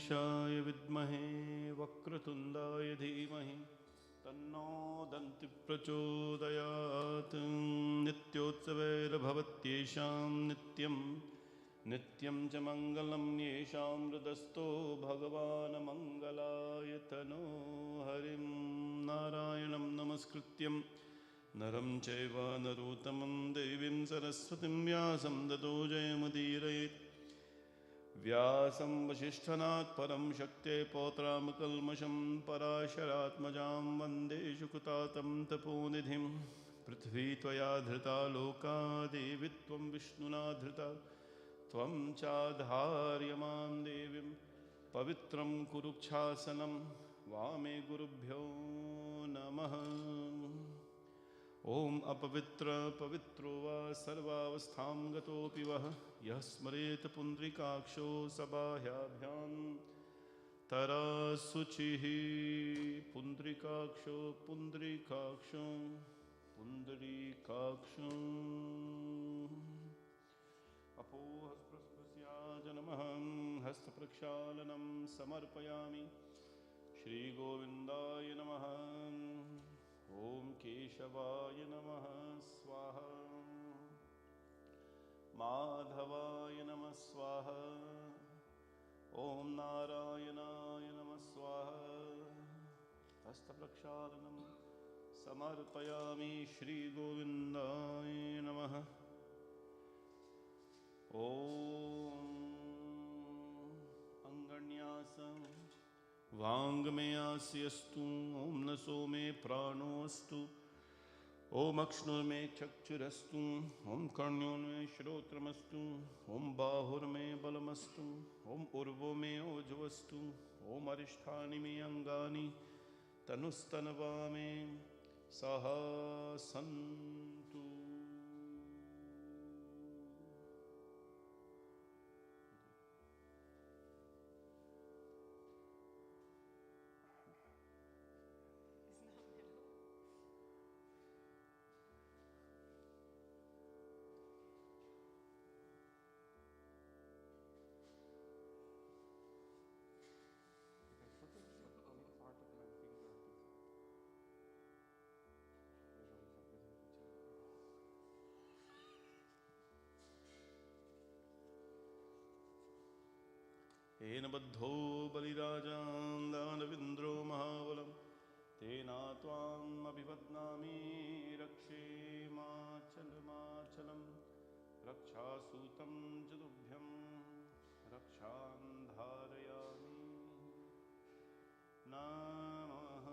गणेशाय विद्महे वक्रतुण्डाय धीमहि तन्नो दन्ति प्रचोदयात्। नित्योत्सवैर्भवत्येषां नित्यं नित्यं च मङ्गलं येषां हृदस्थो भगवान् मङ्गलाय तनो हरिं नारायणं नमस्कृत्यं नरं चैव नरोत्तमं देवीं सरस्वतीं व्यासं ततो जयमुदीरयेत्। व्यासं वसिष्ठनात् परं शक्ते पौत्रामकल्मषं पराशरात्मजां वन्दे शुकुतातं तपोनिधिं। पृथ्वी त्वया धृता लोका देवी त्वं विष्णुना धृता त्वं चाधार्यमां देवीं पवित्रं कुरुक्षासनं वामे गुरुभ्यो नमः। ओम अपवित्र पवित्रो वा सर्वावस्थां गतोऽपि वः यः स्मरेत् पुण्ड्रीकाक्षो सबाह्याभ्यां तराशुचिः। पुण्ड्रीकाक्षो पुण्ड्रीकाक्षो पुण्डरीकाक्षो अपोहस्पृस्पृश्याज नमः हस्तप्रक्षालनं समर्पयामि। श्रीगोविन्दाय नमः। ओम केशवाय नमः स्वाहा। माधवाय नमः स्वाहा। ओम नारायणाय नमः स्वाहा। हस्तप्रक्षालनं समर्पयामि। श्रीगोविन्दाय नमः। ओम अंगन्यासं वाङ्मयास्यस्तु। ओम नसो मे प्राणोऽस्तु। ओम अक्ष्णुर्मे चक्षुरस्तु। ओम कर्ण्योर्मे श्रोत्रमस्तु। ओम बाहुर्मे बलमस्तु। ओम उर्वो मे ओजवस्तु। ओम अरिष्ठानि मे अङ्गानि तनुस्तनवा मे सह सन्तु। येन बद्धो बलिराजान् दानवेन्द्रो महाबलं तेना त्वाम् अभिवद्नामि रक्षेमाचलमाचलं। रक्षासूतं च तुभ्यं रक्षां धारयामि नमः।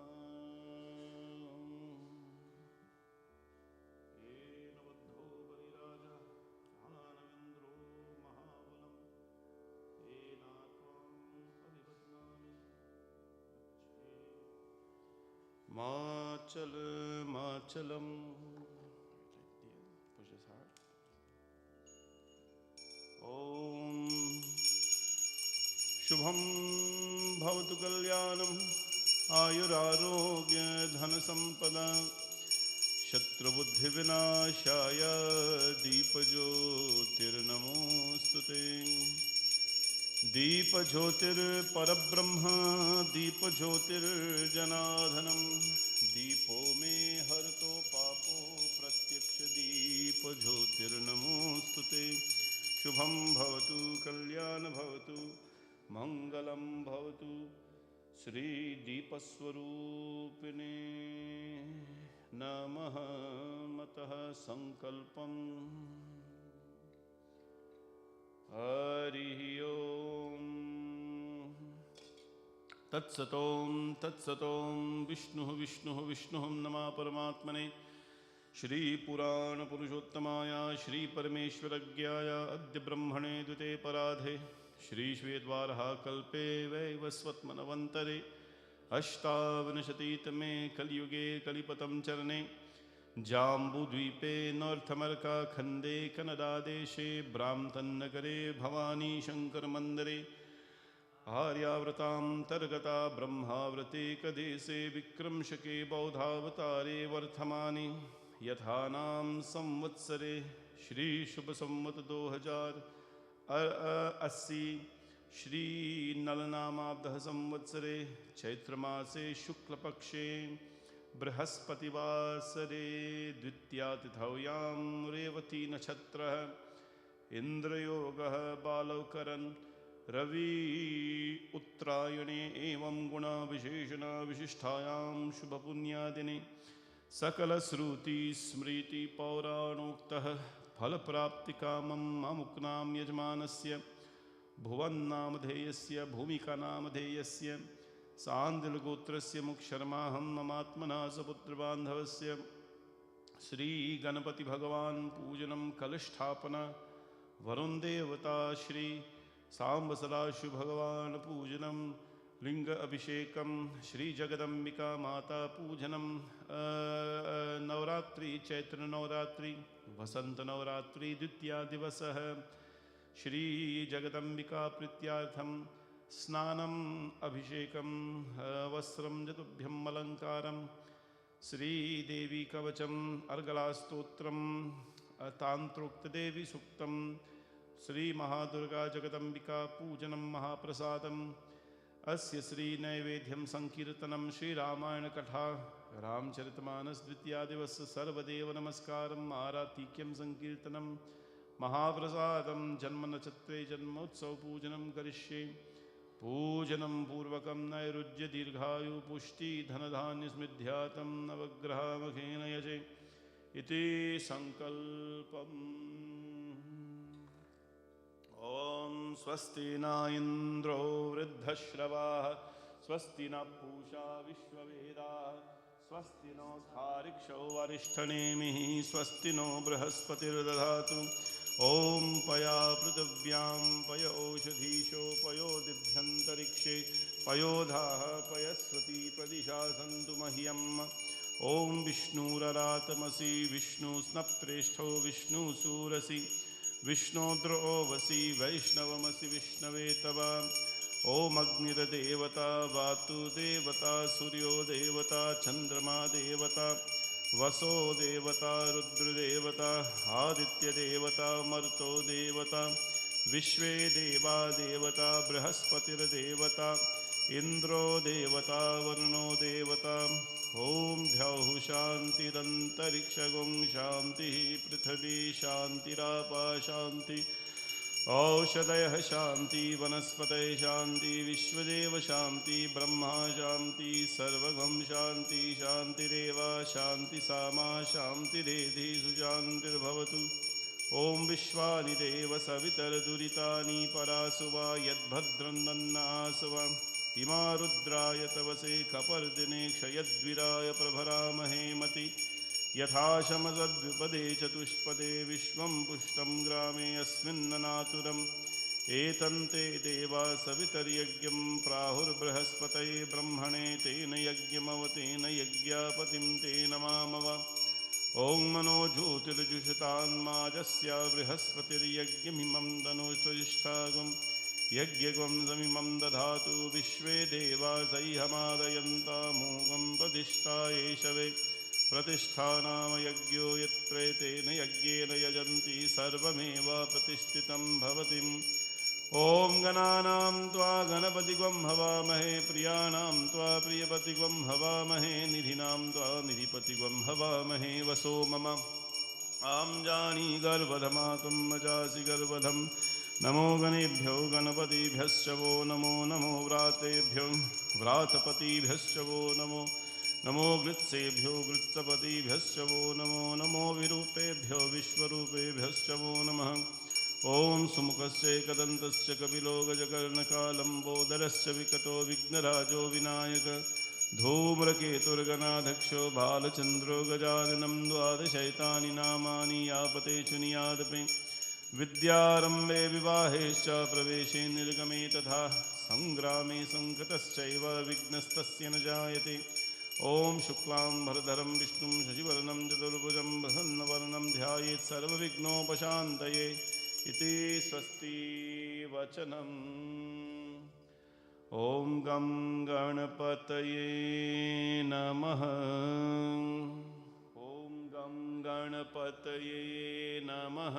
येन बद्धो बलिराजा दानवेन्द्रो महाबलं तेना माचल माचलम। Push this hard. ओम शुभम भवतु कल्याणम आयुरारोग्य धनसंपदा शत्रुबुद्धिविनाशाय दीपज्योतिर्नमोस्तुते। दीपज्योतिर्परब्रह्म दीपज्योतिर्जनार्दनम् दीपो मे हरतो पापो प्रत्यक्ष दीपज्योतिर्नमोस्तुते। शुभं भवतु कल्याण भवतु मंगलं भवतु। श्रीदीपस्वरूपिणे नमः। मतः संकल्पम् हरि ओम तत्सतों तत्सतों विष्णुः विष्णुः विष्णुः नमः परमात्मने। श्री पुराण पुरुषोत्तमाय श्री परमेश्वरज्ञाय अद्य ब्रह्मणे द्विते पराधे श्री श्वेतवाराह कल्पे वैवस्वत्मनवन्तरे अष्टाविंशतितमे कलियुगे कलिपतं चरणे जाम्बुद्वीपे नॉर्थमर्काखण्डे कन्नडादेशे ब्राह्मतन्नगरे भवानी शङ्करमन्दिरे आर्यावृतान्तर्गता ब्रह्मावृते कदेशे विक्रमशके बौद्धावतारे वर्धमाने यथानां संवत्सरे श्री शुभ संवत 2080 श्रीनलनामाब्दः संवत्सरे चैत्रमासे शुक्लपक्षे बृहस्पतिवासरे द्वितीयातिथौयां रेवती नक्षत्रः इन्द्रयोगः बालवकरन् रवि उत्तरायणे एवं गुणविशेषण विशिष्टायां शुभपुण्यादिने सकलश्रुति स्मृति पौराणोक्तः फलप्राप्तिकामं अमुक्नां यजमानस्य भुवन्नामधेयस्य भूमिकानामधेयस्य सान्दिलगोत्रस्य मुक्षर्माहं ममात्मना सपुत्रबान्धवस्य श्रीगणपतिभगवान् पूजनं कलस्थापना वरुण देवता श्री सांबसदाशिव भगवान् पूजनं लिंग अभिषेकं श्री जगदम्बिका माता पूजनं नवरात्रि चैत्र नवरात्रि वसंत नवरात्रि द्वितीया दिवसः श्री जगदम्बिका प्रीत्यार्थं स्नानम् अभिषेकं वस्त्रं जतुभ्यम् अलङ्कारं श्रीदेवी कवचम् अर्गलास्तोत्रं तान्त्रोक्तदेवी सूक्तं श्री महादुर्गा जगदम्बिका पूजनं महाप्रसादम् अस्य श्री नैवेद्यं संकीर्तनं श्रीरामायण कथा रामचरितमानस द्वितीया दिवस सर्वदेव नमस्कारम् आरातिक्यं संकीर्तनं महाप्रसादं जन्मनक्षत्रे जन्मोत्सव पूजनं करिष्ये पूजनं पूर्वकं नैरुज्य दीर्घायु पुष्टि धनधान्य स्मृद्ध्यातं नवग्रहमखेन यजे इति संकल्पम्। ॐ स्वस्ति न इन्द्रो वृद्धश्रवाः स्वस्ति न पूषा विश्ववेदाः स्वस्ति नो स्थारिक्षो वरिष्ठनेमिः स्वस्ति नो बृहस्पतिर्दधातु। ॐ पया पृथिव्यां पय ओषधीशो पयो दिभ्यन्तरिक्षे पयोधाः पयस्वती प्रदिशा सन्तु मह्यम्। ॐ विष्णुररातमसि विष्णुस्नप्त्रेष्ठो विष्णुसूरसि विष्णोद्रोवसि वैष्णवमसि विष्णवे तव। ॐ अग्निर्देवता वातु देवता सूर्यो देवता चन्द्रमा देवता वसो देवता रुद्रदेवता आदित्यदेवता मरुतो देवता विश्वे देवा देवता बृहस्पतिर्देवता इन्द्रो देवता वरुणो देवता। ॐ द्यौः शान्तिरन्तरिक्षगुं शान्तिः पृथिवी शान्तिरापा शान्ति औषधयः शान्ति वनस्पतयः शान्ति विश्वदेव शान्ति ब्रह्मा शान्ति सर्वगं शान्ति शान्तिरेव शान्ति सामा शान्तिरेधि सुशान्तिर्भवतु। ॐ विश्वानि देव सवितर्दुरितानि परासुवा यद्भद्रं दन्नासुवा इमा रुद्राय तवसे कपर्दिने क्षयद्विराय प्रभरामहे मति यथा शमसद्विपदे चतुष्पदे विश्वं पुष्टं ग्रामे अस्मिन्ननातुरम् एतन्ते देवा सवितर्यज्ञं प्राहुर्बृहस्पतये ब्रह्मणे तेन यज्ञमवतेन यज्ञापतिं ते नमामव। ॐ मनो ज्योतिर्जुषतान्माजस्य बृहस्पतिर्यज्ञमिमं धनुष्ठुष्ठागुं यज्ञगं समिमं दधातु विश्वे देवा सह्यमादयन्तामूगं प्रतिष्ठा एषवे प्रतिष्ठानाम यज्ञो यत्प्रेतेन यज्ञेन यजन्ति सर्वमेव प्रतिष्ठितं भवति। ॐ गणानां त्वा गणपतिगं हवामहे प्रियाणां त्वा प्रियपतिगं हवामहे निधिनां त्वा निधिपतिगं हवामहे वसो मम आं जानी गर्भधमातुं मजासि गर्भधं नमो गणेभ्यो गणपतिभ्यश्च वो नमो नमो व्रातेभ्यो व्रातपतिभ्यश्च वो नमो नमो गृत्सेभ्यो गृत्सपतिभ्यश्च वो नमो नमो विरूपेभ्यो विश्वरूपेभ्यश्च वो नमः। ॐ सुमुखस्यैकदन्तस्य कपिलो गजकर्णकालम्बोदरश्च विकटो विघ्नराजो विनायक धूम्रकेतुर्गणाध्यक्षो बालचन्द्रो गजाननं द्वादशैतानि नामानि यापतेषु नियादपे विद्यारम्भे विवाहेश्च प्रवेशे निर्गमे तथा सङ्ग्रामे सङ्कटश्चैव विघ्नस्तस्य न जायते। ॐ शुक्लां भरधरं विष्णुं शशिवर्णं चतुर्भुजं प्रसन्नवदनं ध्यायेत् सर्वविघ्नोपशान्तये इति स्वस्ति वचनम्। ॐ गं गणपतये नमः। ॐ गं गणपतये नमः।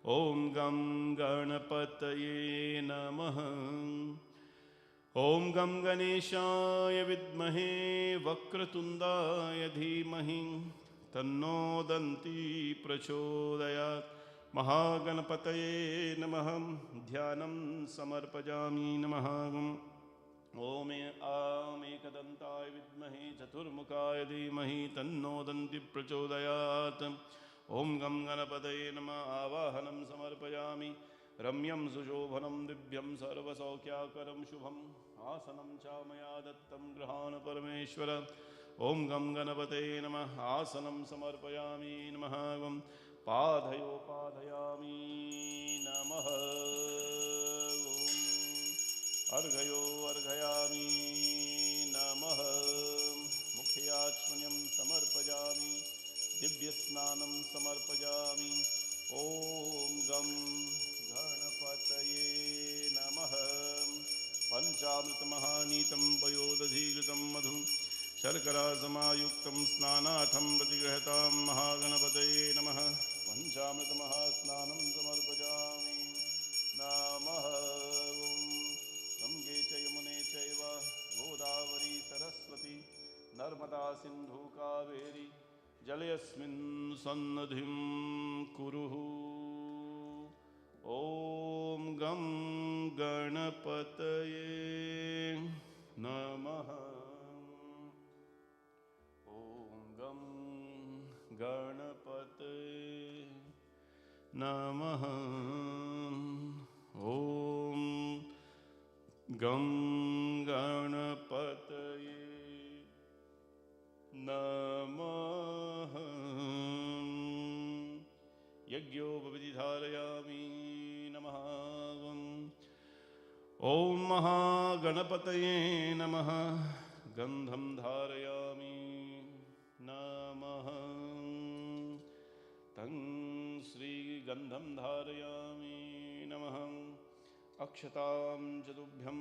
ॐ गं गणपतये नमः। ॐ गं गणेशाय विद्महे वक्रतुण्डाय धीमहि तन्नो दन्ती प्रचोदयात्। महागणपतये नमः। ध्यानं समर्पयामि नमः। ॐ एकदन्ताय विद्महे चतुर्मुखाय धीमहि तन्नो दन्ती प्रचोदयात्। ॐ गं गणपतये नमः। आवाहनं समर्पयामि। रम्यं सुशोभनं दिव्यं सर्वसौख्याकरं शुभम् आसनं च मया दत्तं गृहाण परमेश्वर। ॐ गं गणपतये नमः। आसनं समर्पयामि नमः। पादयामि नमः। अर्घयो अर्घयामि नमः। मुखे आचमनीयं समर्पयामि। दिव्यस्नानं समर्पयामि। ॐ गं गणपतये नमः। पञ्चामृतमहानीतं पयोदधीकृतं मधु शर्करासमायुक्तं स्नानार्थं प्रतिगृहतां महागणपतये नमः। पञ्चामृतमहास्नानं समर्पयामि नमः। गंगे च यमुने चैव गोदावरी सरस्वती नर्मदा सिन्धु कावेरी जलेऽस्मिन् सन्निधिं कुरु। ॐ गं गणपतये नमः। ॐ गं गणपतये नमः। ॐ गं गणपतये नमः। यज्ञोपविधि धारयामि नमः। ॐ महागणपतये नमः। गन्धं धारयामि नमः। तं श्रीगन्धं धारयामि नमः। अक्षतां च तुभ्यं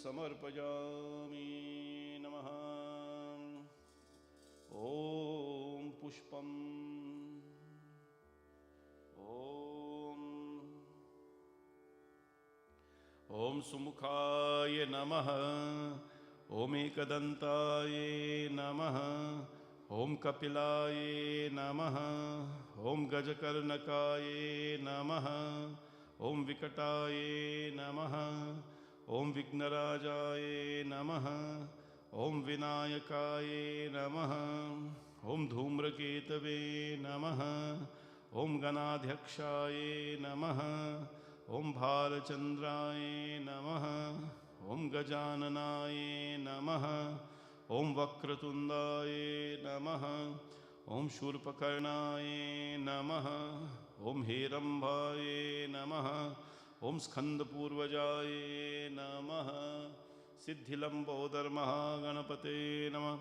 समर्पयामि नमः। ॐ पुष्पम् ॐ सुमुखाय नमः। ॐ एकदन्ताय नमः। ॐ कपिलाय नमः। ॐ गजकर्णकाय नमः। ॐ विकटाय नमः। ॐ विघ्नराजाय नमः। ॐ विनायकाय नमः। ॐ धूम्रकेतवे नमः। ॐ गणाध्यक्षाय नमः। ॐ भालचन्द्राय नमः। ॐ गजाननाय नमः। ॐ वक्रतुण्डाय नमः। ॐ शूर्पकर्णाय नमः। ॐ हेरम्बाय नमः। ॐ स्कन्दपूर्वजाय नमः। सिद्धिलम्बोदरमहागणपते नमः।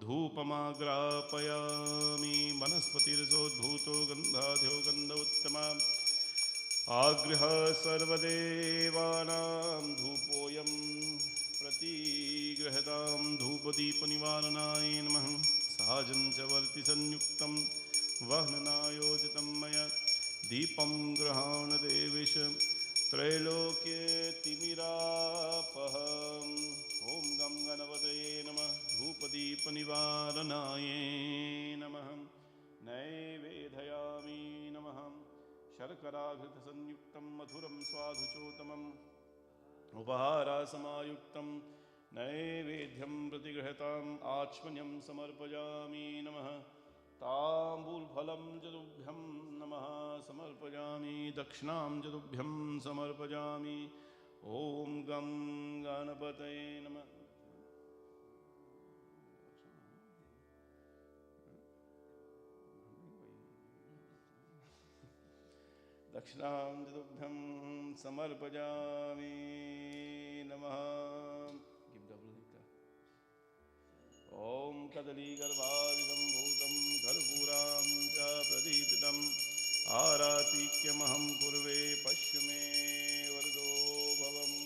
धूपमाग्रापयामि। वनस्पतिरसोद्भूतो गन्धाढ्यो गन्ध उत्तमा आगृह सर्वदेवानां धूपोऽयं प्रतिगृहतां धूपदीपनिवारणाय नमः। साजं च वर्तिसंयुक्तं वह्ननायोजितं मया दीपं गृहाण देवेश त्रैलोक्यतिमिरापहम्। ॐ गं गणपतये नमः। धूपदीपनिवारणाय नमः। नैवेदयामि नमः। शर्कराघृतसंयुक्तं मधुरं स्वादुचोत्तमम् उपहारासमायुक्तं नैवेद्यं प्रतिगृहताम् आचमनीयं समर्पयामि नमः। ताम्बूलफलं च तुभ्यं नमः समर्पयामि। दक्षिणां च तुभ्यं समर्पयामि। ॐ गं गणपतये नमः। दक्षिणां च तुभ्यं समर्पयामि नमः। ॐ कदलीगर्भादिसम्भूतं कर्पूरां च प्रदीपितम् आरातिक्यमहं कुर्वे पश्य मे वरदो भवम्।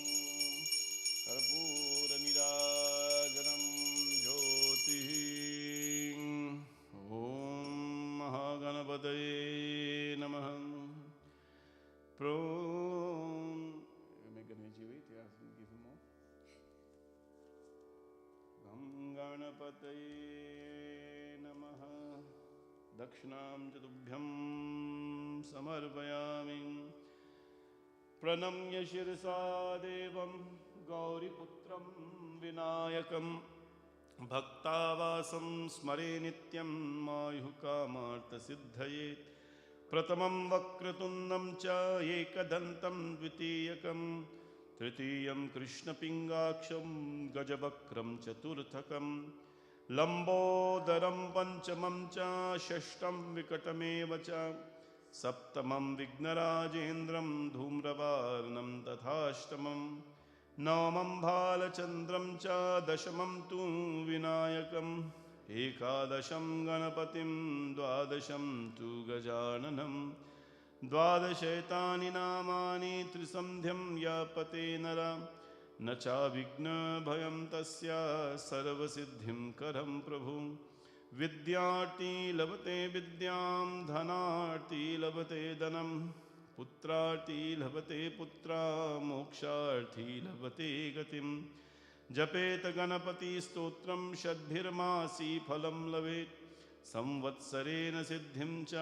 कर्पूरनिराजनं ज्योतिः। ॐ महागणपतये नमः। गणपतये नमः। दक्षिणां च तुभ्यं समर्पयामि। प्रणम्य शिरसा देवं गौरीपुत्रं विनायकं भक्तावासं स्मरे नित्यं आयुः कामार्थसिद्धये। प्रथमं वक्रतुण्डं च एकदन्तं द्वितीयकं तृतीयं कृष्णपिङ्गाक्षं गजवक्त्रं चतुर्थकं लम्बोदरं पंचमं च षष्ठं विकटमेव च सप्तमं विघ्नराजेन्द्रं धूम्रवर्णं तथाष्टमं नवमं भालचन्द्रं च दशमं तु विनायकम् एकादशं गणपतिं द्वादशं तु गजाननं द्वादशैतानि नामानि त्रिसन्ध्यं यापते नर न चाविघ्नभयं तस्य सर्वसिद्धिं करं प्रभु। विद्यार्थी लभते विद्यां धनार्थी लभते धनं पुत्रार्थी लभते पुत्रा मोक्षार्थी लभते गतिं। जपेत गणपति स्तोत्रं षड्भिर्मासी फलं लभेत् संवत्सरेण सिद्धिं च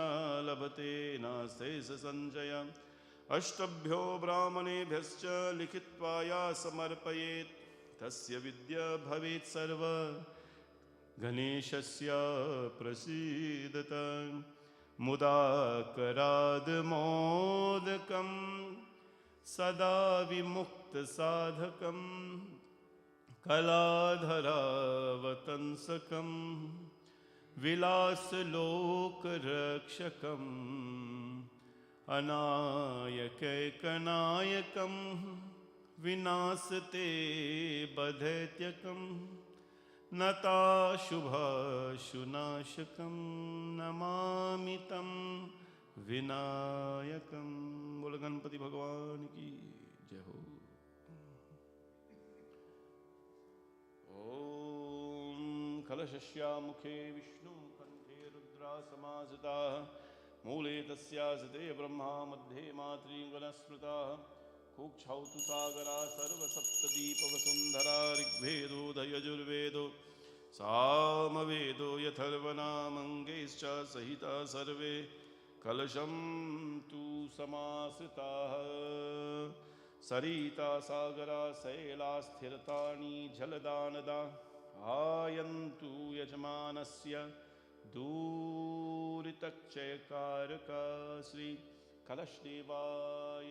लभते नाशेष संचय। अष्टभ्यो ब्राह्मणेभ्यश्च लिखित्वा या समर्पयेत् तस्य विद्या भवेत् सर्व गणेशस्य प्रसीदत। मुदा कराद मोदकं सदा विमुक्त साधकं कलाधरावतंसकं विलासलोकरक्षकम् अनायकैकनायकं विनाशते बधैत्यकं नताशुभाशुनाशकं नमामि तं विनायकं। बोल गणपति भगवान की जय हो। ओम कलशस्यामुखे विष्णु कंठे रुद्रा समासिता मूले तस्यासते ब्रह्मा मध्ये मातृगणस्मृता कुक्षौ तु सागरा सर्वसप्तदीपवसुन्धरा ऋग्वेदोऽधयजुर्वेदो सामवेदो यथर्वनामङ्गैश्च सहिता सर्वे कलशं तु समाश्रिताः। सरिता सागरा शैलास्थिरतानि जलदानदा आयन्तु यजमानस्य दूरितक्षयकारका श्री कलशदेवाय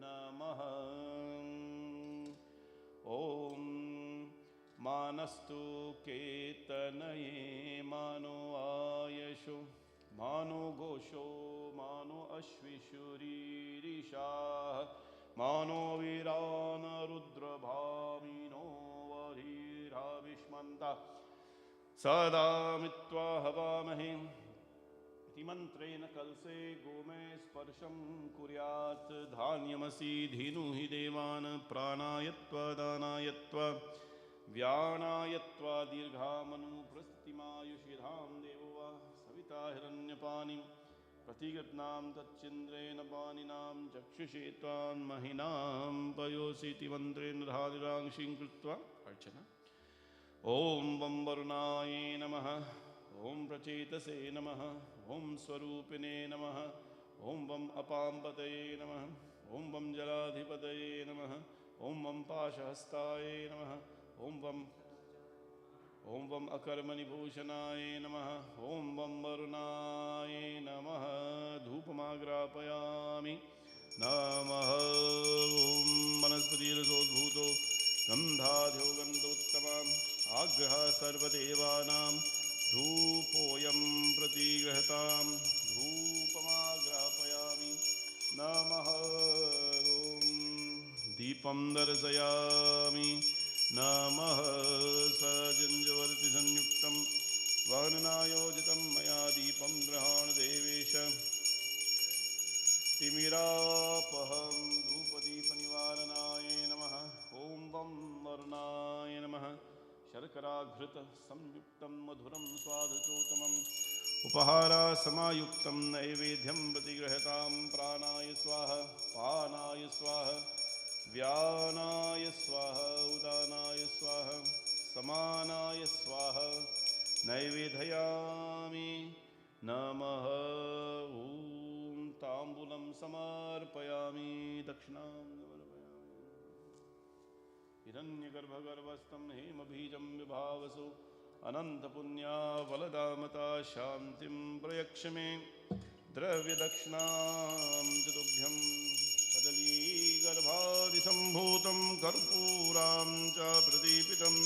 नमः। ॐ मानस्तु केतनये मानो आयशो मानो घोषो मानो अश्विशुरीरिषा मानो वीरान रुद्रभामिनो वरीराविष्मन्ता सदा मित्वा हवामहे। मंत्रेण कलसे गोमे स्पर्शं कुर्यात् धान्यमसि धीनुहि देवान् प्राणायत्वा दानायत्वा व्यानायत्वा दीर्घामनुप्रस्थितिमायुषिधां देवो वा सविता हिरण्यपाणिं प्रतिगत्नां तच्चिन्द्रेण पाणिनां चक्षुषे त्वान्महिनां पयोसीति मन्त्रेण धादिरांशिं कृत्वा अर्चना। ॐ वं वरुणाय नमः ॐ प्रचेतसे नमः ॐ स्वरूपिणे नमः ॐ वं अपाम्पतये नमः ॐ वं जलाधिपतये नमः ॐ वं पाशहस्ताय नमः ॐ वं अकर्मणिभूषणाय नमः ॐ वं वरुणाय नमः। धूपमाग्रापयामि नमः। ॐ वनस्पतिरसोद्भूतो गन्धाढ्यो गन्धोत्तमम् आग्रह सर्वदेवानां धूपोऽयं प्रतिगृहतां धूपमाग्रापयामि नमः। ॐ दीपं दर्शयामि नमः। सजञ्जवर्ति संयुक्तं वहननायोजितं मया दीपं गृहाण देवेश तिमिरापहं धूपदीपनिवारणाय नमः। ॐ वं वरुणाय नमः। शर्कराघृत संयुक्तं मधुरं स्वादुचोत्तमम् उपहारासमायुक्तं नैवेद्यं प्रतिगृहतां प्राणाय स्वाहा पानाय स्वाहा व्यानाय स्वाहा उदानाय स्वाहा समानाय स्वाहा हिरण्यगर्भगर्भस्थं हेमबीजं विभावसु अनन्तपुण्या फलदामता शान्तिं प्रयक्ष मे द्रव्यदक्षिणां च तुभ्यं कदलीगर्भादिसम्भूतं कर्पूरां च प्रदीपितम्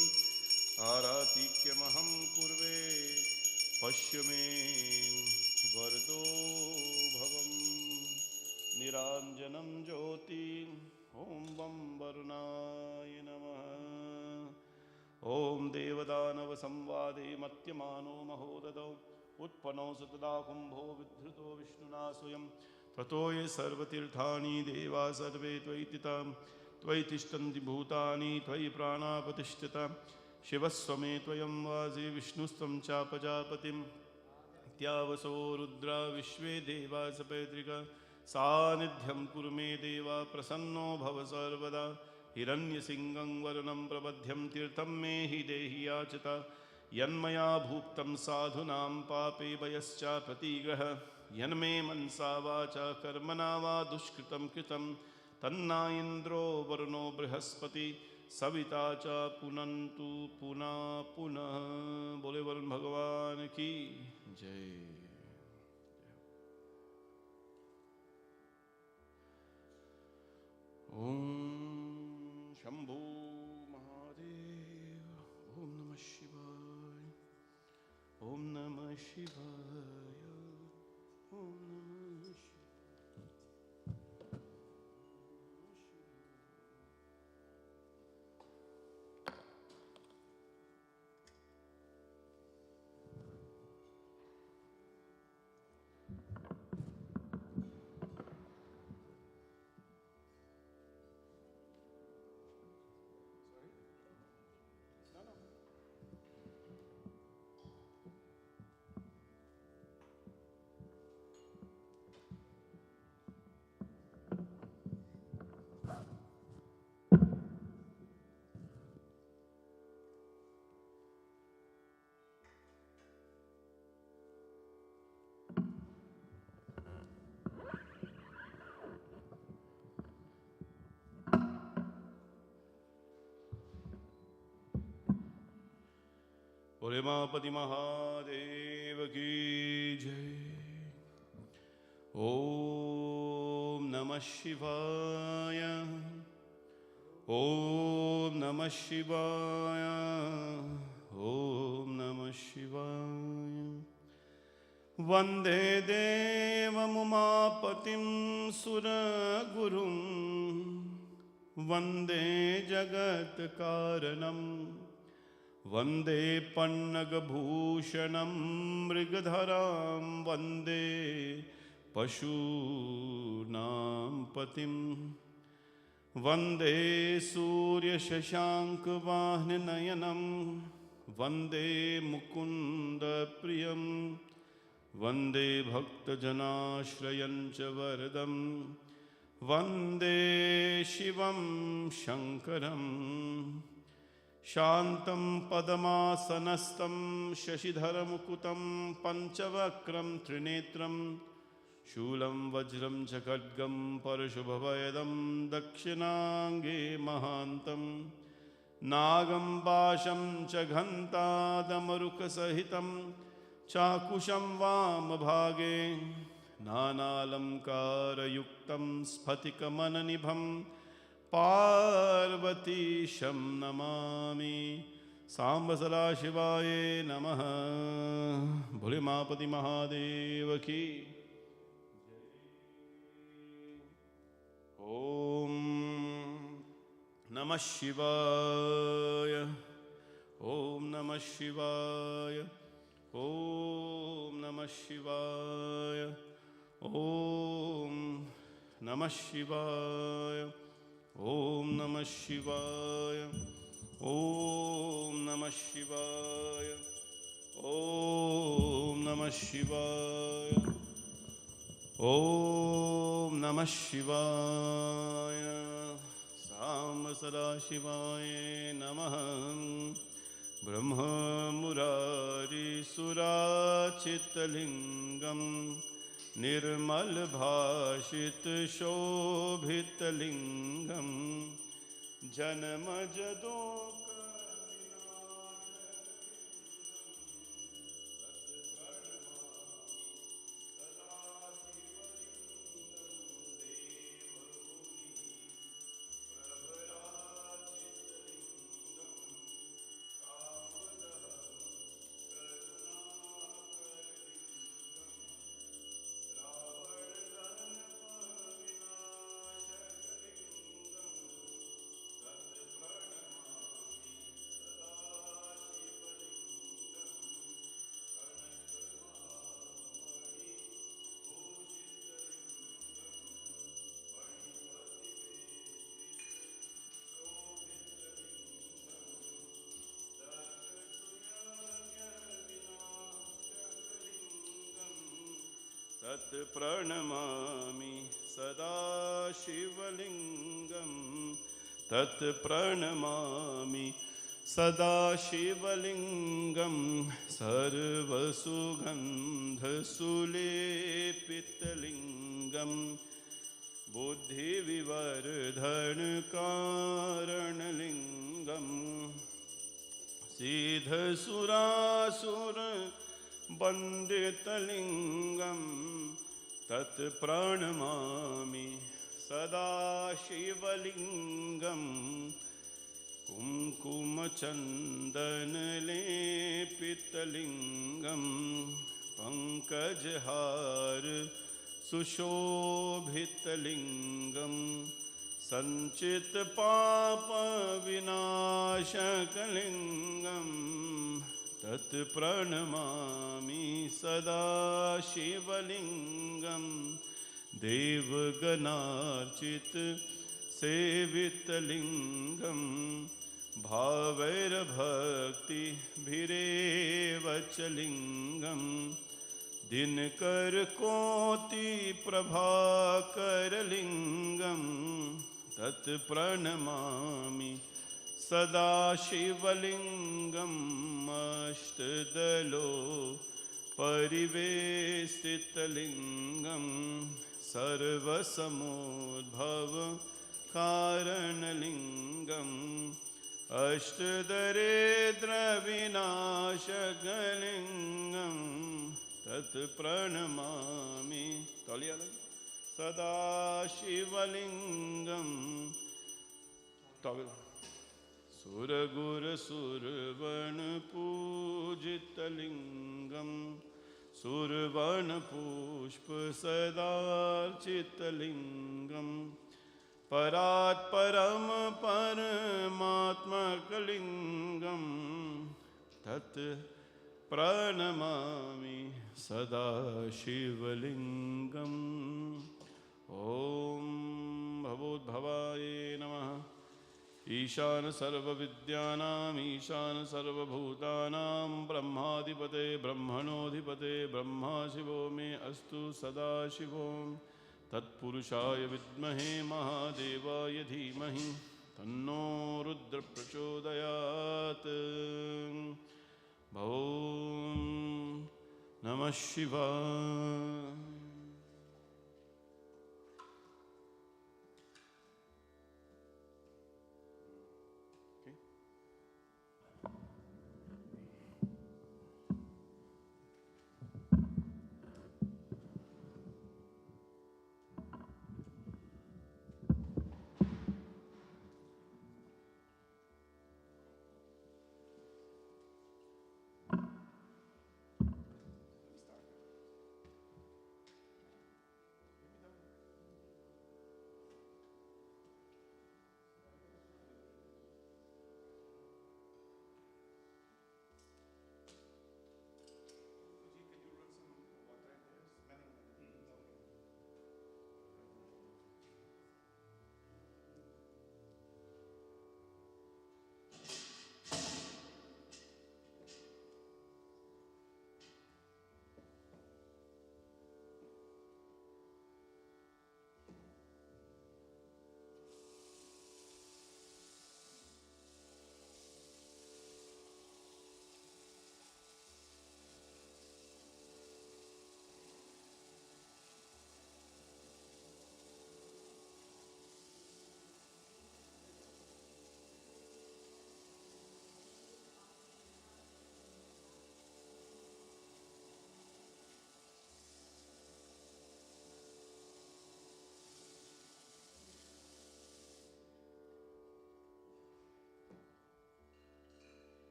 आराधिक्यमहं कुर्वे पश्य मे वरदो भवं निराञ्जनं ज्योति ॐ वं वरुणाय नमः। ॐ देवदानवसंवादे मत्यमानो महोदधौ उत्पन्नौ सतदा कुम्भो विधृतो विष्णुना स्वयं ततो ये सर्वतीर्थानि देवा सर्वे त्वयि तितां त्वयि तिष्ठन्ति भूतानि त्वयि प्राणा प्रतिष्ठिता शिवस्वमे त्वयं वाजे विष्णुस्त्वं च प्रजापतिं इत्यावसो रुद्रा विश्वे देवा सपैतृका सानिध्यं कुरु मे देवा प्रसन्नो भव सर्वदा हिरण्यसिंहं वरुणं प्रबध्यं तीर्थं मे हि देहि याचता यन्मया भुक्तं साधूनां पापे भयश्च प्रतिग्रह यन्मे मनसा वाचा कर्मणा वा दुष्कृतं कृतं तन्ना इन्द्रो वरुणो बृहस्पति सविता च पुनन्तु पुनः पुनः। बोले वरुण भगवान की जय। ओम शंभो महादेव। ओम नमः शिवाय। ओम नमः शिवाय। ओम नमः बोले मापति महादेव की जय। ओम नमः शिवाय। ओम नमः शिवाय। ओम नमः शिवाय। वंदे देवमुमापतिं सुरगुरुं वंदे जगत्कारणं वंदे पन्नगभूषणं मृगधरां वंदे पशूनां पतिं वंदे सूर्यशशाङ्कवाहननयनं वंदे मुकुन्दप्रियं वंदे भक्तजनाश्रयं च वरदं वंदे शिवं शङ्करं शान्तं पद्मासनस्थं शशिधरमुकुटं पञ्चवक्त्रं त्रिनेत्रं शूलं वज्रं च खड्गं परशुभभयदं दक्षिणाङ्गे महान्तं नागं पाशं च घण्टादमरुकसहितं चाकुशं वामभागे नानालङ्कारयुक्तं स्फटिकमणिनिभं पार्वतीशं नमामि। सांब सदाशिवाय नमः। भोले मापति महादेव की ओम नमः शिवाय। ओम नमः शिवाय। ओम नमः शिवाय। ओम नमः शिवाय। ओम नमः शिवाय। ओम नमः शिवाय। ओम नमः शिवाय। ओम नमः शिवाय। सांब सदाशिवाय नमः। ब्रह्म मुरारी सुराचितलिंगं निर्मल भाषित शोभितलिंगं जन्म जदो तत् प्रणमामि सदा शिवलिंगम तत् प्रणमामि सदा शिवलिंगम सर्वसुगंधसुलेपितलिंगम बुद्धिविवर्धन कारणलिंगम सिद्धसुरासुर वन्दितलिंगम तत् प्रणमामि सदा शिवलिंगम कुङ्कुमचन्दनलेपितलिंगम पंकजहार सुशोभितलिंगम सञ्चितपापविनाशकलिंगम तत् प्रणमामि सदा शिवलिंगम देवगणार्चित सेवितलिंगम भावैर्भक्तिभिरेव च लिंगम दिनकरकोटि प्रभाकरलिंगम तत् प्रणमामि सदा शिवलिंगम अष्टदलो परिवेष्टितलिंगम सर्वसमोद्भव कारणलिंगम अष्टदरिद्रविनाशकलिंगम तत् प्रणमामि सदा शिवलिंगम सुरगुरुसुरवनपूजितलिंगम सुरवनपुष्पसदार्चितलिंगम परात्परम परमात्मकलिंगम तत् प्रणमामि सदा शिवलिंगम ओम भवोद्भवाय नमः। ईशान सर्वविद्यानां ईशान सर्वभूतानां ब्रह्माधिपते ब्रह्मणोऽधिपते ब्रह्मा शिवो मे अस्तु सदा शिवो तत्पुरुषाय विद्महे महादेवाय धीमहि तन्नो रुद्र प्रचोदयात्। ओम नमः शिवाय।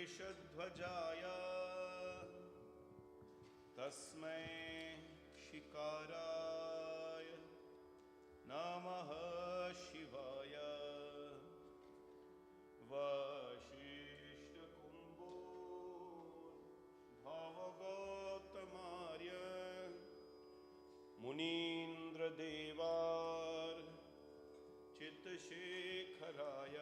वृषध्वजाय तस्मै शिकाराय नमः शिवाय। वशिष्ठकुम्भोद्भवगौतमार्य मुनीन्द्रदेवार् चित्तशेखराय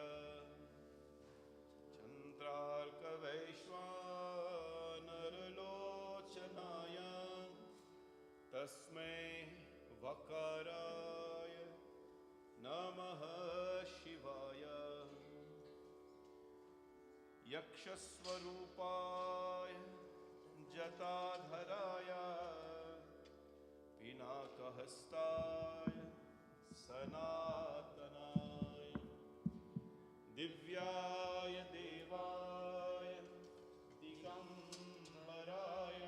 चन्द्रार्कवैश्वानरलोचनाय तस्मै वकाराय नमः शिवाय। यक्षस्वरूपाय जटाधराय पिनाकहस्ताय सनातनाय दिव्याय देवाय दिगंबराय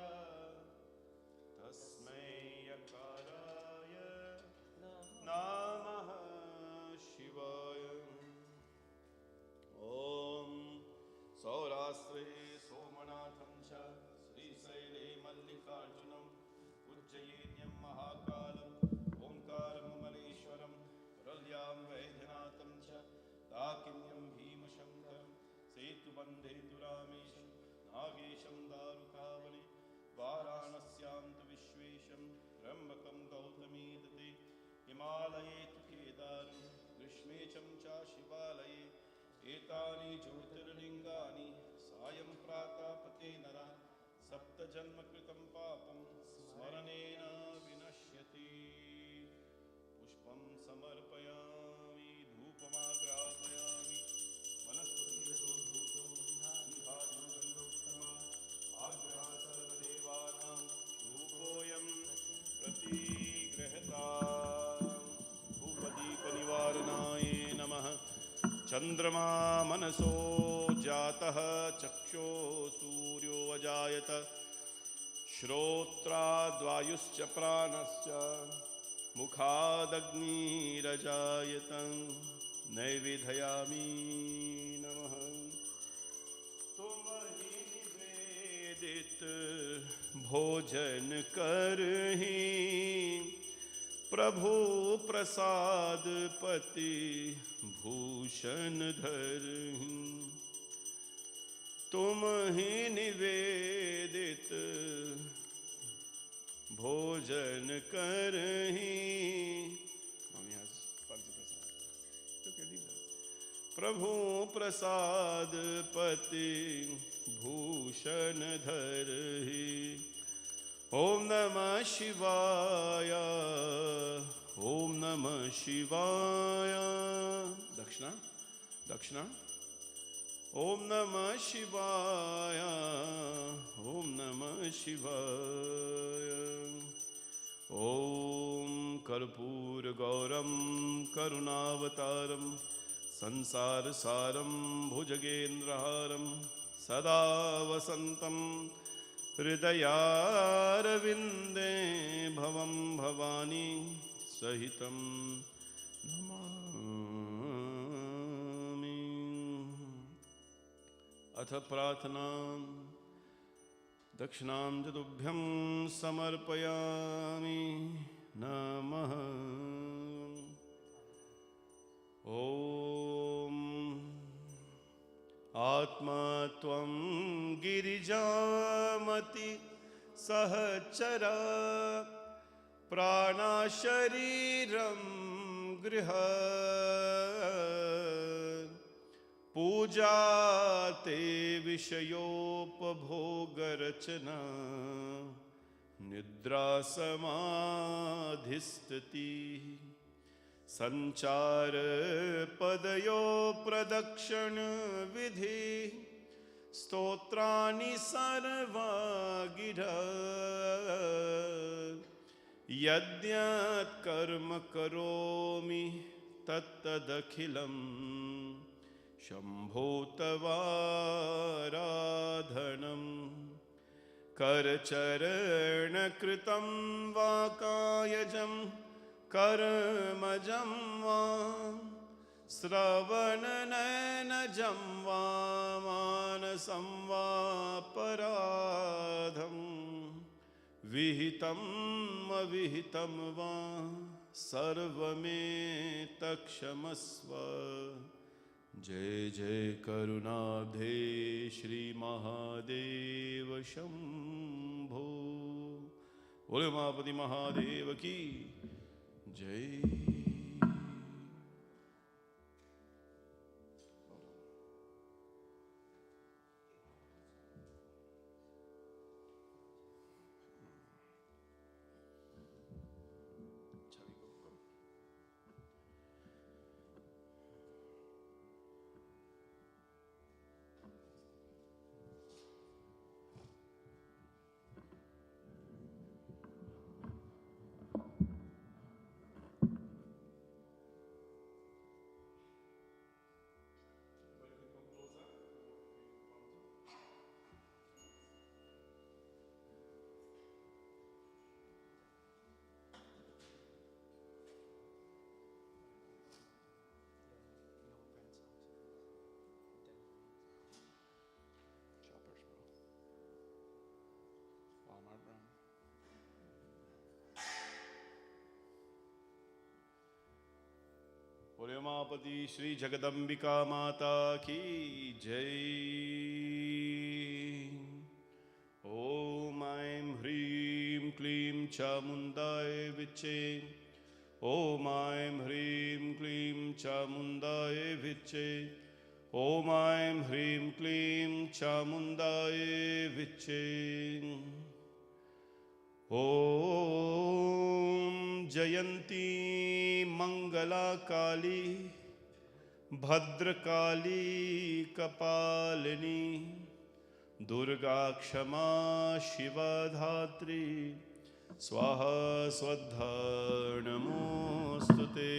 तस्मै यकाराय नमः शिवाय। ॐ सौराष्ट्रे सोमनाथं च श्रीशैले मल्लिकार्जुनम् उज्जयिन्यं महाकालम् ओंकारममलेश्वरं प्रल्यां वैद्यनाथं च ताकिन्यं भीमशङ्करं सेतुबन्धेतुरामेशं नागेशं दारुकावने वाराणस्यां तु विश्वेशं त्र्यम्बकं गौतमीदते हिमालये तु केदारं ग्रीष्मे च शिवालये एतानि ज्योतिर्लिङ्गानि सायं प्रातःपते नरा सप्तजन्मकृतं पापं स्मरणेन विनश्यति। पुष्पं समर्पयामि धूपमाग्रापयामि वनस्पतिर्दोधूतो गन्धायुगन्धोत्तमा आग्रह सर्वदेवानां धूपोऽयं प्रतिगृहताम्। भूपदीपनिवारणाय नमः। चंद्रमा मनसो जातः चक्षो सूर्यो अजायत श्रोत्राद्वायुश्च प्राणश्च मुखादग्निरजायत नैवेदयामि नमः। तुम ही निवेदित भोजन करहि प्रभु प्रसाद पति भूषण धरहि। तुम ही निवेदित भोजन करहि प्रभु प्रसाद पति भूषण धरहि। ओम नमः शिवाय ओम नमः शिवाय। दक्षिणा दक्षिणा। ओम नमः शिवाय ओम नमः शिवाय। ओम कर्पूर गौरम करुणावतारम संसार सारम भुजगेन्द्रहारम सदा वसंतम हृदयारविंदे भवं भवानी सहितं नमामि। अथ प्रार्थना दक्षिणां तुभ्यं समर्पयामि नमः। ओम आत्मा त्वं गिरिजामति सहचरा प्राणा शरीरं गृह पूजा ते विषयोपभोगरचना निद्रा समाधिस्थिति संचार पदयो प्रदक्षिण विधि स्तोत्राणि सर्वा गिरा यद्यत् कर्म करोमि तत्तदखिलं शम्भो तवाराधनम् करचरणकृतं वा कायजं कर्मजं वा श्रवणनयनजं वा मानसं वापराधं विहितम् अविहितं वा सर्वमेतत्क्षमस्व। जय जय करुणाब्धे श्री महादेव शंभो। बोले उमापति महादेव की जय। बोले उमापति श्री जगदम्बिका माता की जय। ओम ऐं ह्रीं क्लीं चामुण्डाय विच्चे। ओम ऐं ह्रीं क्लीं चामुण्डाय विच्चे। ओम ऐं ह्रीं क्लीं चामुण्डाय विच्चे। ओम जयंती मंगला काली भद्रकाली कपालिनी दुर्गा क्षमा शिवा धात्री स्वाहा स्वधा नमोस्तुते।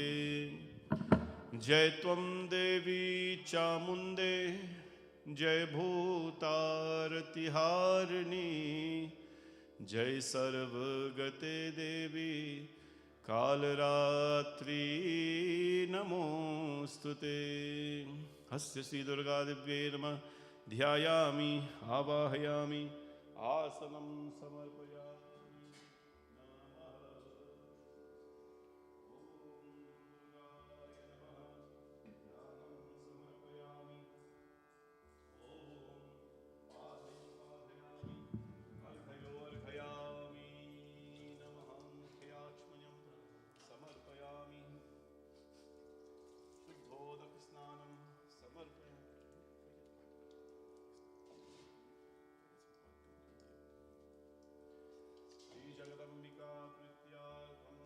जय त्वं देवी चामुंडे जय भूतारतिहारिणी जय सर्वगते देवी कालरात्रि नमोस्तुते। हस्य श्री दुर्गा दिव्ये नमः ध्यायामि आवाहयामि आसनं समर्पयामि। जगदम्बिका प्रीत्यार्थं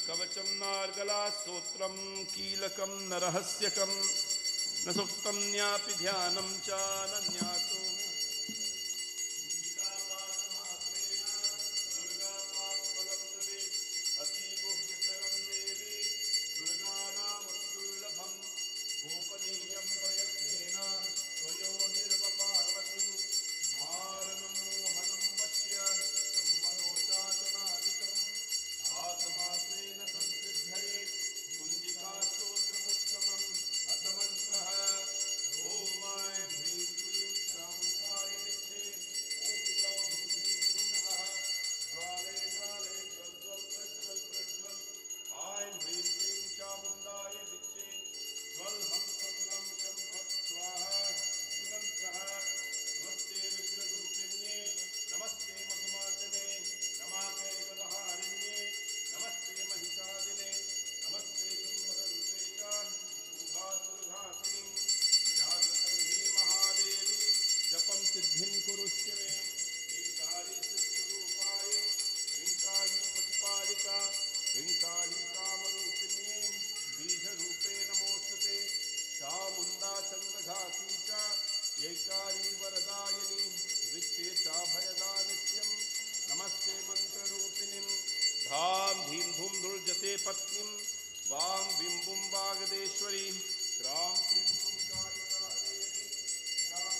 कवचम नार्गला स्तोत्रम कीलकम न रहस्यकम न सुक्तम न्यापि ध्यानं च नन्यातो Om धाम धीम धूम धुर्जते पत्नीं वाम बिंबुम वागदेश्वरी ग्राम क्रीं क्रूं कालिका देवी ग्राम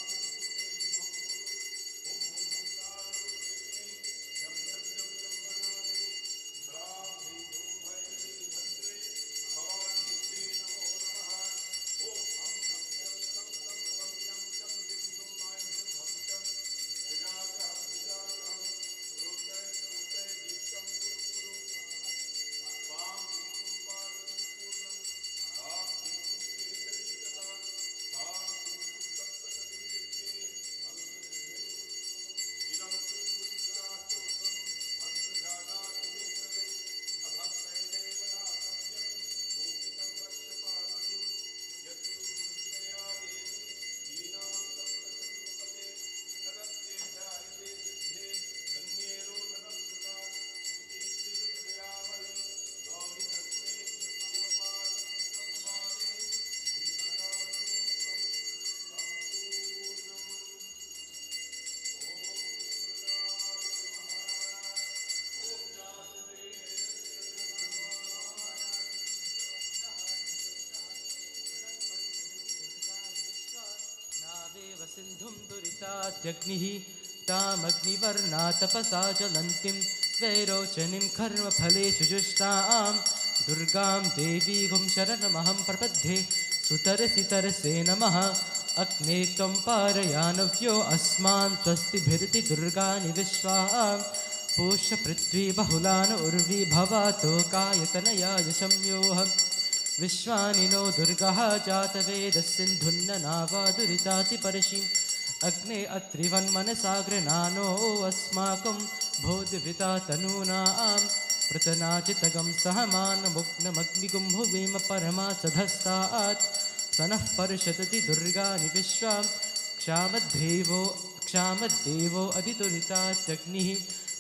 सिंधुं दुरितात्यग्निः तामग्निवर्णा तपसा ज्वलन्तीं वैरोचनीं कर्मफलेषु जुष्टां दुर्गां देवीं शरणमहं प्रपद्ये सुतरसितरसे नमः अग्ने त्वं पारयानव्यो अस्मान् स्वस्तिभिरिति दुर्गानि विश्वा पूष्य पृथ्वी बहुलान उर्वी भवातो कायतनयाय संयोः विश्वानिनो दुर्गः जातवेदस्सिन्धुन्ननावादुरितातिपर्षिम् अग्ने अत्रिवन्मनसाग्रनानो अस्माकं भोधिविता तनूनां पृतनाचितगं सहमानमुग्नमग्निगुम्भुवीम परमासधस्तात् सनः पर्षदति दुर्गानि विश्वां क्षामद्देवो अधिदुरितात्यग्निः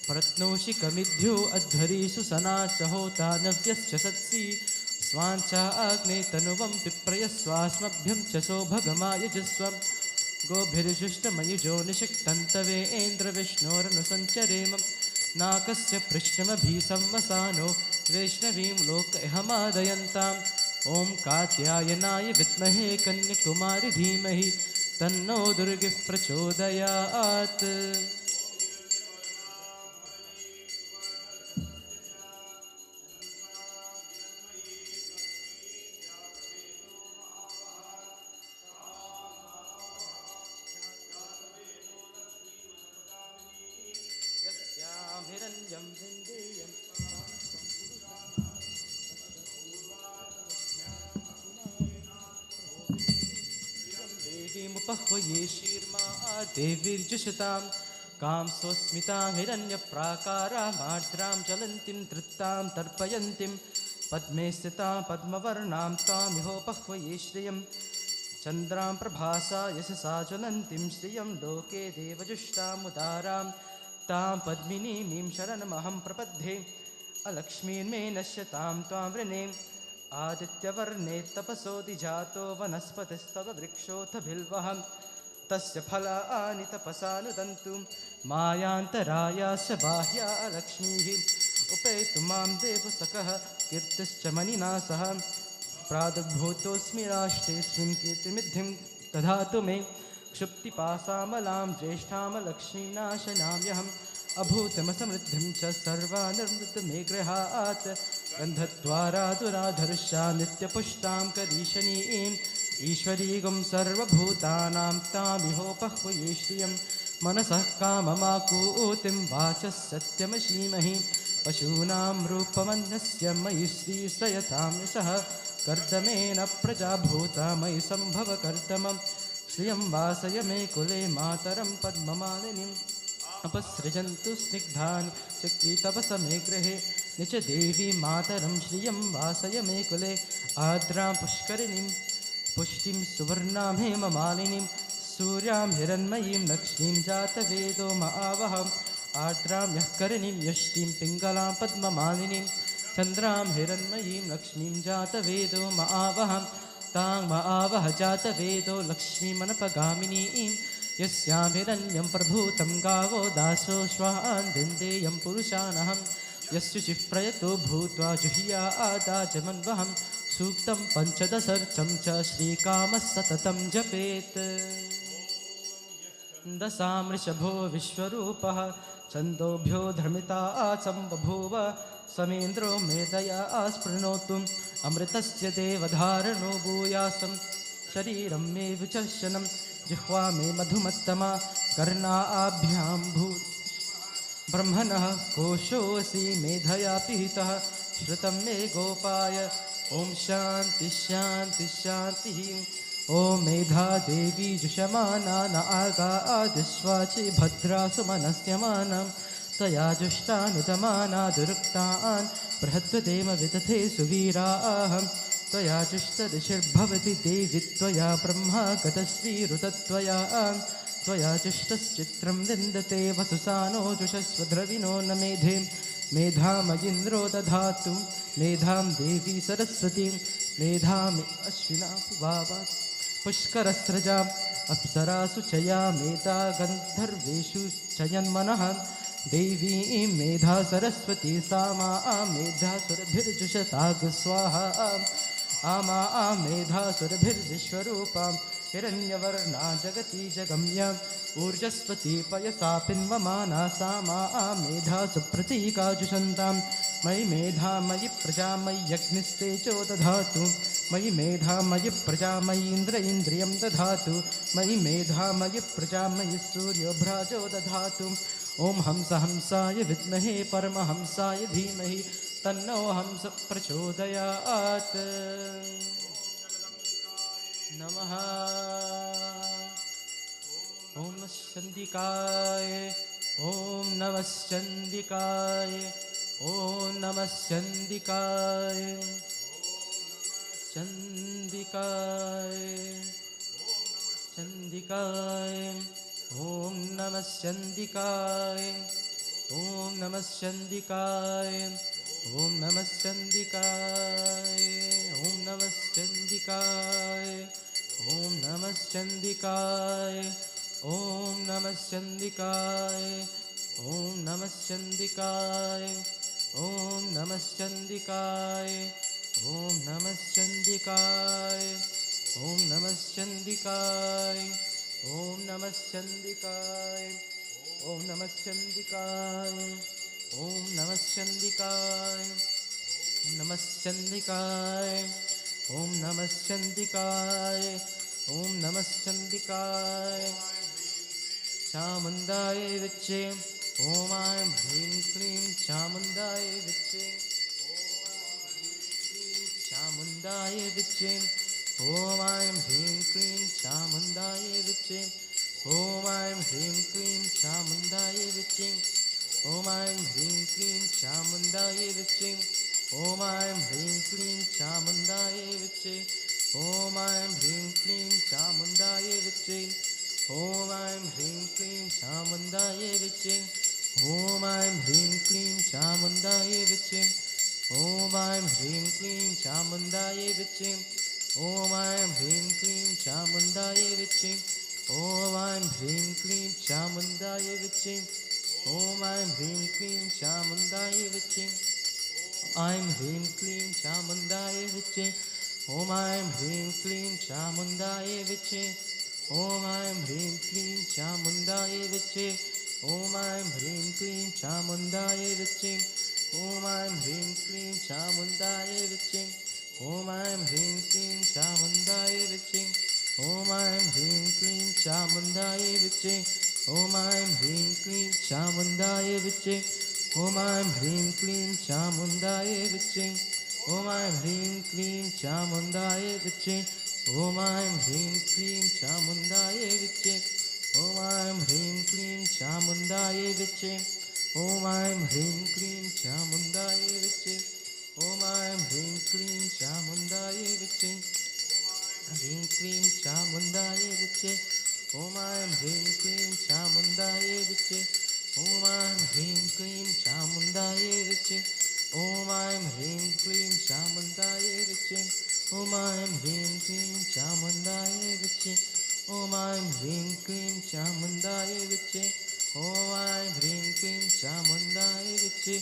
प्रत्नोषिकमिद्यो अध्वरीषु सनाशहोता नव्यश्च सत्सि स्वाञ्चा अग्ने तनुवं पिप्रयस्वास्मभ्यं च सौभगमायजस्वं गोभिर्जुष्टमयुजो निषक्तन्तवेन्द्रविष्णोरनुसञ्चरेम नाकस्य पृष्ठमभिसंवसानो वैष्णवीं लोकहमादयन्ताम् ॐ कात्यायनाय विद्महे कन्याकुमारी धीमहि तन्नो दुर्गिः प्रचोदयात्। देवीमुपह्वये शीर्मा देवीर्जुषतां कां स्वस्मितां हिरण्यप्राकारामार्द्रां ज्वलन्तीं तृप्तां तर्पयन्तीं पद्मे स्थितां पद्मवर्णां तामिहोपह्वये श्रियं चन्द्रां प्रभासा यशसा ज्वलन्तीं श्रियं लोके देवजुष्टामुदारां तां पद्मिनीमीं शरणमहं प्रपद्ये अलक्ष्मीर्मे नश्यतां त्वां वृणे आदित्यवर्णे तपसोऽधि जातो वनस्पतिस्तव वृक्षोऽथ बिल्वः तस्य फलानि तपसानुदन्तु मायान्तरायास्य बाह्या लक्ष्मीः उपेतु मां देवसखः कीर्तिश्च मणिना सह प्रादुर्भूतोऽस्मि राष्ट्रेऽस्मिन् कीर्तिमिद्धिं दधातु मे क्षुप्तिपासामलां ज्येष्ठां लक्ष्मीनाशनाम्यहम् अभूतमसमृद्धिं च सर्वानिर्मृतं मे गृहात् गन्धद्वारा दुराधर्षा नित्यपुष्टां करीशनीं ईश्वरीगुं सर्वभूतानां तामिहोपह्वये श्रियं मनसः काममाकूतिं वाचः सत्यमशीमहि पशूनां रूपमन्यस्य मयि श्रीश्रयतां यशः कर्दमेन प्रजाभूता मयि सम्भव कर्दमं श्रियं वासय मे कुले मातरं पद्ममालिनीम् अपसृजन्तु स्निग्धानि चक्रीतपस मे गृहे निच देवी मातरं श्रियं वासय मे कुले आर्द्रां पुष्करिणीं पुष्टिं सुवर्णां हेममालिनीं सूर्यां हिरण्मयीं लक्ष्मीं जातवेदो महावहम् आर्द्रां यः करिणीं यष्टिं पिङ्गलां पद्ममालिनीं चन्द्रां हिरण्मयीं लक्ष्मीं जातवेदो महावहम् तां महावह जातवेदो लक्ष्मीमनपगामिनीं यस्यां हिरण्यं प्रभूतं गावो दासो श्वान् विन्देयं पुरुषानहं यस्युचिः प्रयतो भूत्वा जुह्यादाचमन्वहं सूक्तं पञ्चदशर्चं च श्रीकामः सततं जपेत् दशामृषभो विश्वरूपः छन्दोभ्यो धर्मिता आसंबभूव समेन्द्रो मेधया आस्पृणोतु अमृतस्य देवधारणो भूयासं शरीरं मे विचर्शनं जिह्वा मे मधुमत्तमा कर्णाभ्यां भू ब्रह्मणः कोशोऽसि मेधया पीतः श्रुतं मे गोपाय ॐ शान्ति शान्ति शान्तिः ॐ मेधा देवी जुषमाना न आगा आदिश्वाचि भद्रा सुमनस्यमानं त्वया जुष्टानुतमाना दुरुक्तान् बृहद्वदेम विदधे सुवीराः त्वया जुष्टऋषिर्भवति देवि त्वया ब्रह्मा गतश्रीरुतत्वया त्वया जुष्टश्चित्रं विन्दते वसुसानो जुषस्वद्रविणो न मेधे मेधामयिन्द्रो दधातु मेधां देवी सरस्वतीं मेधामि अश्विना वावा पुष्करस्रजाम् अप्सरासु चया मेधा गन्धर्वेषु चयन्मनः देवी मेधा सरस्वती सामा मेधासुरभिर्जुषताग स्वाहा आमा मेधासुरभिर्विश्वरूपां हिरण्यवर्णा जगती जगम्या ऊर्जस्वती पयसा पिन्वमाना सामा मेधा सुप्रतीकाजुषन्तां मयि मेधा मयि प्रजा मयि यज्ञस्तेजो दधातु मयि मेधा मयि प्रजा मयि इन्द्र इन्द्रियं दधातु मयि मेधा मयि प्रजा मयि सूर्योभ्राजो दधातु ॐ हंस हंसाय विद्महे परमहंसाय धीमहि तन्नो हंस प्रचोदयात् नमः ॐ नमश्चण्डिकाय ॐ नमश्चण्डिकाय ॐ नमश्चण्डिकाय चण्डिकाय चण्डिकाय ॐ नमश्चण्डिकाय ॐ नमश्चण्डिकाय ॐ नमश्चण्डिकाय ॐ नमश्चण्डिकाय ॐ नमश्चण्डिकाय ॐ नमश्चण्डिकाय ॐ नमश्चण्डिकाय ॐ नमश्चण्डिकाय ॐ नमश्चण्डिकाय ॐ नमश्चण्डिकाय ॐ नमश्चण्डिकाय ॐ नमश्चण्डिकाय ॐ नमश्चण्डिकाय नमश्चण्डिकाय ॐ नमश्चण्डिकाय ॐ नमश्चण्डिकाय चामुण्डाय विच्चे ॐ ऐं ह्रीं क्लीं चामुण्डाय विच्चे चामुण्डाय विच्चे ॐ ऐं ह्रीं क्लीं चामुण्डाय विच्चे ॐ ऐं ह्रीं क्लीं चामुण्डाय विच्चे ॐ ऐं ह्रीं क्लीं चामुण्डाय विच्चे ॐ ऐं ह्रीं क्लीं चामुण्डाय विच्चे ॐ ऐं ह्रीं क्लीं चामुण्डाय विच्चे ॐ ऐं ह्रीं क्लीं चामुण्डाय विच्चे ॐ ऐं ह्रीं क्लीं चामुण्डाय विच्चे ॐ ऐं ह्रीं क्लीं चामुण्डाय विच्चे ॐ ऐं ह्रीं क्लीं चामुण्डाय विच्चे ॐ ऐं ह्रीं क्लीं चामुण्डाय विच्चे ॐ ऐं ह्रीं क्लीं चामुण्डाय विच्चे ऐं ह्रीं क्लीं चामुण्डाय विच्चे ॐ ऐं ह्रीं क्लीं चामुण्डाय विच्चे ॐ ऐं ह्रीं क्लीं चामुण्डाय विच्चे ॐ ऐं ह्रीं क्लीं चामुण्डाय विच्चे ॐ ऐं ह्रीं क्लीं चामुण्डाय विच्चे ॐ ऐं ह्रीं क्लीं चामुण्डाय विच्चे ॐ ऐं ह्रीं क्लीं चामुण्डाय विच्चे ॐ ऐं ह्रीं क्लीं चामुण्डाय विच्चे ॐ ऐं ह्रीं क्लीं चामुण्डाय विच्चे ॐ ऐं ह्रीं क्लीं चामुण्डाय विच्चे ॐ ऐं ह्रीं क्लीं चामुण्डाय विच्चे ॐ ऐं ह्रीं क्लीं चामुण्डाय विच्चे ॐ ऐं ह्रीं क्लीं चामुण्डाय विच्चे ॐ ऐं ह्रीं क्लीं चामुण्डाय विच्चे ह्रीं क्लीं चामुण्डाय विच्चे ॐ ऐं ह्रीं क्लीं चामुण्डाय विच्चे ॐ ऐं ह्रीं क्लीं चामुण्डाय विच्चे ॐ ऐं ह्रीं क्लीं चामुण्डाय विच्चे ॐ ऐं ह्रीं क्लीं चामुण्डाय विच्चे ॐ ऐं ह्रीं क्लीं चामुण्डाय विच्चे ॐ ऐं ह्रीं क्लीं चामुण्डाय विच्चे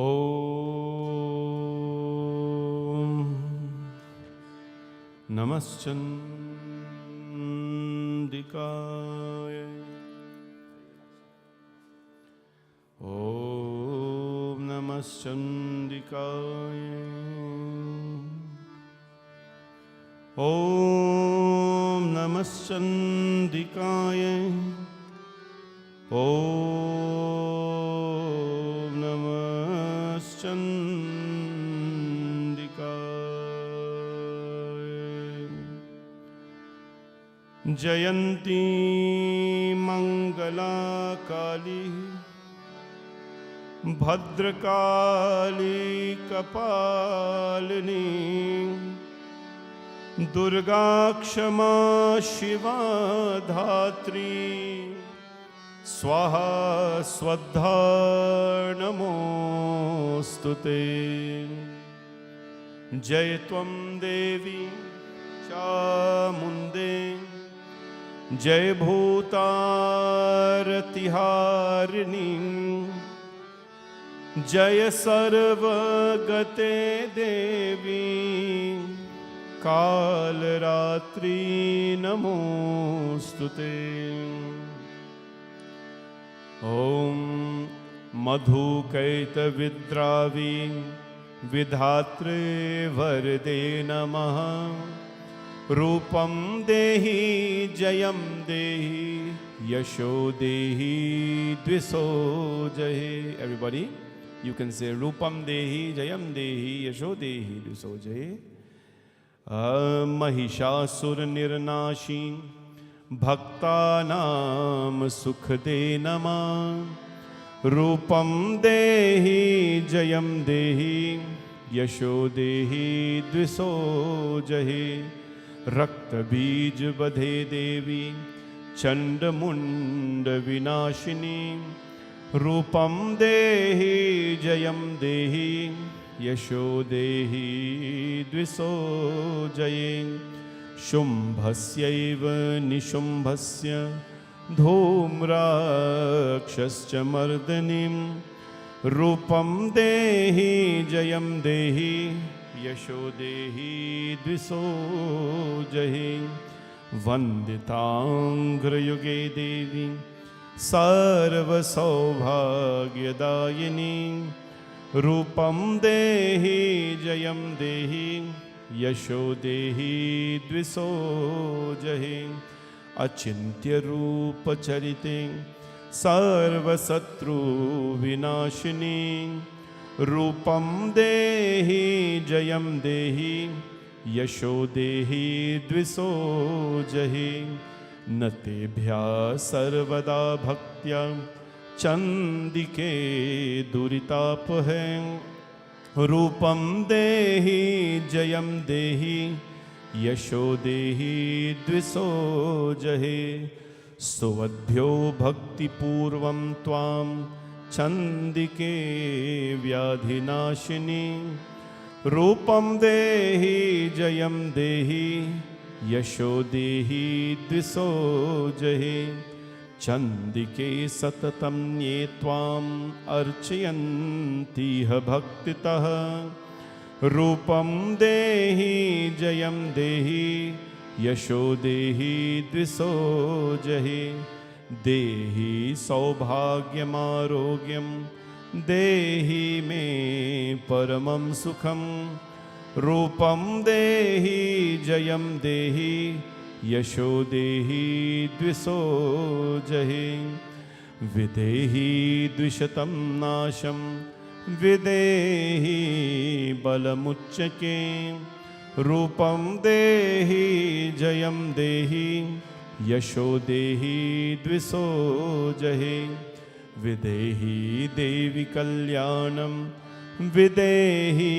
ॐ नमश्चण्डिकाय ॐ नमश्चण्डिकाय ॐ नमश्चण्डिकाय ॐ नमश्चण्डिकाय जयन्ती मंगला काली भद्रकाली कपालिनी दुर्गा क्षमा शिवा धात्री स्वाहा स्वधा नमोस्तुते जय त्वं देवी चामुंडे जय भूतारतिहारिणी जय सर्वगते देवी कालरात्रि नमोस्तुते ॐ मधुकैतविद्रावी विधात्रे वरदे नमः रूपं देहि जयं देहि यशो देहि द्विषो जहि everybody you can say रूपं देहि जयं देहि यशो देहि द्विषो जहि महिषासुरनिर्नाशी भक्तानां सुखदे नमः रूपं देहि जयं देहि यशो देहि द्विषो जहि रक्तबीज बधे देवी चंडमुंड विनाशिनी रूपं देहि जयं देहि यशो देहि द्विषो जये शुंभस्यैव निशुंभस्य धूम्राक्षश्च मर्दनीं रूपं देहि जयं देहि यशो देहि द्विषो जहि वन्दिताङ्घ्रयुगे देवी सर्वसौभाग्यदायिनी रूपं देहि जयं देहि यशो देहि द्विषो जहि अचिन्त्यरूपचरिते सर्वशत्रुविनाशिनी रूपं देहि जयं देहि यशो देहि द्विषो जहि न तेभ्यः सर्वदा भक्त्या चंदिके दुरितापहे रूपं देहि जयं देहि यशो देहि द्विषो जहि सुवद्भ्यो भक्तिपूर्वं त्वां चंदिके व्याधिनाशिनी रूपं देहि जयं देहि यशो देहि द्विषो जहि चंदिके सततं ये त्वाम् अर्चयन्तीह भक्तितः रूपं देहि जयं देहि यशो देहि द्विषो जहि देहि सौभाग्यमारोग्यं देहि मे परमं सुखं रूपं देहि जयं देहि यशो देहि द्विषो जहि विदेहि द्विशतं नाशं विदेहि बलमुच्चके रूपं देहि जयं देहि यशो देहि द्विषो जहि विदेहि देवि कल्याणं विदेहि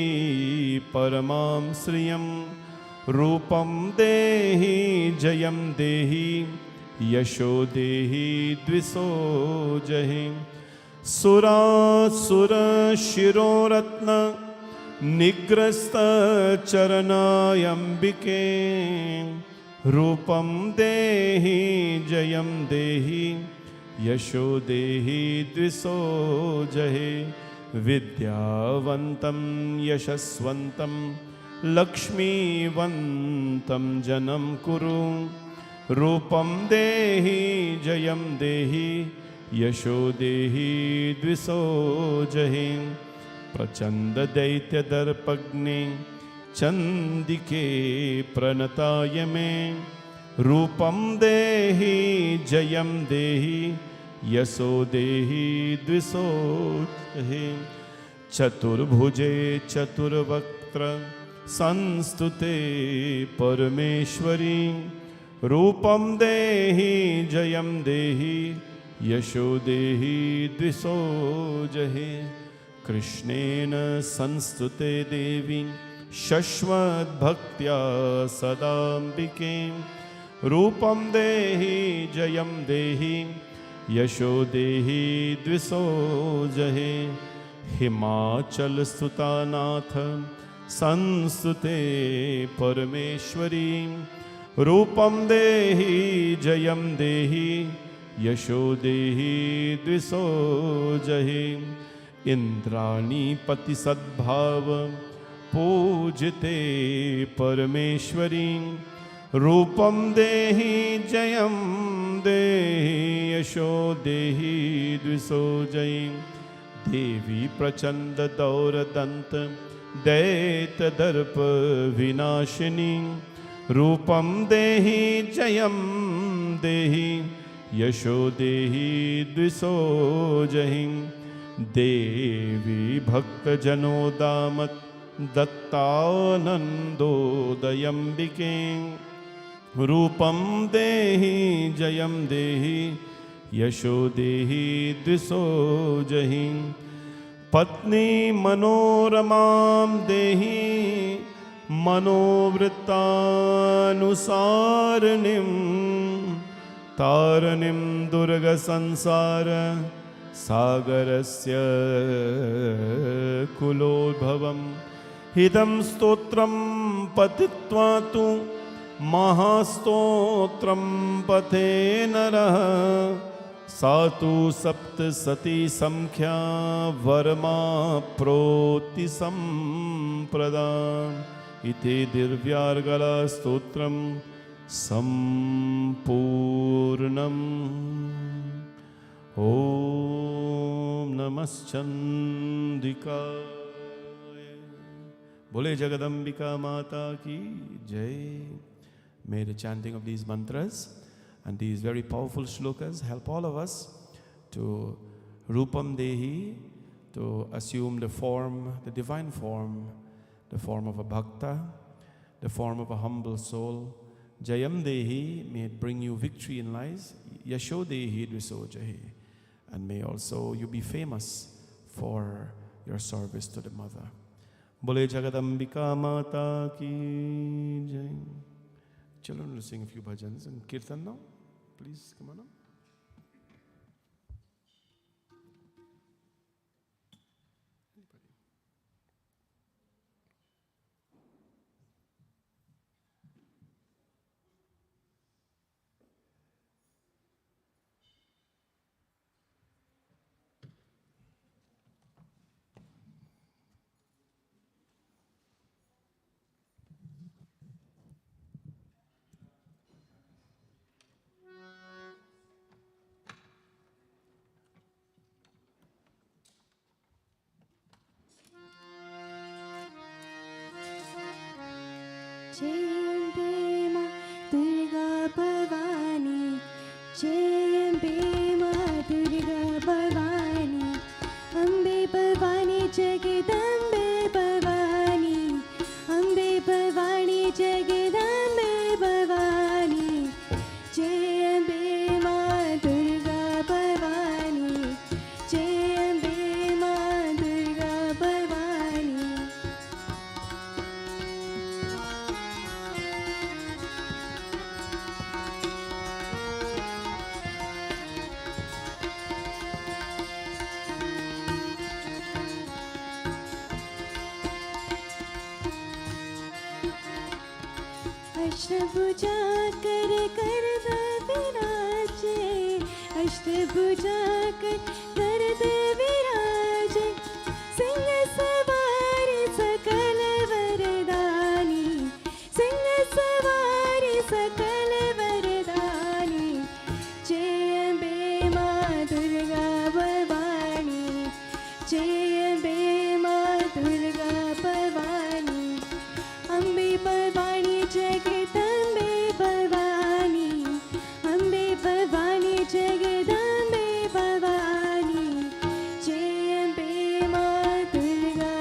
परमां श्रियं रूपं देहि जयं देहि यशो देहि द्विषो जहि सुरासुर शिरोरत्न निग्रस्त चरणायंबिके रूपं देहि जयं देहि यशो देहि द्विषो जहि विद्यावन्तं यशस्वन्तं लक्ष्मीवन्तं जनं कुरु रूपं देहि जयं देहि यशो देहि द्विषो जहि प्रचंड दैत्य दर्पग्ने चंदिके प्रणताय मे रूपं देहि जयं देहि यशो देहि द्विषो जहि चतुर्भुजे चतुर्वक्त्र संस्तुते परमेश्वरी रूपं देहि जयं देहि यशो देहि द्विषो जहि कृष्णेन संस्तुते देवी शश्वद्भक्त्या सदाम्बिके रूपं देहि जयं देहि यशो देहि द्विषो जहि हिमाचल स्तुतानाथ संस्तुते परमेश्वरी रूपं देहि जयं देहि यशो देहि द्विषो जहि इंद्राणी पति सद्भाव पूजते परमेश्वरी रूपं देहि जयं देहि यशो देहि द्विषो जयि देवी प्रचंड दौरदंत दैत दर्प विनाशिनी रूपं देहि जयं देहि यशो देहि द्विषो जहि देवी भक्तजनोदामत् दत्तानन्दोदयम्बिके रूपं देहि जयं देहि यशो देहि द्विषो जहि पत्नी मनोरमां देहि मनोवृत्तानुसारिणीं तारिणीं दुर्गसंसार सागरस्य कुलोद्भवम् इदं स्तोत्रं पठित्वा तु महास्तोत्रं पठे नरः सा तु सप्तशती संख्या वरमाप्नोति सम्प्रदाम् इति दिव्यार्गला स्तोत्रं सम्पूर्णम्। ओम नमश्चंदिकाय। बोले जगदम्बिका माता की जय। May the chanting of these mantras and these very powerful shlokas help all of us to Rupam Dehi, to assume the form, the divine form, the form of a bhakta, the form of a humble soul. Jayam Dehi, may it bring you victory in life. Yasho Dehi Dviso Jahi. And may also you be famous for your service to the mother. Bole Jagadambika Mata ki jai. Children will sing a few bhajans and kirtan now. Please come on up. Ashtabhuja कर कर विराजे, अष्टभुजा कर कर विराजे, सवारी सकल वरदानी, सिंह सवारी सकल वरदानी, जय अम्बे माँ दुर्गा भवानी, जय अम्बे माँ दुर्गा भवानी, अम्बे भवानी जगदम्बे भवानी, अम्बे भवानी जगदम्बे भवानी, जय अम्बे माँ दुर्गा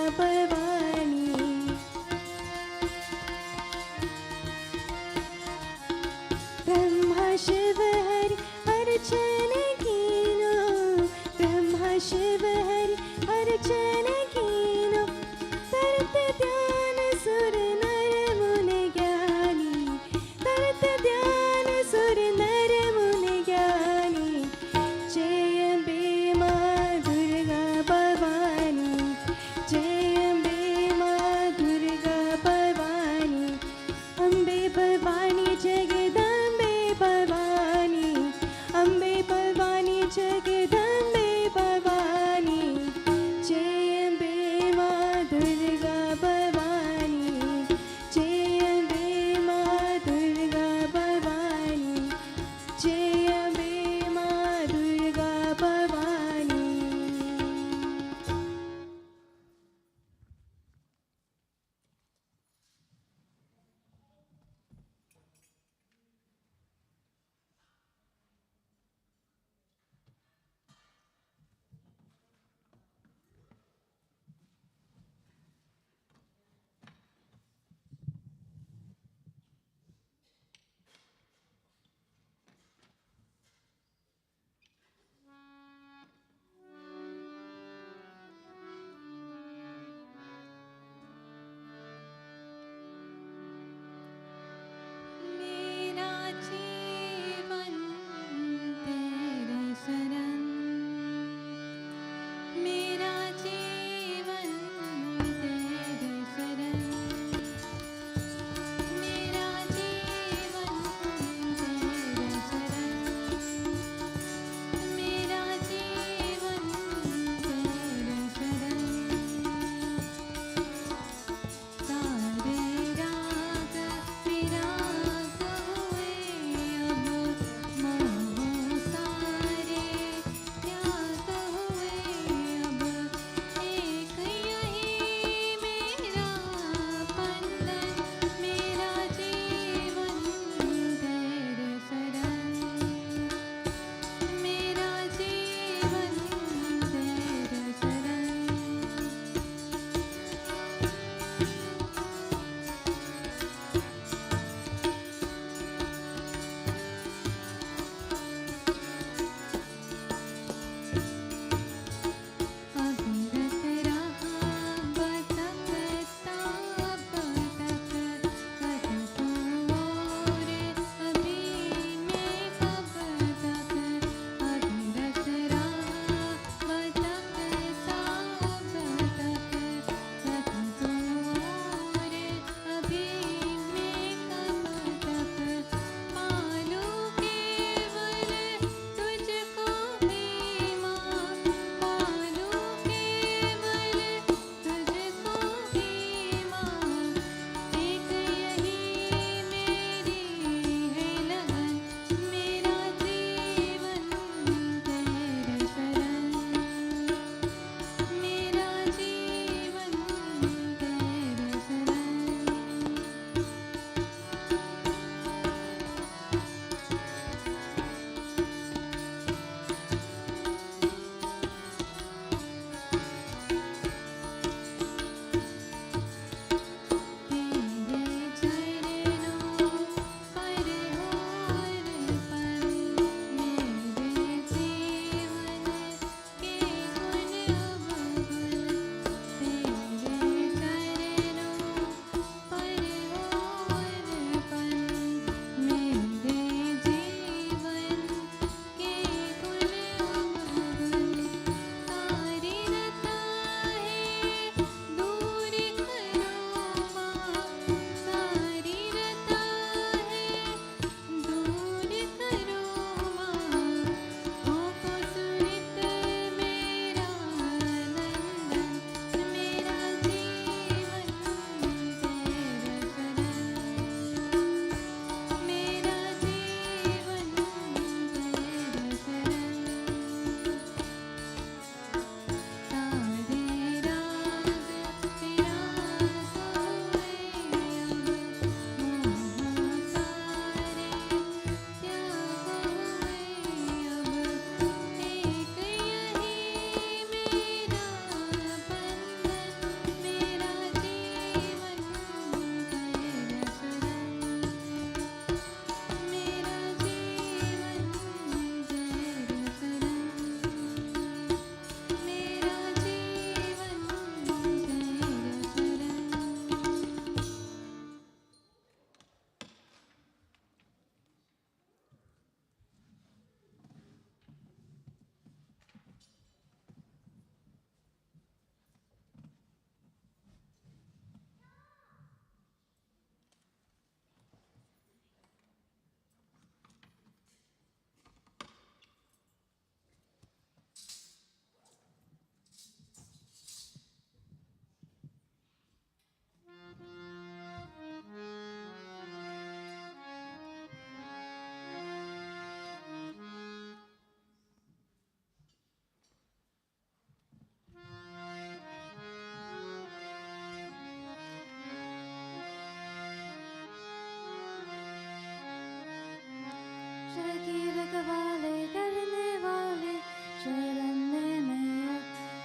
रखवाले करने वाले शरण में मैया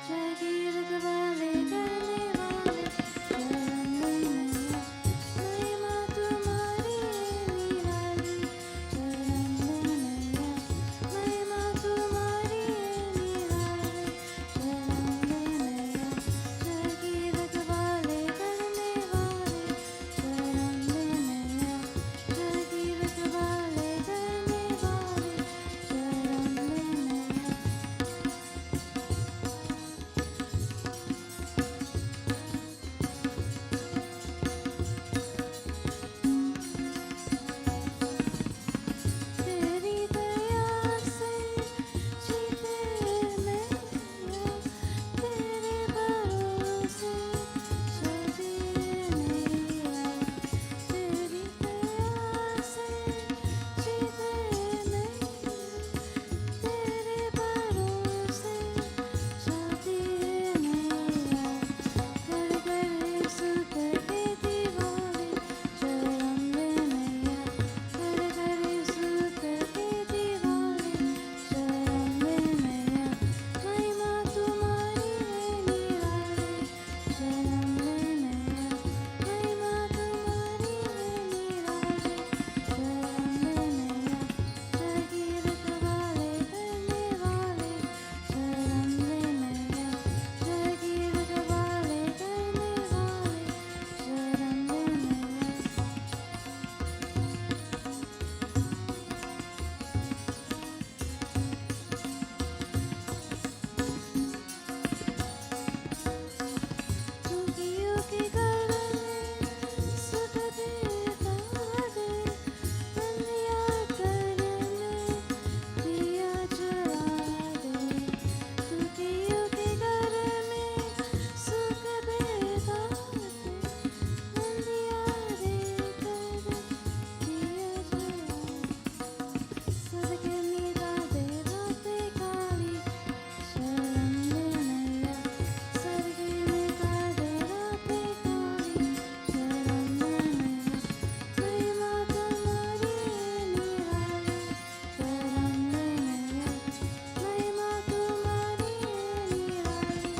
जय की रखवाले करने वाले शरण में मैया महिमा तुम्हारी निराली शरण में मैया महिमा तुम्हारी निराली शरण में मैया जय की रखवाले करने वाले शरण में मैया जय की रखवाले करने वाले शरण में मैया तेरी दया से जीते मैया तेरे भरोसे चलते मैया तेरी दया से जीते मैया तेरे भरोसे चलते मैया घर घर सुत के दीवाने शरण में मैया घर घर सुत के दीवाने शरण में मैया महिमा तुम्हारी है निराली शरण में मैया महिमा तुम्हारी है निराली शरण में मैया जय की रखवाले करने वाले शरण में मैया जय की रखवाले करने वाले शरण में मैया दुखियों के घर में सुख देता दे बंदिया घर में दिया जला दे दुखियों के घर में सुख देता दे बंदिया देकर दिया जला सदके मीरा दे राते काली शरण में मैया सदके मीरा दे राते काली शरण में मैया महिमा तुम्हारी है निराली शरण में मैया महिमा तुम्हारी है निराली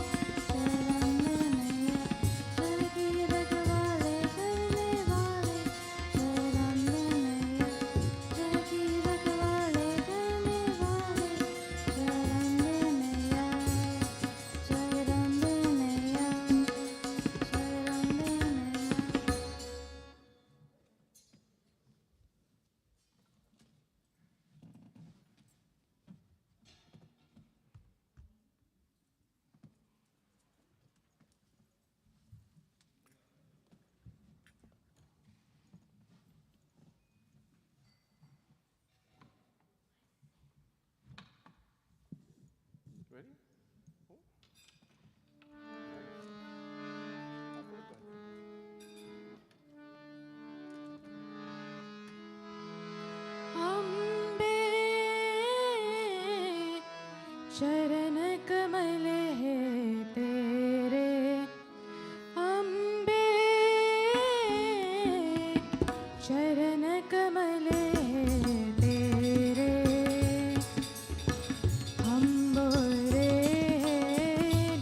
शरण में मैया जय की रखवाले करने वाले शरण में मैया जय की रखवाले करने वाले शरण में मैया शरण में मैया शरण में मैया Ready? अम्बे चरण कमल है तेरे अम्बे चरण कमल है तेरे अम्बोरे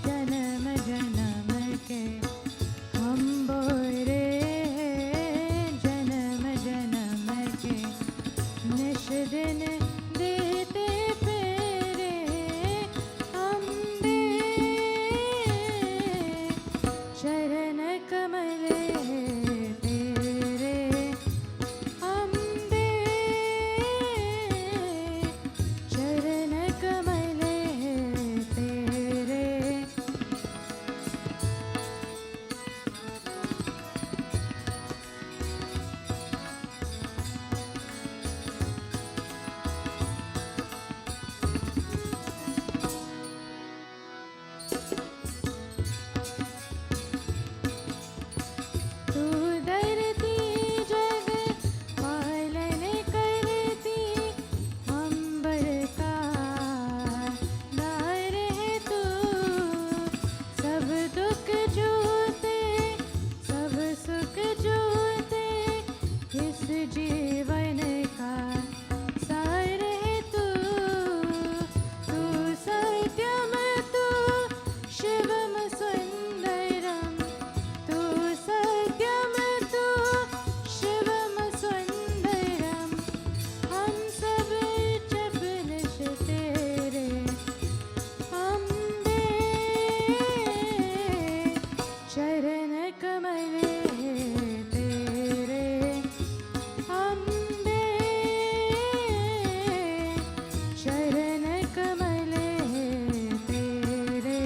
जन्म जन्म के अम्बोरे जन्म जन्म के निश दिन देते फेरे अम्बे कमले तेरे अम्बे चरण कमले तेरे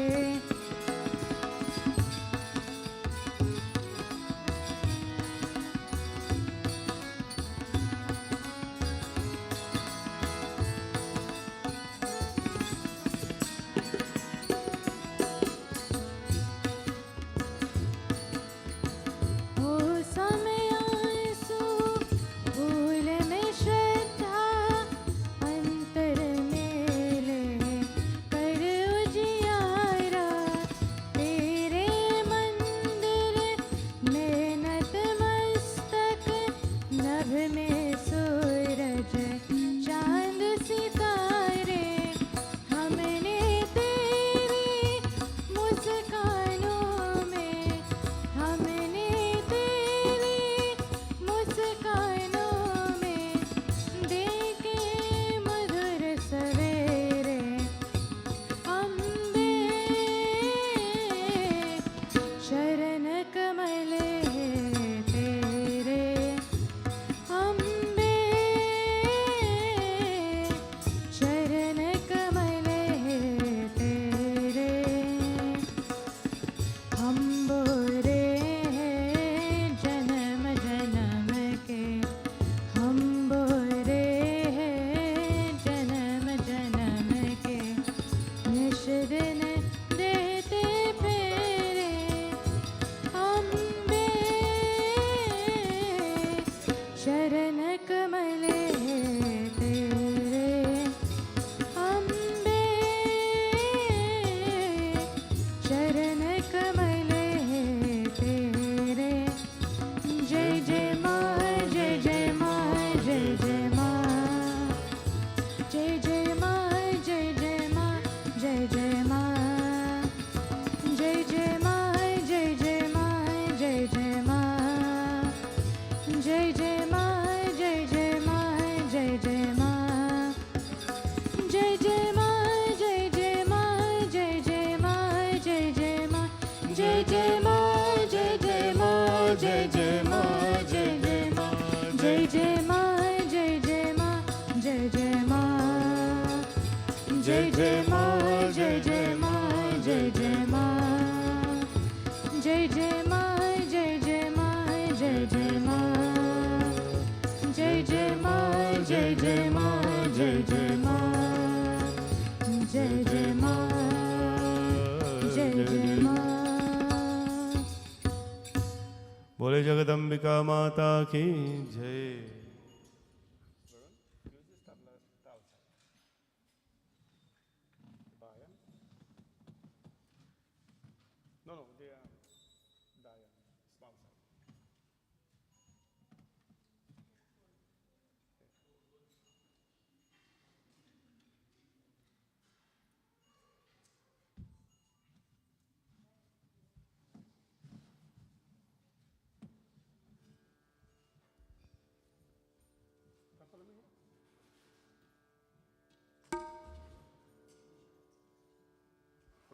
बोले जगदम्बिका माता की जय।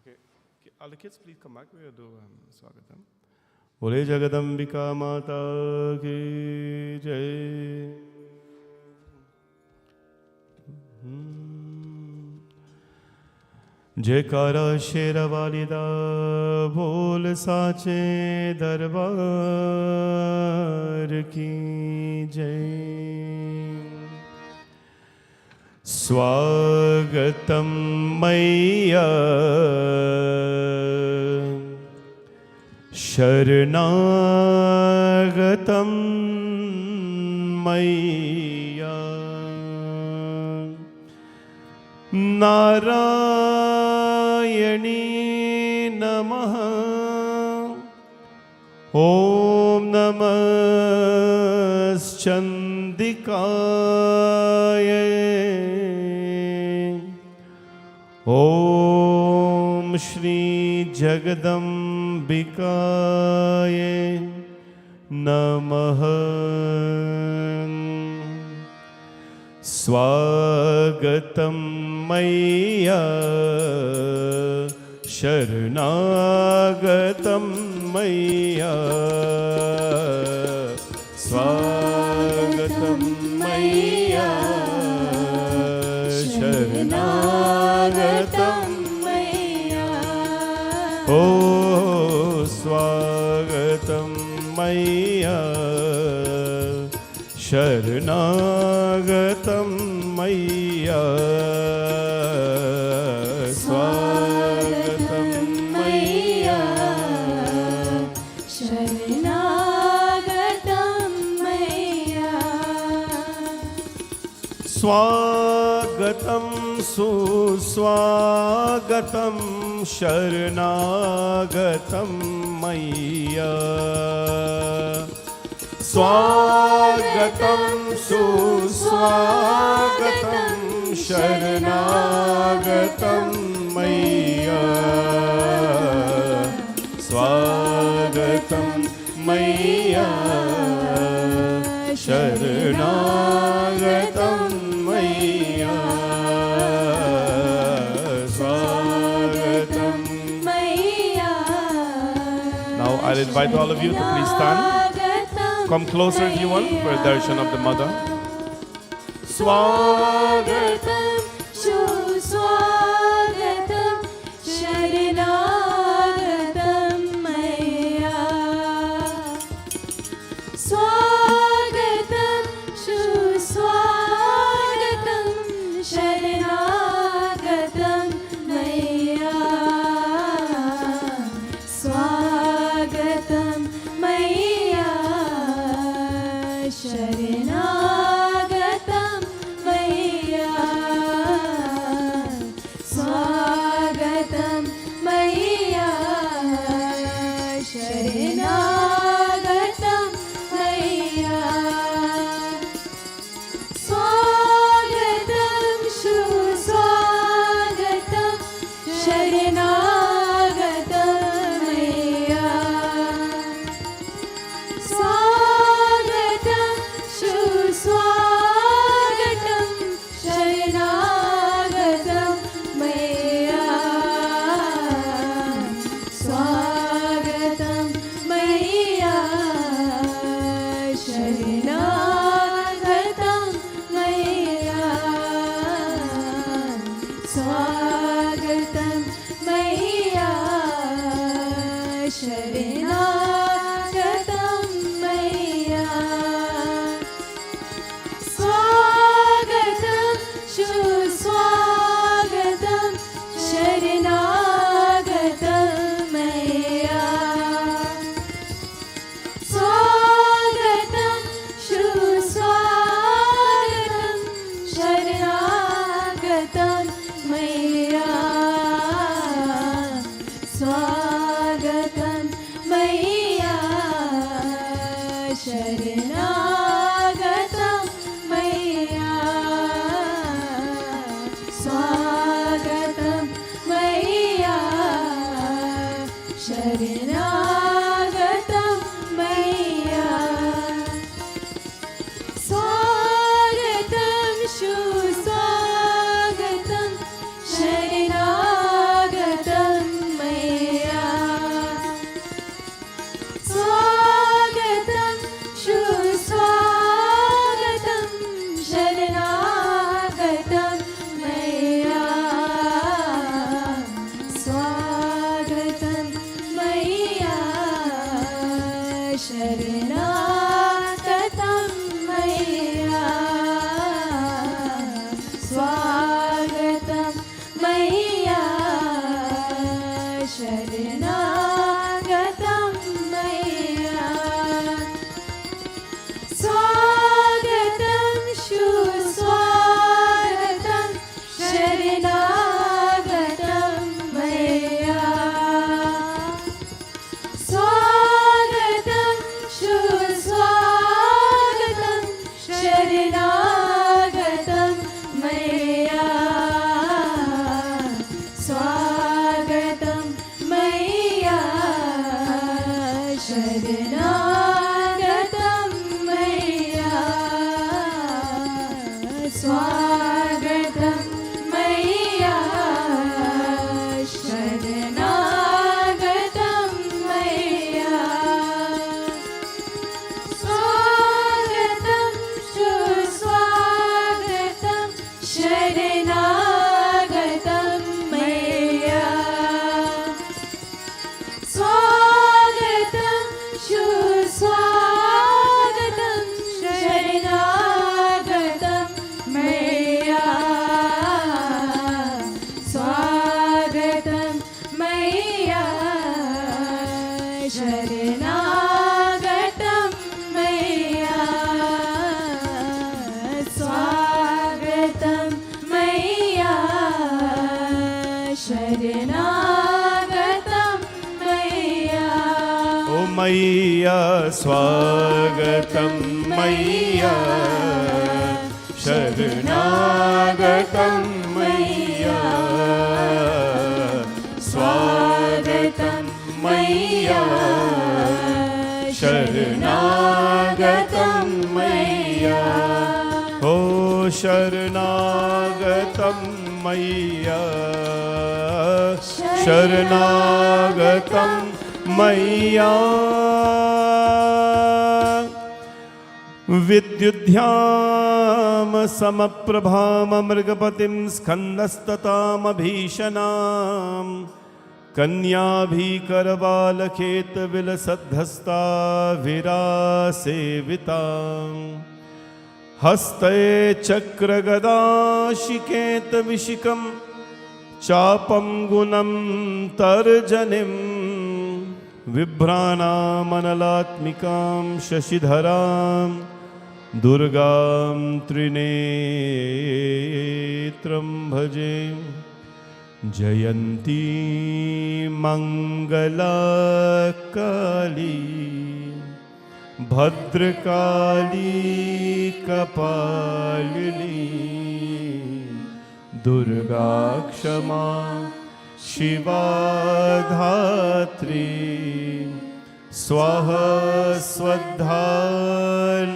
Okay, all the kids, please come back. We will do Swagatam. बोले जगदम्बिका माता की जय। जयकारा शेरा वालिदा बोल साचे दरबार की जय। स्वागतम मैया शरणागतम मैया नारायणी नमः। ओम नमश्चंदिकाय। ओम श्री जगदम्बिकाय नमः। स्वागतम मैया शरणागतम मैया स्वागतम मैया शरणागतम मैया ओ स्वागतम मैया शरणागतम मैया स्वागतम मैया शरणागतम मैया स्वागतम सुस्वागतम शरणागतम मैया स्वागतम सुस्वागतम शरणागतम मैया स्वागतम मैया शरणागतम मैया स्वागतम मैया Now I'll invite all of you to please stand. Come closer if you want for a darshan of the mother. स्वागतम सुस्वागतम शरणागतम मैया स्वागतम सुस्वागतम शरणागतम मैया स्वागतम मैया शरणागतम मैया स्वागतम मैया शरणागतम मैया स्वागतम सुस्वागतम शरणागतम मैया स्वागतम सुस्वागतम शरणागतम मैया स्वागतम मैया शरणागतम मैया स्वागतम मैया शरणागतम मैया स्वागतम सुस्वागतम शरणागतम मैया स्वागतम सुस्वागतम शरणागतम मैया स्वागतम मैया शरणागतम मैया स्वागतम मैया शरणागतम मैया स्वागतम सुस्वागतम शरणागतम मैया स्वागतम सुस्वागतम शरणागतम मैया स्वागतम मैया शरणागतम मैया स्वागतम मैया शरणागतम मैया स्वागतम सुस्वागतम शरणागतम मैया स्वागतम सुस्वागतम स्वागतं मय्या शरणागतं मय्या स्वागतं मय्या शरणागतं मय्या ओ शरणागतं मय्या शरणागतं मय्या विद्युद्ध्यां समप्रभाममृगपतिं स्कन्दस्ततामभीषणां कन्याभिकरबालखेतविलसद्धस्ता विरासेवितां हस्ते चक्रगदाशिकेतविशिखं चापं गुणं तर्जनीं बिभ्राणामनलात्मिकां शशिधरां दुर्गां त्रिनेत्रं भजे जयन्ती मङ्गलाकाली भद्रकाली कपालिनी दुर्गा क्षमा शिवा धात्री स्वाहा स्वधा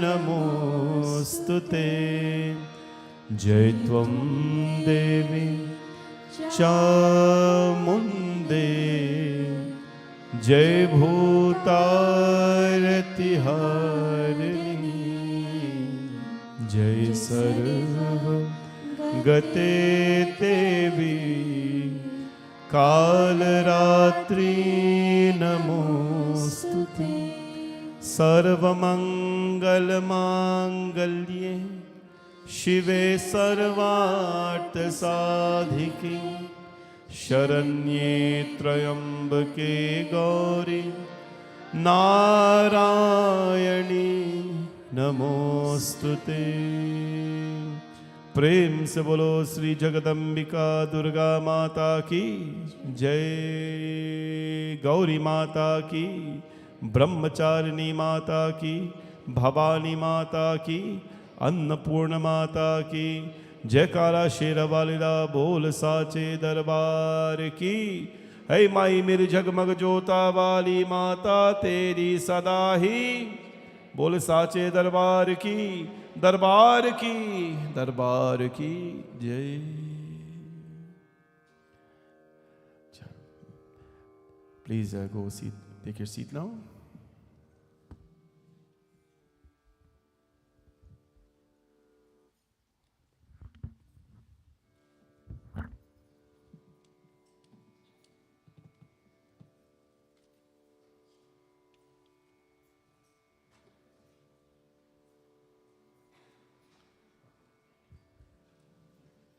नमोस्तुते जय त्वं देवी चामुण्डे जय भूतारतिहारिणी जय सर्वगते देवी कालरात्रि नमोस्तुते सर्वमङ्गलमाङ्गल्ये शिवे सर्वार्थसाधिके शरण्ये त्र्यम्बके गौरी नारायणी नमोस्तुते प्रेम से बोलो श्री जगदम्बिका दुर्गा माता की जय गौरी माता की ब्रह्मचारिणी माता की भवानी माता की अन्नपूर्ण माता की जयकारा शेर वालिदा बोल साचे दरबार की है माई मेरी जगमग जोता वाली माता तेरी सदा ही बोल साचे दरबार की दरबार की दरबार की जय please go seat take your seat now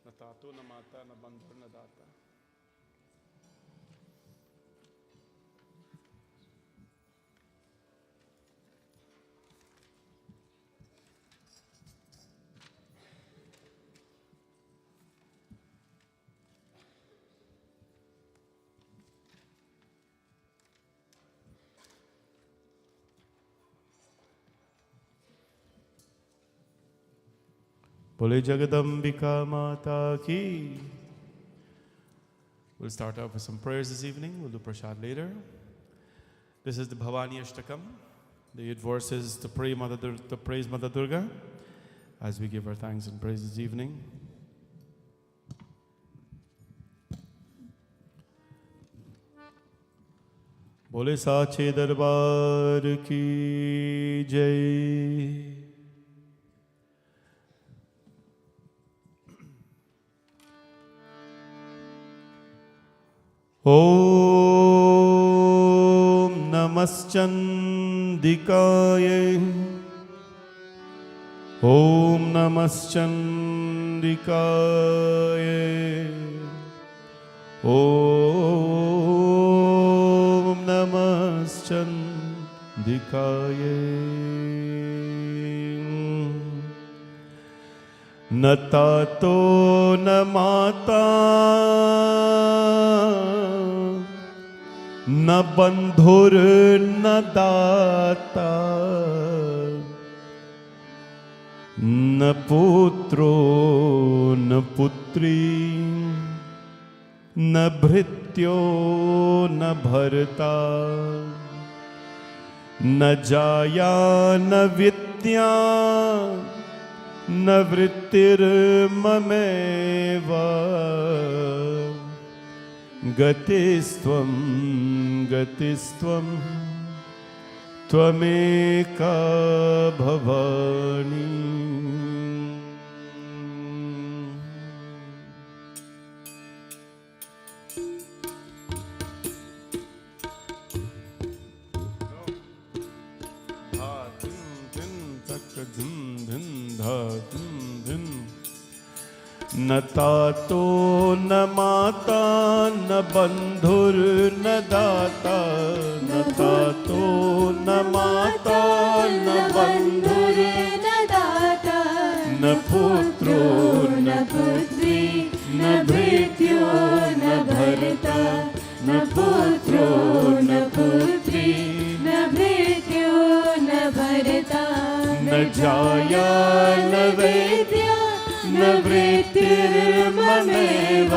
न तातो न माता न बंधु न दाता बोले जगदम्बिका माता की. We'll start off with some prayers this evening. We'll do prasad later. This is the Bhavani Ashtakam, the 8 verses to praise Mother Durga as we give our thanks and praise this evening. बोले साचे दरबार की जय. ओम नमश्चंदिकाय ओम नमश्चंदिकाय ओम नमश्चंदिकाय. न तातो न माता न बंधुर न दाता, न पुत्रो न पुत्री, न भृत्यो न भर्ता, न जाया न विद्या, न वृत्तिर्ममेव। गतिस्त्वं गतिस्त्वं त्वमेका भवानी। न तातो न माता न बंधुर न दाता, न तातो न माता न बंधुर न दाता, न पुत्रो न पुत्री, न भृत्यो न भर्ता, न पुत्रो न पुत्री, न भृत्यो न भर्ता, न जाया न वेद्या, न वृत्तिर्ममेव।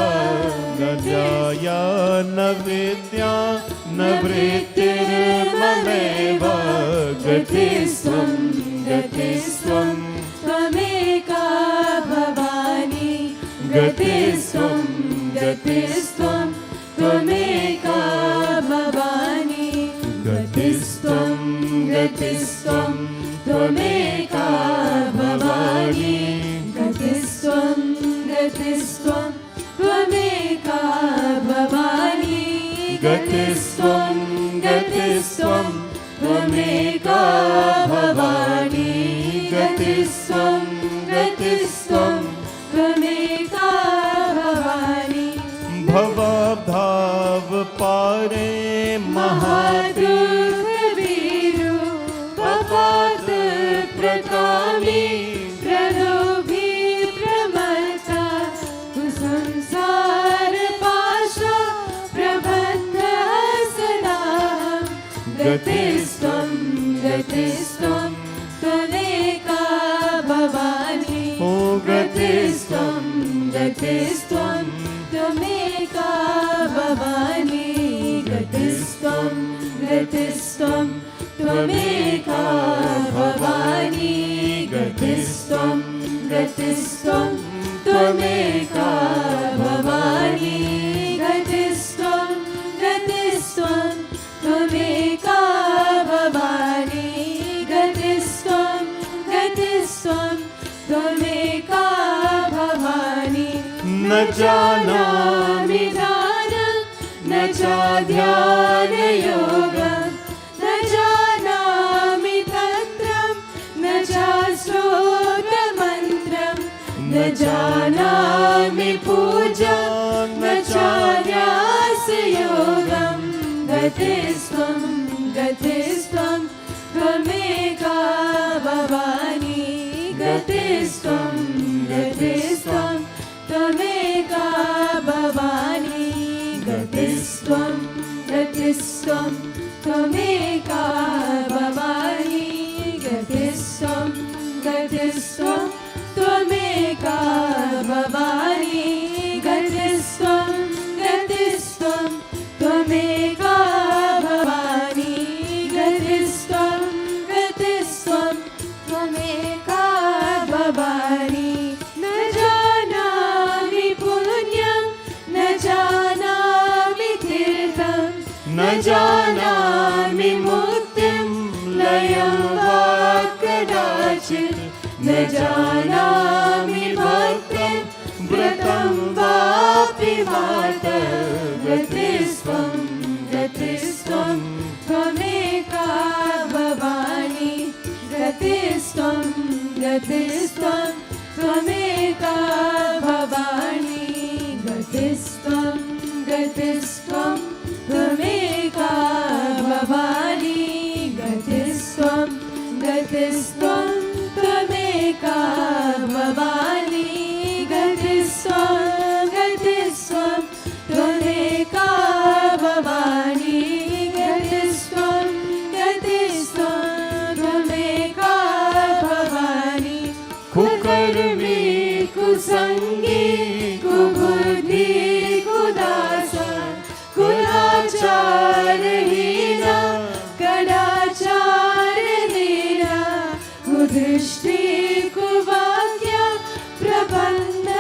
न जाया न वेद्या, न वृत्तिर्ममेव। गतिस्त्वं गतिस्त्वं त्वमेका भवानी। गतिस्त्वं गतिस्त्वं त्वमेका भवानी। गतिस्त्वं गतिस्त्वं त्वमेका भवानी। गतिस्त्वं गतिस्त्वं त्वमेका भवानी। गतिस्त्वं गतिस्त्वं त्वमेका भवानी। गतिस्त्वं गतिस्त्वं त्वमेका भवानी। भवभाव पारे महादुर्गवीरु पपात प्रकामी प्रलोभी प्रमथा कुसंसार पाशा प्रबन्ध सदा। गतिस्त्वं गतिस्त्वं त्वमेका भवानी। ओ गतिस्त्वं गतिस्त्वं त्वमेका भवानी। गतिस्त्वं गतिस्त्वं त्वमेका भवानी। गतिस्त्वं गतिस्त्वं त्वमेका भवानी। गतिस्त्वं गतिस्त्वं त्वमेका भवानी। गतिस्त्वं गतिस्त्वं त्वमेका भवानी। न जानामि ध्यानं न चाध्यानयोगं, न जानामि तन्त्रं न चाश्रोतमन्त्रं, न जानामि पूजां न चान्यासयोगं। गतिस्त्वं गतिस्त्वं त्वमेका भवानी। गतिस्त्वं गतिस्त्वं त्वमेका भवानी। गतिस्त्वं गतिस्त्वं त्वमेका भवानी। गतिस्त्वं गतिस्त्वं त्वमेका भवानी। गतिस्त्वं गतिस्त्वं त्वमेका भवानी। गतिस्त्वं गतिस्त्वं त्वमेका भवानी। न जानामि पुण्यं न जानामि तीर्थं, न जानामि मुक्तिं लयं वा कदाचित्, न जानामि भक्तिं व्रतं वापि माता। गतिस्त्वं गतिस्त्वं त्वमेका भवानी। गतिस्त्वं गतिस्त्वं त्वमेका भवानी। गतिस्त्वं गतिस्त्वं त्वमेका भवानी। गतिस्त्वं गतिस्त्वं त्वमेका भवानी। गतिस्त्वं गतिस्त्वं त्वमेका भवानी। कुसंगी कुबुद्धि कुदास कुलाचारहीन कदाचारहीन कुदृष्टि कुवाक्य प्रबन्धसदाहं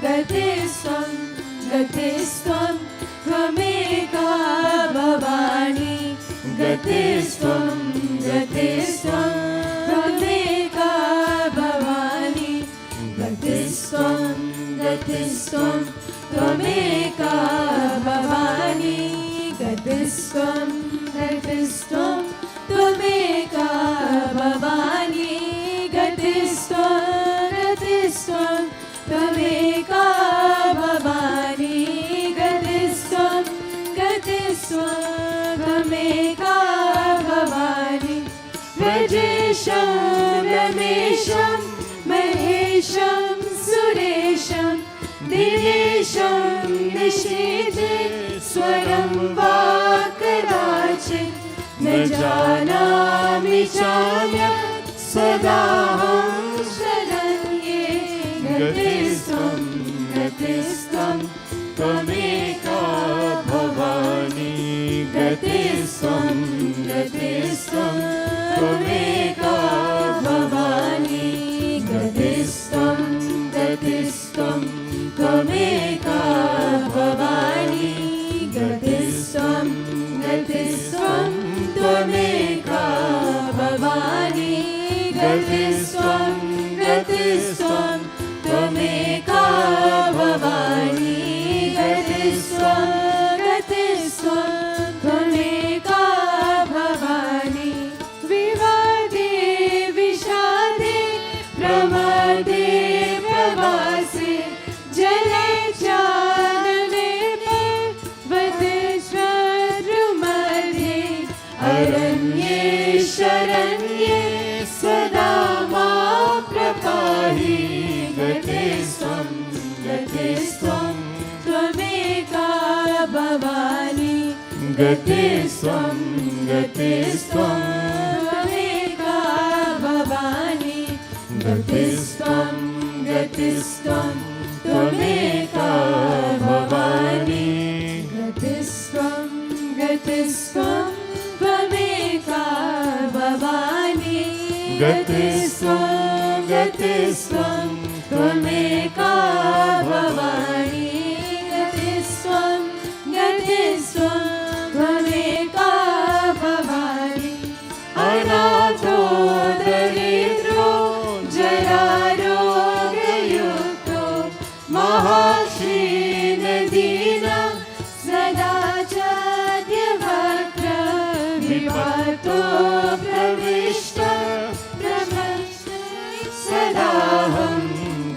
गतिस्त्वं गतिस्त्वं त्वमेका भवानि गतिस्त्वं गतिस्त्वं त्वमेका भवानि गतिस्त्वं गतिस्त्वं त्वमेका भवानि गतिस्त्वं गतिस्त्वं त्वमेका भवानि गतिस्त्वं गतिस्त्वं त्वमेका भवानि गतिस्त्वं गतिस्त्वं त्वमेका भवानि व्रजेशं रमेशं महेशं सुरेशं दिनेशं निषेधे स्वरं वा कदाचित् न जानामि चान्यत् सदाहं शरण्ये गतिस्त्वं गतिस्त्वं त्वमेका भवानि गतिस्त्वं गतिस्त्वं त्वमेका भवानि गतिस्त्वं गतिस्त्वं त्वमेका भवानि गतिस्त्वं गतिस्त्वं त्वमेका भवानि गतिस्त्वं गतिस्त्वं त्वमेका भवानि गतिस्त्वं गतिस्त्वं त्वमेका भवानि विवादे विषादे प्रमादे प्रवासे जले चानने पर्वतेष्वद्रुमध्ये अरण्ये शरण्ये सदा मां प्रपाहि गतिस्त्वं गतिस्त्वं त्वमेका भवानि गतिस्त्वं गतिस्त्वं त्वमेका भवानि गतिस्त्वं गतिस्त्वं त्वमेका भवानि गतिस्त्वं गतिस्त्वं त्वमेका भवानि गतिस्त्वं गतिस्त्वं त्वमेका भवानि गतिस्त्वं गतिस्त्वं त्वमेका भवानि अनाथो दरिद्रो जरारोगयुक्तो महाक्षीणदीना सदा चाद्यवक्त्र विपातो प्रविष्ट सदाहं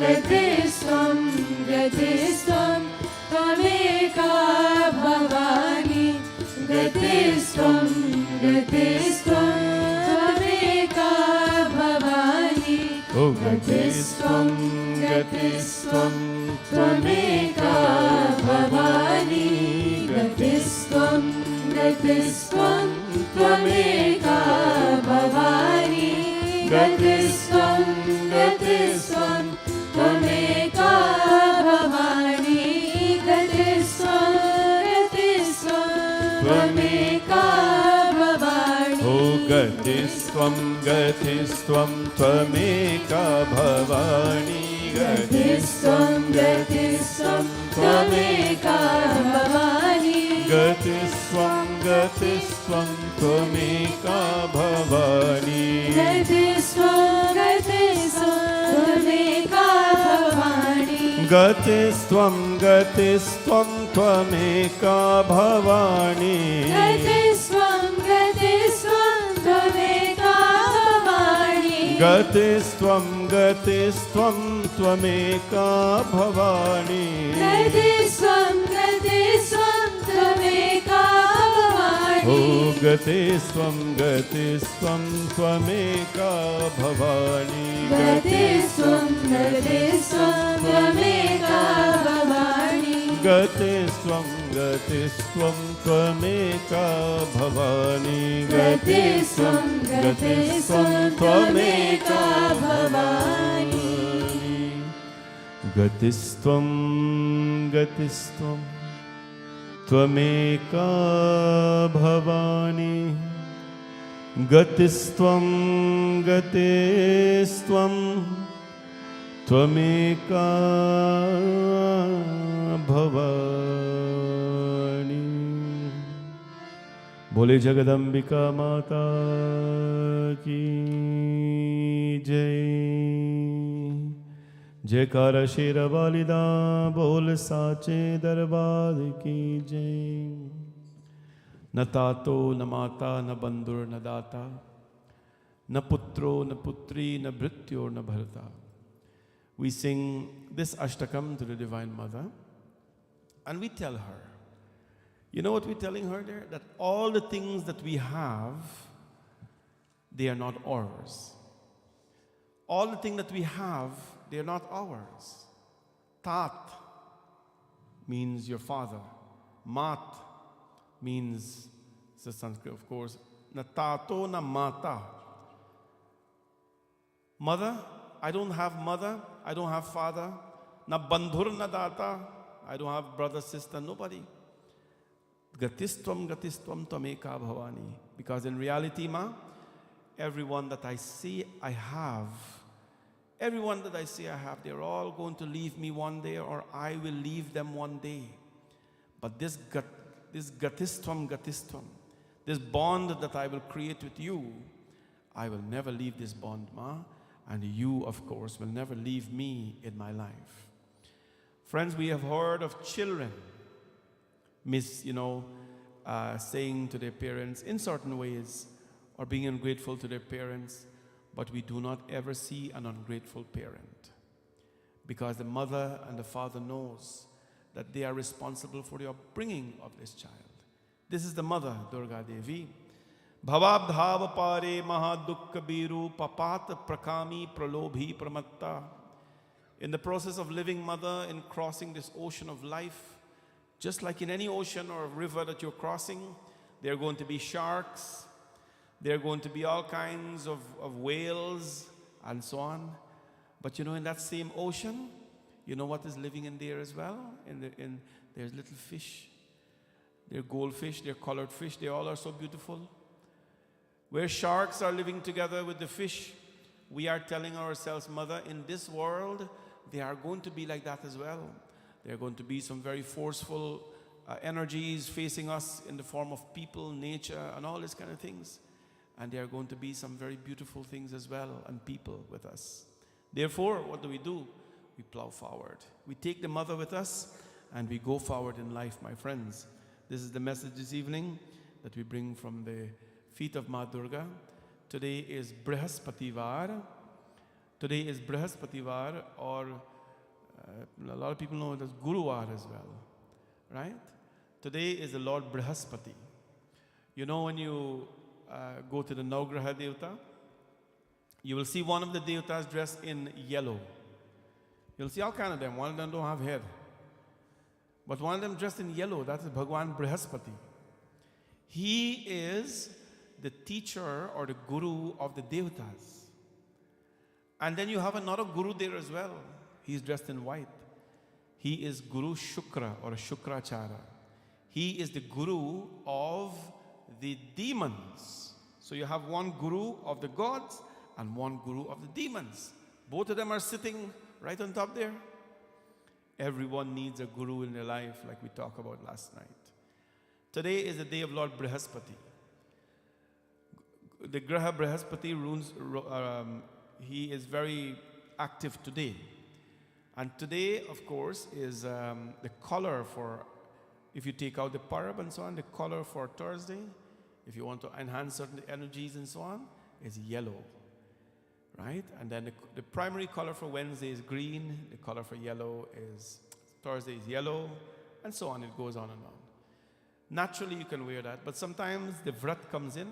गतिस्त्वं गतिस्त्वं त्वमेका भवानि गतिस्त्वं गतिस्त्वं त्वमेका भवानि गतिस्त्वं गतिस्त्वं त्वमेका भवानि गतिस्त्वं गतिस्त्वं त्वमेका भवानि गतिस्त्वं गतिस्त्वं त्वमेका भवानि गतिस्त्वं गतिस्त्वं त्वमेका भवानि ओ गतिस्त्वं गतिस्त्वं त्वमेका भवानि गतिस्त्वं गतिस्त्वं त्वमेका भवानि गतिस्त्वं गतिस्त्वं त्वमेका भवानि गतिस्त्वं गतिस्त्वं त्वमेका भवानि गतिस्त्वं गतिस्त्वं त्वमेका भवानि गतिस्त्वं गतिस्त्वं त्वमेका भवानि गतिस्त्वं गतिस्त्वं त्वमेका भवानि गतिस्त्वं गतिस्त्वं त्वमेका भवानि ओ गतिस्त्वं गतिस्त्वं त्वमेका भवानि गतिस्त्वं गतिस्त्वं त्वमेका भवानि गतिस्त्वं गतिस्त्वं त्वमेका भवानि गतिस्त्वं गतिस्त्वं त्वमेका भवानि Gatisthvam gatisthvam Tvameka bhavani Gatisthvam gatisthvam Tvameka bhavani. Bole Jagadambika Mata ki jai. जयकारा शेर वालिदा बोल साचे दरबार की जय. न तातो न माता न बंधुर न दाता न पुत्रो न पुत्री न भृत्यो न भरता. We sing this ashtakam to the Divine Mother and we tell her, you know what we're telling her there? That all the things that we have, they are not ours. All the things that we have, they are not ours. Tat means your father. Mat means, it's a Sanskrit of course, na tato na mata. Mother, I don't have mother, I don't have father. Na bandhur na data, I don't have brother, sister, nobody. Gatistvam tameka bhavani. Because in reality, ma, everyone that I see I have, everyone that I say I have, they're all going to leave me one day or I will leave them one day. But this gatistvam, this bond that I will create with you, I will never leave this bond, ma. And you, of course, will never leave me in my life. Friends, we have heard of children saying to their parents in certain ways or being ungrateful to their parents. But we do not ever see an ungrateful parent, because the mother and the father knows that they are responsible for the upbringing of this child. This is the mother, Durga Devi. Bhavabdhava pare mahadukka biru papat prakami pralobhi pramatta. In the process of living, mother, in crossing this ocean of life, just like in any ocean or river that you're crossing, there are going to be sharks, there are going to be all kinds of whales and so on. But in that same ocean, you know what is living in there as well? There's little fish. They're goldfish, they're colored fish, they all are so beautiful. Where sharks are living together with the fish, we are telling ourselves, mother, in this world, they are going to be like that as well. There are going to be some very forceful energies facing us in the form of people, nature, and all these kind of things. And there are going to be some very beautiful things as well, and people with us. Therefore, what do? We plow forward. We take the mother with us, and we go forward in life, my friends. This is the message this evening that we bring from the feet of Ma Durga. Today is Brihaspativar. Today is Brihaspativar, or a lot of people know it as Guruvar as well, right? Today is the Lord Brihaspati. When you go to the Navgraha Devata, you will see one of the Devatas dressed in yellow. You'll see all kind of them. One of them don't have hair. But one of them dressed in yellow, that is Bhagwan Brihaspati. He is the teacher or the guru of the Devatas. And then you have another guru there as well. He's dressed in white. He is Guru Shukra or Shukrachara. He is the guru of the demons. So you have one guru of the gods and one guru of the demons. Both of them are sitting right on top there. Everyone needs a guru in their life, like we talked about last night. Today is the day of Lord Brihaspati. The Graha Brihaspati rules, he is very active today. And today, of course, is the color for, if you take out the parab and so on, the color for Thursday, if you want to enhance certain energies and so on, is yellow, right? And then the primary color for Wednesday is green, the color for yellow is, Thursday is yellow, and so on, it goes on and on. Naturally, you can wear that, but sometimes the vrat comes in,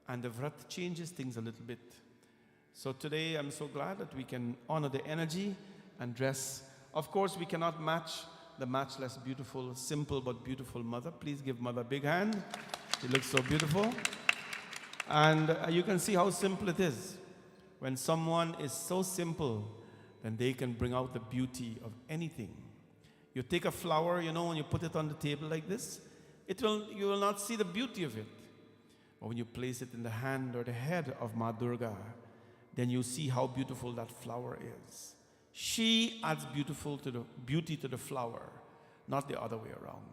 and the vrat changes things a little bit. So today, I'm so glad that we can honor the energy and dress. Of course, we cannot match the matchless, beautiful, simple but beautiful mother. Please give mother a big hand. She looks so beautiful. And you can see how simple it is. When someone is so simple then they can bring out the beauty of anything. You take a flower, and you put it on the table like this, you will not see the beauty of it. But when you place it in the hand or the head of Ma Durga, then you see how beautiful that flower is. She adds beauty to the flower, not the other way around.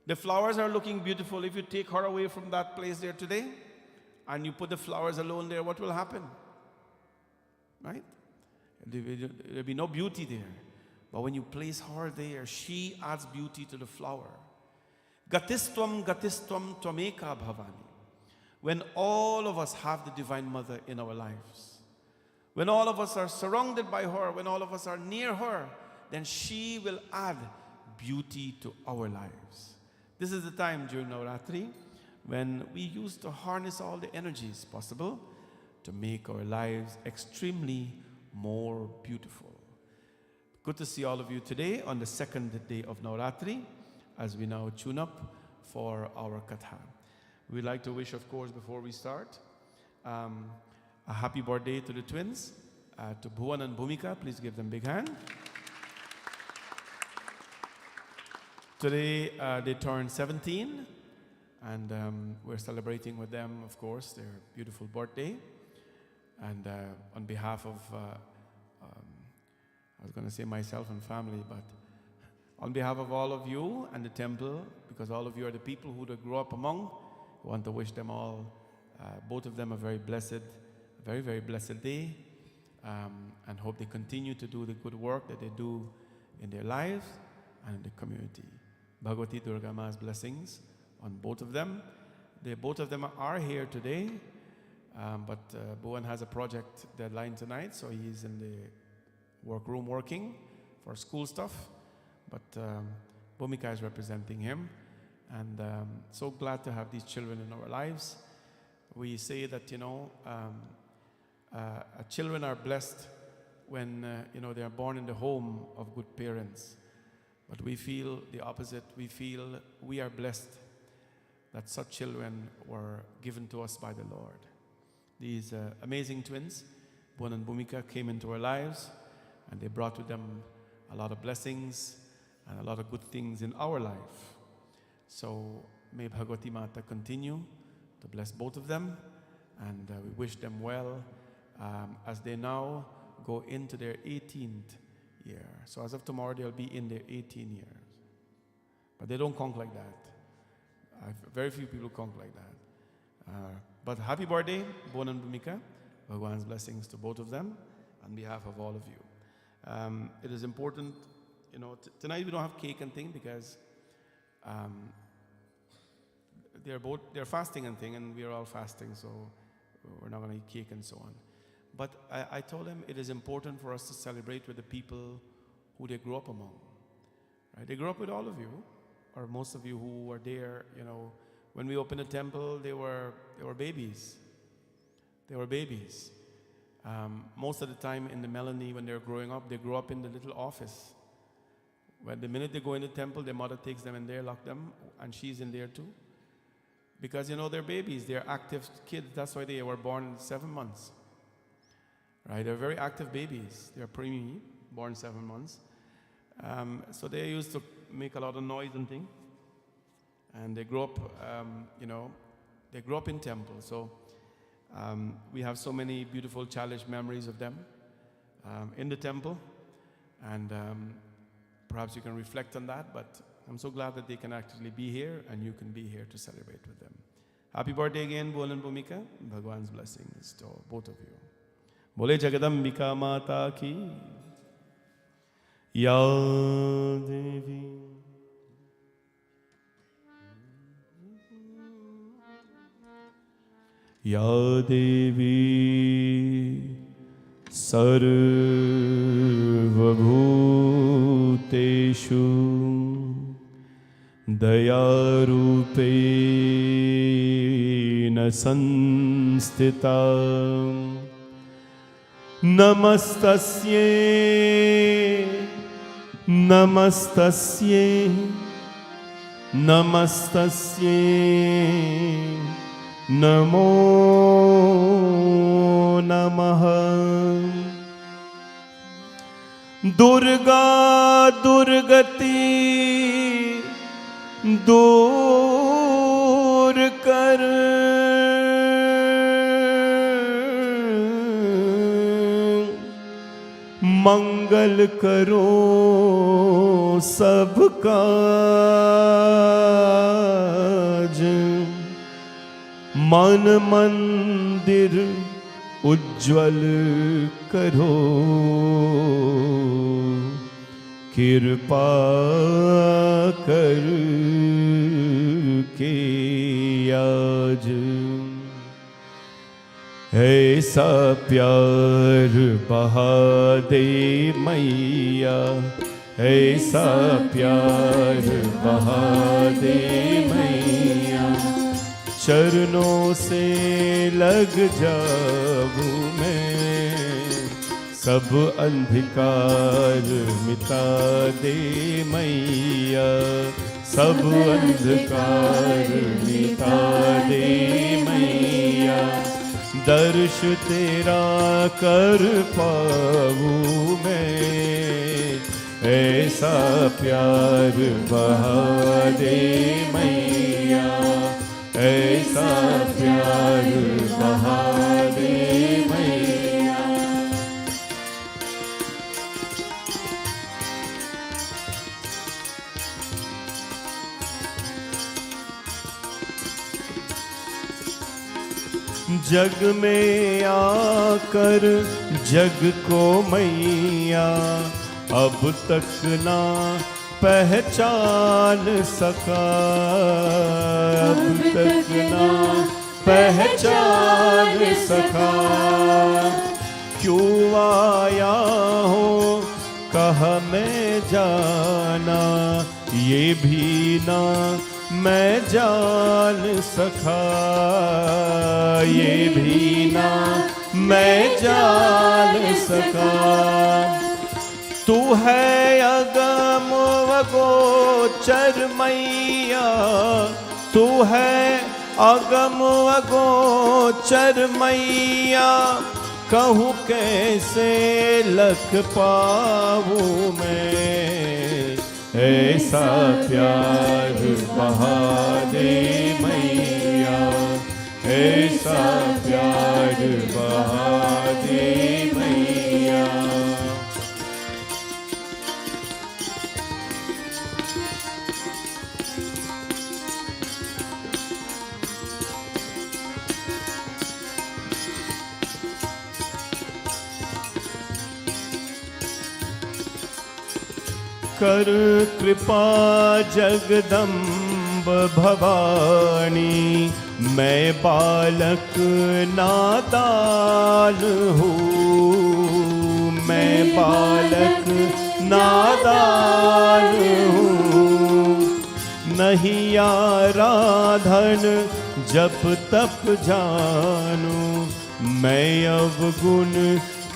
The flowers are looking beautiful. If you take her away from that place there today, and you put the flowers alone there, what will happen? Right? There'll be no beauty there. But when you place her there, she adds beauty to the flower. Gatistvam tvameka bhavani. When all of us have the Divine Mother in our lives, when all of us are surrounded by her, when all of us are near her, then she will add beauty to our lives. This is the time during Navraatri when we use to harness all the energies possible to make our lives extremely more beautiful. Good to see all of you today on the second day of Navraatri as we now tune up for our Katha. We'd like to wish, of course, before we start, a happy birthday to the twins, to Bhuvan and Bhumika. Please give them a big hand. Today they turned 17, and we're celebrating with them, of course, their beautiful birthday. And on behalf of, I was going to say myself and family, but on behalf of all of you and the temple, because all of you are the people who they grew up among, I want to wish them all, both of them, a very, very blessed day, and hope they continue to do the good work that they do in their lives and in the community. Bhagavati Durga Ma's blessings on both of them. Both of them are here today, but Bhuvan has a project deadline tonight, so he's in the workroom working for school stuff, but Bhumika is representing him. And so glad to have these children in our lives. We say that, children are blessed when, they are born in the home of good parents. But we feel the opposite. We feel we are blessed that such children were given to us by the Lord. These amazing twins, Bhuvan and Bhumika, came into our lives, and they brought with them a lot of blessings and a lot of good things in our life. So may Bhagavati Mata continue to bless both of them, and we wish them well as they now go into their 18th year. So as of tomorrow, they'll be in their 18 years. But they don't conk like that. Very few people conk like that. But happy birthday, Bhuvan and Bhumika. Bhagwan's blessings to both of them on behalf of all of you. It is important, tonight we don't have cake and thing because they're fasting and thing, and we're all fasting, so we're not going to eat cake and so on. But I told them it is important for us to celebrate with the people who they grew up among. Right? They grew up with all of you, or most of you who were there. When we opened the temple, they were babies. They were babies. Most of the time in the Melanie, when they're growing up, they grew up in the little office. When the minute they go in the temple, their mother takes them in there, lock them, and she's in there too. Because, they're babies, they're active kids. That's why they were born in 7 months. Right? They're very active babies. They're preemie, born 7 months. So they used to make a lot of noise and things. And they grew up, they grew up in temple. So we have so many beautiful childish memories of them in the temple. And perhaps you can reflect on that, but I'm so glad that they can actually be here and you can be here to celebrate with them. Happy birthday again, Bhuvan and Bhumika. Bhagwan's blessings to both of you. Bole Jagadambika Mata ki. Ya Devi. Ya Devi Sarvabhuteshu Dayarupena Sanstita Namastasye Namastasye Namastasye Namo Namaha Durga दुर्गति दूर कर, मंगल करो सब काज, मन मंदिर उज्ज्वल करो, कृपा कर के आज। ऐसा प्यार बहा दे मैया, ऐसा प्यार बहा दे मैया, चरणों से लग जाऊं मैं, सब अंधकार मिटा दे मैया, सब अंधकार मिटा दे मैया, दर्श तेरा कर पाऊं मैं, ऐसा प्यार बहा दे मैया, ऐसा प्यार बहा दे मैया। जग में आकर जग को मैया अब तक ना पहचान सका, अब तक ना पहचान सका, क्यों आया हो कहा मैं जाना, ये भी ना मैं जान सका, ये भी ना मैं जान सका। तू है अगम अगोचर मैया, तू है अगम अगोचर मैया, कहूँ कैसे लख पाऊँ मैं, ऐसा प्यार बहा दे मैया, ऐसा प्यार बहा दे मैया। कर कृपा जगदम्ब भवानी, मैं बालक नादान हूँ, मैं बालक नादान हूँ, नहीं आराधन जप तप जानू, मैं अवगुण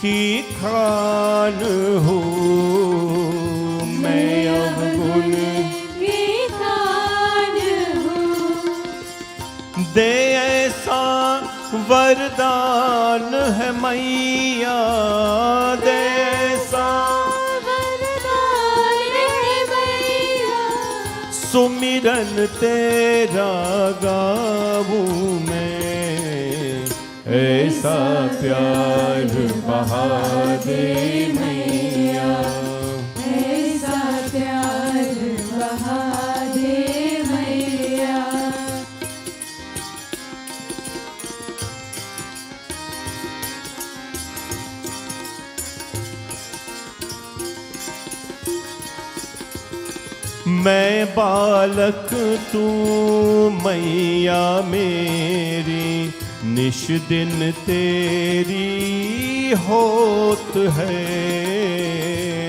की खान हूँ, मैं अवगुण की खान हूँ। दे ऐसा वरदान है मैया, दे ऐसा वरदान है मैया, सुमिरन तेरा गाऊं मैं, ऐसा प्यार बहा दे मैया, ऐसा प्यार बहा दे मैया। मैं बालक तू मैया मेरी, निश दिन तेरी होत है,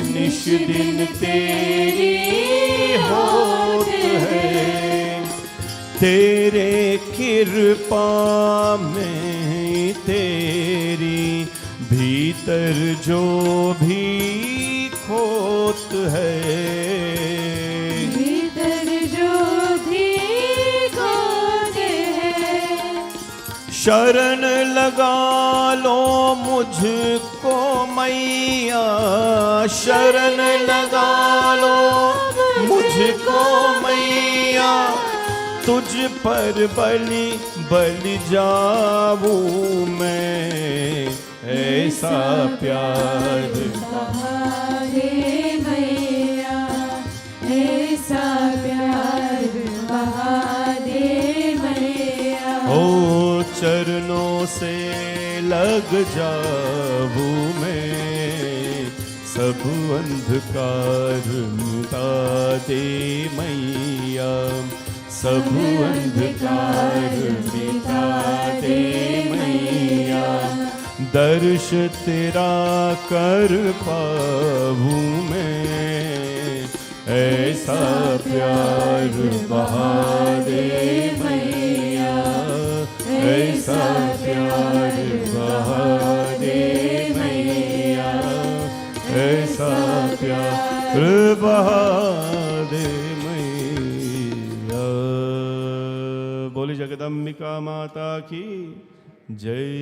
निश दिन तेरी होत है, तेरे कृपा में तेरी भीतर जो भी खोत है, शरण लगा लो मुझको मैया, शरण लगा लो मुझको मैया, तुझ पर बलि जाऊं मैं, ऐसा प्यार बहादे मैया, ऐसा प्यार बहादे मैया। ओ चरणों से लग जाऊं मैं, सब अंधकार मिटा दे मैया, सब अंधकार मिटा दे मैया, दर्श तेरा कर पाऊं मैं, ऐसा प्यार बहा दे मैया, ऐसा प्यार बहा दे मैया, ऐसा प्यार बहा दे मैया। बोली जगदम्बिका माता की जय।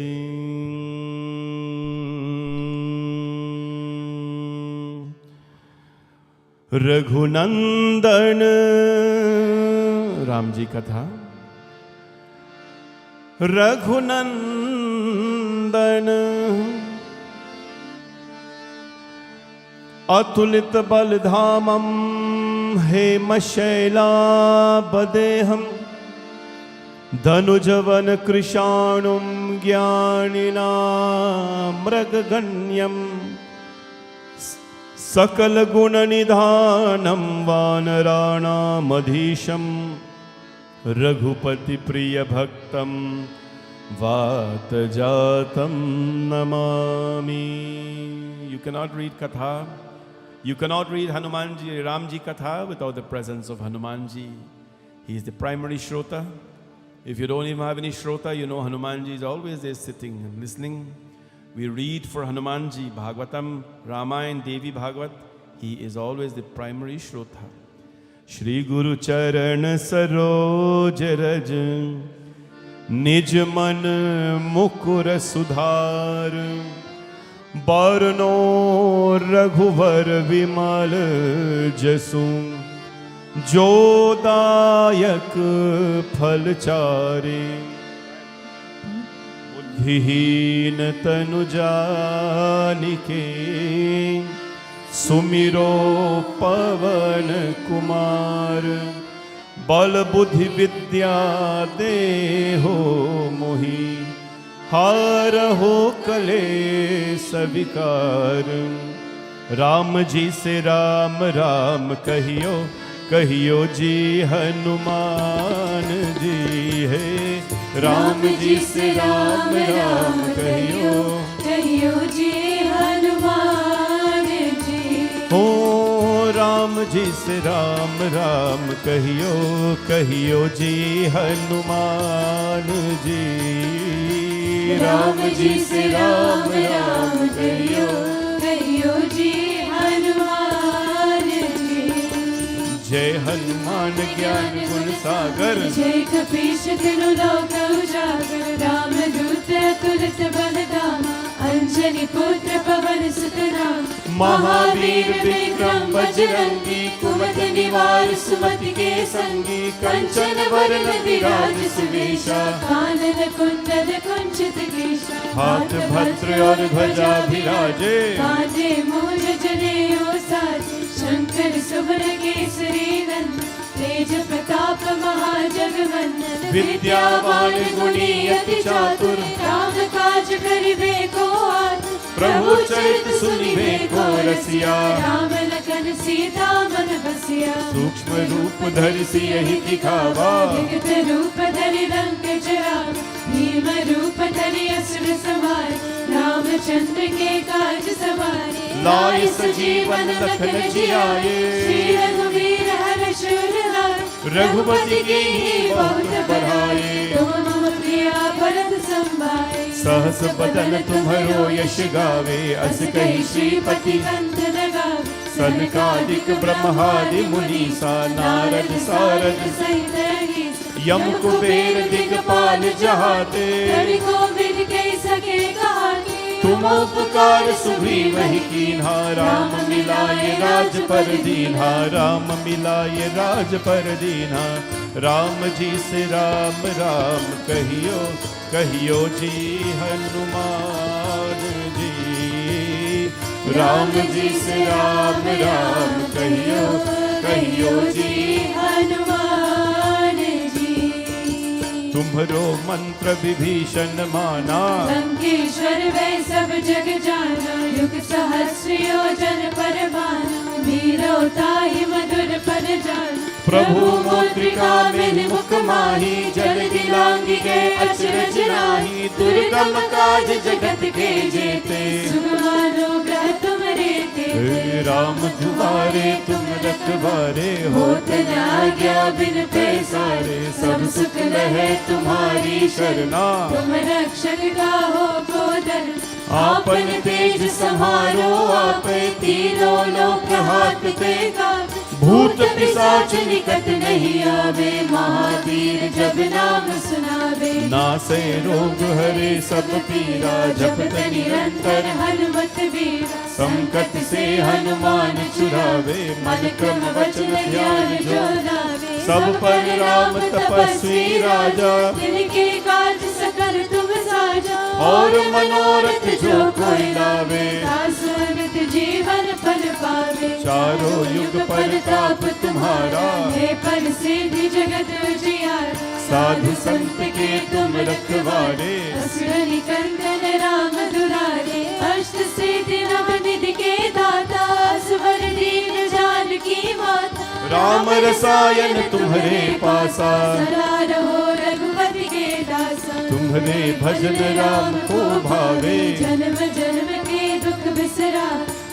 रघुनंदन राम जी कथा। रघुनंदन अतुलित बलधामं हेमशैलाबदेहं, धनुजवन कृशाणुं ज्ञानिनां मृगगण्यं, सकल गुण निधानं वानराणामधीशं, रघुपति प्रिय भक्तं वातजातं Namami. You cannot read Katha, you cannot read Hanumanji, Ramji Katha without the presence of Hanumanji. He is the primary Shrota. If you don't even have any Shrota, you know Hanumanji is always there sitting and listening. We read for Hanumanji, Bhagavatam, Ramayana, Devi Bhagavat. He is always the primary Shrota. Shri Guru Charan Saroj Raj, Nij Man Mukur Sudhar, Barno Raghuvar Vimal Jasu, Jodayak Phalchari, बुद्धिहीन तनु जानिके, सुमिरो पवन कुमार, बल बुद्धि विद्या देहो मोहि, हारहो कलेश विकार। राम जी से राम राम कहियो, कहियो जी हनुमान जी है। राम जी से राम राम कहियो, कहियो जी हनुमान जी। हो राम जी से राम राम कहियो, कहियो जी हनुमान जी। राम जी से राम राम कहियो, कहियो जी हनुमान जी। जय हनुमान ज्ञान गुण सागर, जय कपीश तिनु लोक उजागर। राम दूत अतुलित बलधाम, अंजनी पुत्र पवन सुत नाम। महावीर विक्रम बजरंगी, कुमति निवार सुमति के संगी। कंचन वरण विराज सुवेशा, कानन कुंडल कुंचित केशा। हाथ भद्र और ध्वजा विराजे, कांधे मूंज जनेऊ साजे। शंकर सुवन केसरी नंदन, तेज प्रताप महाजगवंदन। विद्यावान गुणी अति चातुर, राम काज करिबे को आतुर। प्रभु चरित सुनिबे को रसिया, राम लखन सीता मन बसिया। सूक्ष्म रूप धरि सियहि दिखावा, विकट रूप धरि लंक जरावा। भीम रूप धरि असुर संहारे, रामचंद्र के काज सवारे। लाए सजीवन लखन जियाए, श्री रघुवीर हर्ष उर लाए। रघुपति कीन्ही बहुत बड़ाए, तुम मम प्रिया भरत संभाए। सहस बदन तुम्हरो यश गावे, अस कहि श्रीपति कंठ लगावे। सनकादिक ब्रह्मादि मुनीसा, नारद सारद सहित अहिसा। यम कुबेर दिगपाल जहाते, कवि कोविद के सके कहानी, तुम उपकार सुग्रीव ही कीन्हा, राम मिलाए राज पर दीन्हा, राम मिलाए राज पर दीन्हा। राम जी से राम राम कहियो, कहियो जी हनुमान जी। राम जी से राम राम कहियो, कहियो जी हनुमान जी। तुम्हरो मंत्र विभीषण माना, लंकेश्वर वे सब जग जाना, युग सहस्र योजन पर भाना, वीरो ताहि मधुर पद जाना। प्रभु मुद्रिका मिल मुख माही, जल दिलांगी गए अचरज नाही। दुर्गम काज जगत के जेते, सुगमानो ग्रह तुम रेते। हे राम दुआरे तुम रखवारे, होत न आज्ञा बिन पैसारे। सब सुख लहे तुम्हारी शरणा, तुम रक्षक गाहो गोदर। आपन तेज समारो आपे, तीनों लोक हाथ पे काबे। भूत पिशाच निकट नहीं आवे, महावीर जब नाम सुनावे। नासे रोग हरे सब पीरा, जपत निरंतर हनुमत वीरा। संकट से हनुमान छुड़ावे, मन क्रम वचन ध्यान जो लावे। सब पर राम तपस्वी राजा, तिनके काज सकल तुम साजा। और मनोरथ जो कोई लावे, दासनित जीवन फल पावे। चारों युग परताप तुम्हारा, हे पर सिद्धि जगत उजियारा। साधु संत के तुम रखवारे। असुर निकंदन राम दुलारे, अष्ट सिद्धि नवनिधि के दाता। असवर दीन जानकी माता, राम रसायन तुम्हारे पासा, सदा रहो रघुपति के दासा। तुम्हारे भजन राम को भावे, जन्म जन्म के दुख बिसरा।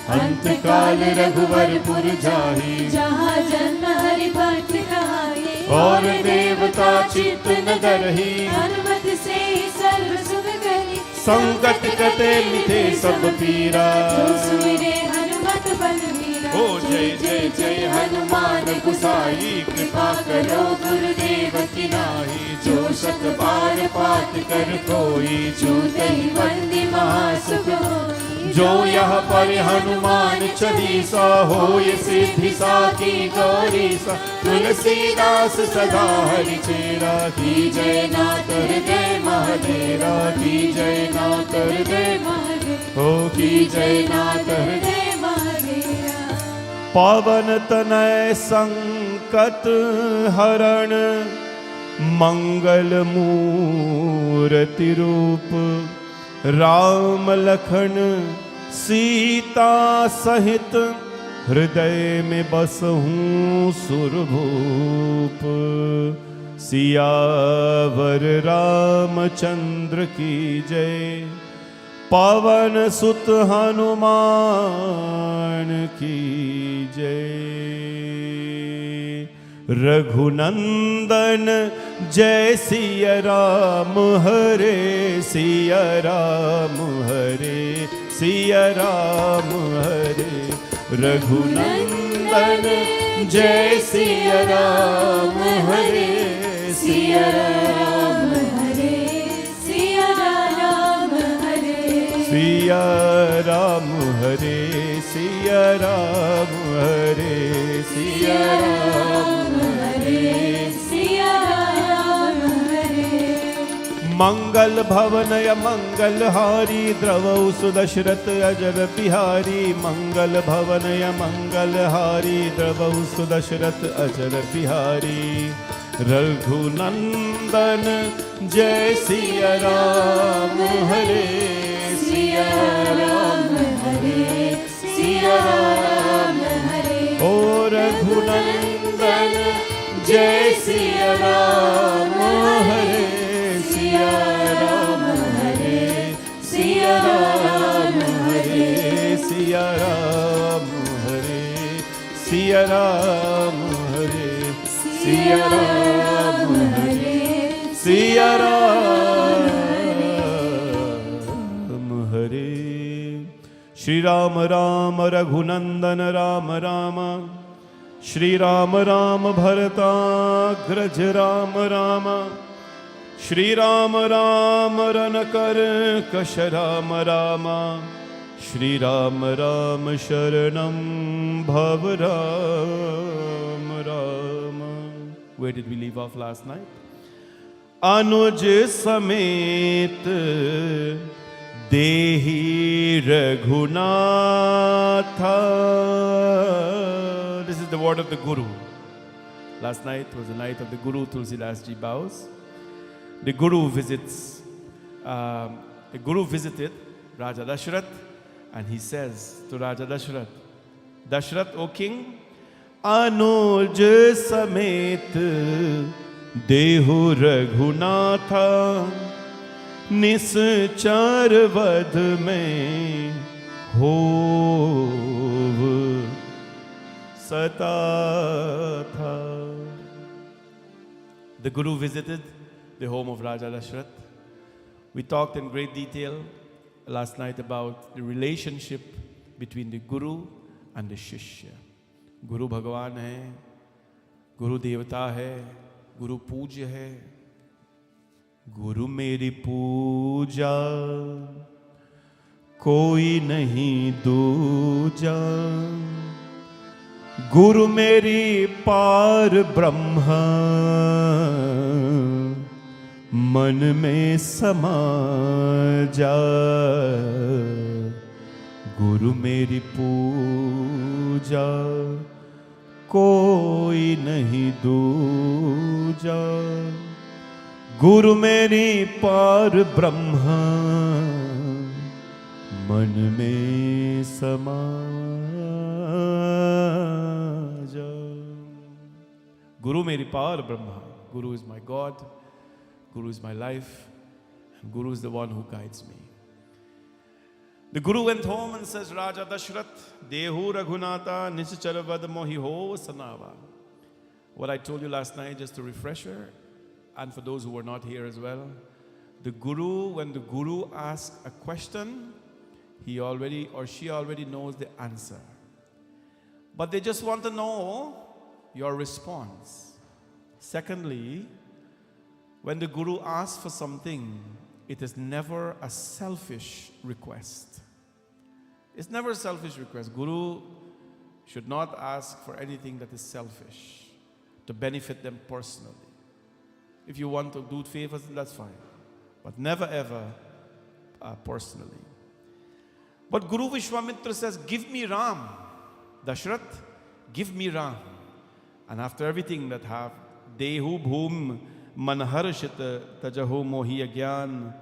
अंत काल रघुवरपुर जाहि, जहाँ जन्म हरि भक्त कहाए। और देवता चित्त न डरहि, हनुमत से ही सर्व सुख करी। संकट कटे मिटे सब पीरा। जो सुमिरे हनुमत बलवीरा। ओ जय जय जय हनुमान गुसाई, कृपा करो गुरुदेव की नाहि। जो शत बार पाठ कर कोई, छूटहि बंदी महासुख होई। जो यह पर हनुमान चालीसा, होय सिद्धि साखी गौरीसा। तुलसीदास सदा हरि चेरा, की जय नाथ हृदय महादेरा। की जय नाथ हृदय महादेव। हो, की जय नाथ हृदय। जय महादेवा। पावन तनय संकट हरण, मंगल मूर्ति रूप। राम लखन सीता सहित, हृदय में बसहूँ सुरभूप। सियावर रामचंद्र की जय, पवन सुत हनुमान की जय। रघुनंदन जय सिया राम, हरे सिया राम हरे सिया राम हरे। रघुनंदन जय सिया राम, हरे सिया राम हरे सिया राम हरे। सिया राम हरे सिया राम हरे सिया राम हरे सिया राम हरे। मंगल भवनय मंगल हारी, द्रवौ सुदशरथ अजर बिहारी। मंगल भवनय मंगल हारी, द्रवौ सुदशरथ अजर बिहारी। रघुनंदन जय सिया राम, हरे सिया राम हरे सिया राम हरे। ओ रघुनंदन जय सिया राम, हरे सिया राम हरे सिया राम हरे सिया राम हरे सिया राम हरे सिया राम हरे सिया राम हरे। Shri Ram Ram Raghunandan Ram Ram, Shri Ram Ram Bharatagraj Ram Rama, Shri Ram Ram Ranakar Kash Ram Rama, Shri Ram Ram Sharanam Bhav Ram Rama. Where did we leave off last night? Anuj Samet Dehi Raghunatha. This is the word of the Guru. Last night was the night of the Guru. Tulsidas ji bows. The Guru visits. The Guru visited Raja Dashrath, and he says to Raja Dashrath, Dashrath, O king, Anuj Samet Dehu Raghunatha, निश्चर वध में होव सता था. The Guru visited the home of Raja Dashrath. We talked in great detail last night about the relationship between the Guru and the Shishya. Guru Bhagwan hai, Guru Devata hai, Guru Pujya hai. गुरु मेरी पूजा कोई नहीं दूजा, गुरु मेरी पार ब्रह्म मन में समा जा, गुरु मेरी पूजा कोई नहीं दूजा, गुरु मेरी पार ब्रह्म मन में समा जा. Guru मेरी पार ब्रह्म. Guru is my God, Guru is my life, and Guru is the one who guides me. The Guru went home and says, Raja Dashrath, Dehu Raghunatha Nishcharavad Mohi Ho Sanava. What I told you last night, just a refresher, and for those who were not here as well, the Guru, when the Guru asks a question, he already or she already knows the answer. But they just want to know your response. Secondly, when the Guru asks for something, it is never a selfish request. It's never a selfish request. Guru should not ask for anything that is selfish, to benefit them personally. If you want to do favors, that's fine. But never ever personally. But Guru Vishwamitra says, give me Ram. Dashrath, give me Ram. And after everything that have, Dehu Bhum Manharshita Tajaho Mohi Agyan,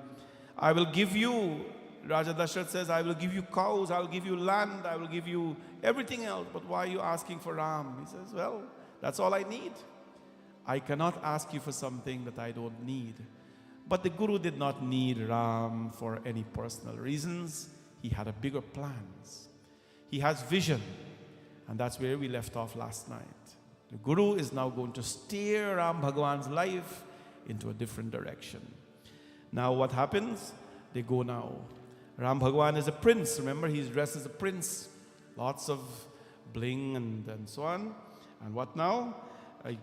I will give you, Raja Dashrath says, I will give you cows, I will give you land, I will give you everything else. But why are you asking for Ram? He says, well, that's all I need. I cannot ask you for something that I don't need. But the Guru did not need Ram for any personal reasons. He had a bigger plans. He has vision. And that's where we left off last night. The Guru is now going to steer Ram Bhagwan's life into a different direction. Now what happens? They go now. Ram Bhagwan is a prince. Remember, he's dressed as a prince. Lots of bling and so on. And what now?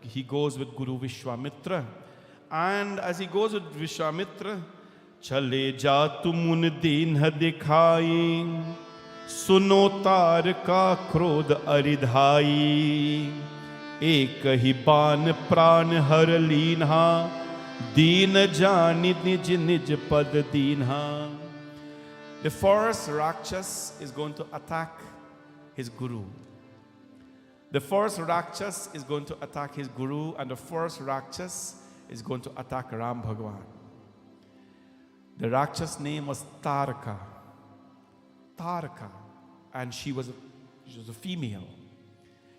He goes with Guru Vishwamitra. And as he goes with Vishwamitra, Chale ja tumun dinha dikhai, suno tar ka krodh aridhai, ek hi ban pran har linha, deen jani nij nij pad dinha. The first Rakshas is going to attack his Guru. The first Rakshas is going to attack his Guru, and the first Rakshas is going to attack Ram Bhagwan. The Rakshas name was Taraka. Taraka. And she was a female.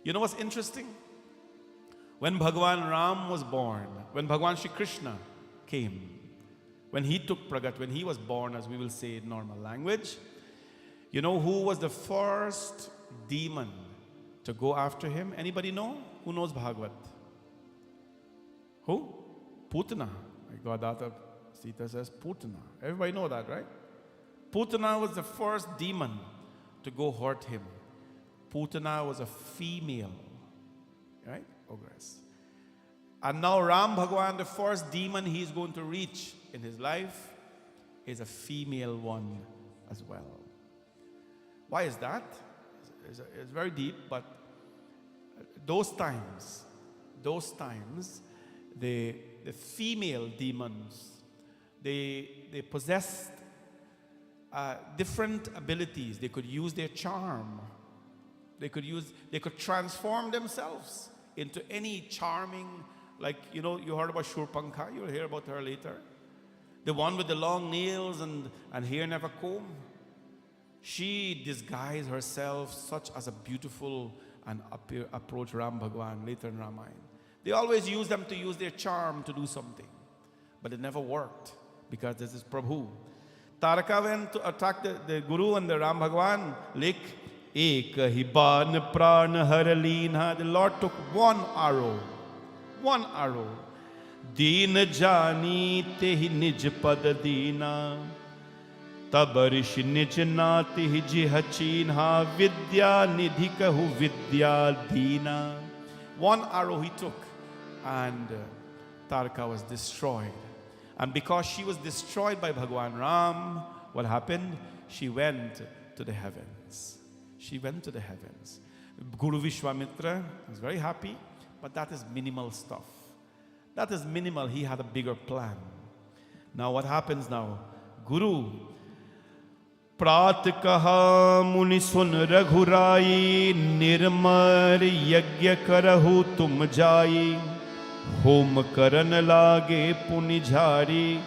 You know what's interesting? When Bhagwan Ram was born, when Bhagwan Shri Krishna came, when he took Pragat, when he was born, as we will say in normal language, you know who was the first demon to go after him? Anybody know? Who knows Bhagavad? Who? Putana. My goddaughter Sita says Putana. Everybody know that, right? Putana was the first demon to go hurt him. Putana was a female. right? Ogress. And now Ram Bhagwan, the first demon he is going to reach in his life is a female one as well. Why is that? It's very deep, but those times, the female demons, they possessed different abilities. They could use their charm. They could transform themselves into any charming, like, you know, you heard about Shurpankha, you'll hear about her later. The one with the long nails and hair never combed. She disguised herself such as a beautiful and approach Ram Bhagwan later in Ramayana. They always use them to use their charm to do something. But it never worked because this is Prabhu. Taraka went to attack the Guru and the Ram Bhagwan. Lik ek hi ban pran har leena. The Lord took one arrow. Deen jani tehi nij pad deena. Tabarish nij nati hi jiha chinha. Vidya nidhi kahu vidya deena. One arrow he took, and Taraka was destroyed. And because she was destroyed by Bhagwan Ram, what happened? She went to the heavens. Guru Vishwamitra was very happy, but that is minimal stuff. That is minimal. He had a bigger plan. Now what happens now? Guru Prat kaha muni sun raghurai nirmar yagya karahu tum jai hom karan lage puni jhari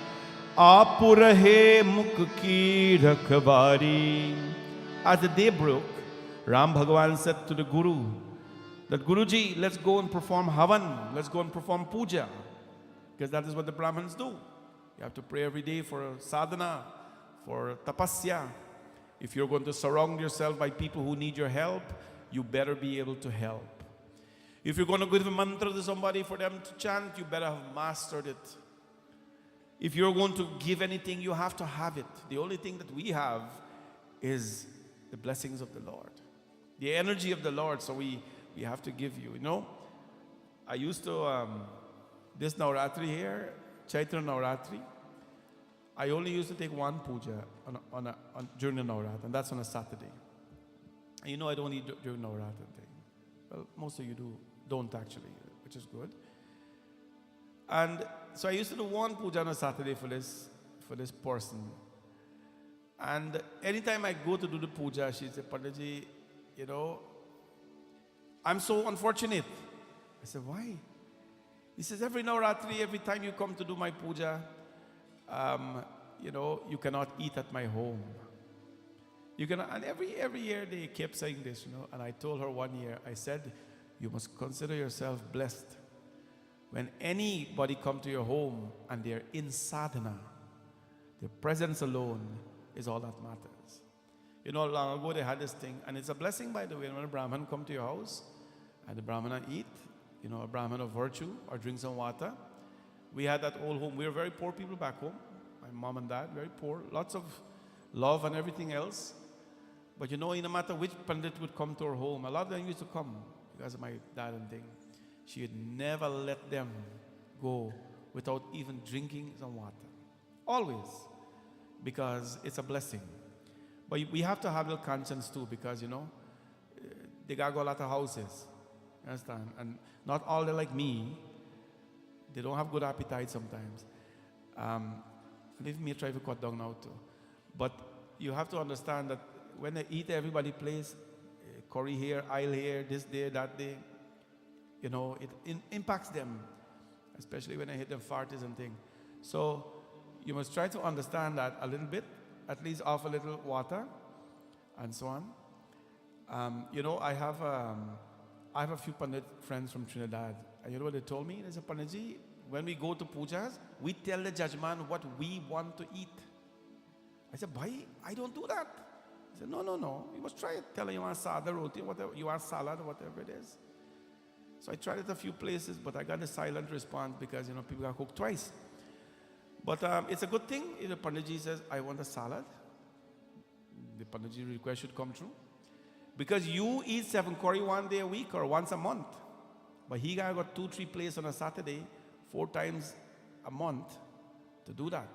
aap rahe mukh ki rakhwari. As the day broke, Ram Bhagwan said to the Guru that, Guruji, let's go and perform Havan, let's go and perform puja, because that is what the Brahmins do. You have to pray every day for sadhana, for tapasya. If you're going to surround yourself by people who need your help, you better be able to help. If you're going to give a mantra to somebody for them to chant, you better have mastered it. If you're going to give anything, you have to have it. The only thing that we have is the blessings of the Lord, the energy of the Lord. So we have to give you. You know, I used to, this Navraatri here, Chaitra Navraatri, I only used to take one puja during the Navratri, and that's on a Saturday. And you know I don't eat during Navratri thing. Well, most of you don't actually, which is good. And so I used to do one puja on a Saturday for this person. And anytime I go to do the puja, she said, Panditji, you know, I'm so unfortunate. I said, why? He says, every Navratri, every time you come to do my puja, you know, you cannot eat at my home. You cannot, and every year they kept saying this, you know. And I told her one year, I said, you must consider yourself blessed. When anybody come to your home and they're in sadhana, their presence alone is all that matters. You know, long ago they had this thing, and it's a blessing, by the way, when a Brahman come to your house and the Brahmana eat, you know, a Brahman of virtue, or drink some water. We had that old home. We were very poor people back home. My mom and dad, very poor. Lots of love and everything else. But you know, no matter which Pandit would come to our home, a lot of them used to come because of my dad and thing. She would never let them go without even drinking some water. Always. Because it's a blessing. But we have to have a little conscience too, because, you know, they got a lot of houses. You understand? And not all they're like me. They don't have good appetite sometimes. Leave me try to cut down now too. But you have to understand that when they eat, everybody plays curry here, aisle here, this day, that day. You know, it impacts them, especially when I hit them farties and things. So you must try to understand that a little bit, at least offer a little water, and so on. You know, I have a few Pandit friends from Trinidad, and you know what they told me? They said, Panditji, when we go to pujas, we tell the judgeman what we want to eat. I said, Bhai, I don't do that. He said, no, you must try it. Tell him you want sada roti, whatever, you want salad, whatever it is. So I tried it a few places, but I got a silent response because, you know, people got cooked twice. But it's a good thing if the Panditji says, I want a salad. The Panditji request should come true. Because you eat 7 curry one day a week or once a month. But he got 2-3 plays on a Saturday, 4 times a month to do that.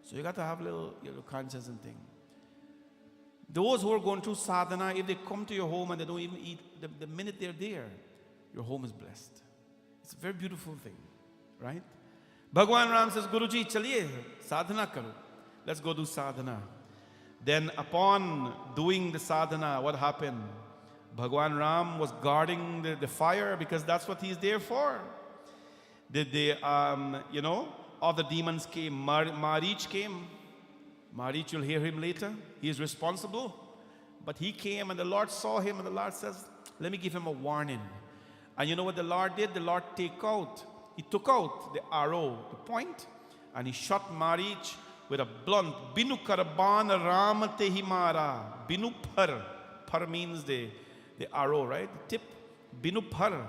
So you got to have a little conscience and thing. Those who are going through sadhana, if they come to your home and they don't even eat, the minute they're there, your home is blessed. It's a very beautiful thing, right? Bhagwan Ram says, Guruji, chaliye, sadhana karo. Let's go do sadhana. Then upon doing the sadhana, what happened? Bhagwan Ram was guarding the fire because that's what he's there for. All the demons came. Marich came. Marich, you'll hear him later. He is responsible. But he came and the Lord saw him and the Lord says, let me give him a warning. And you know what the Lord did? The Lord He took out the arrow, the point, and he shot Marich with a blunt. Binu karban ram tehi mara. Binu par. Par means the arrow, right? The tip. Binu par.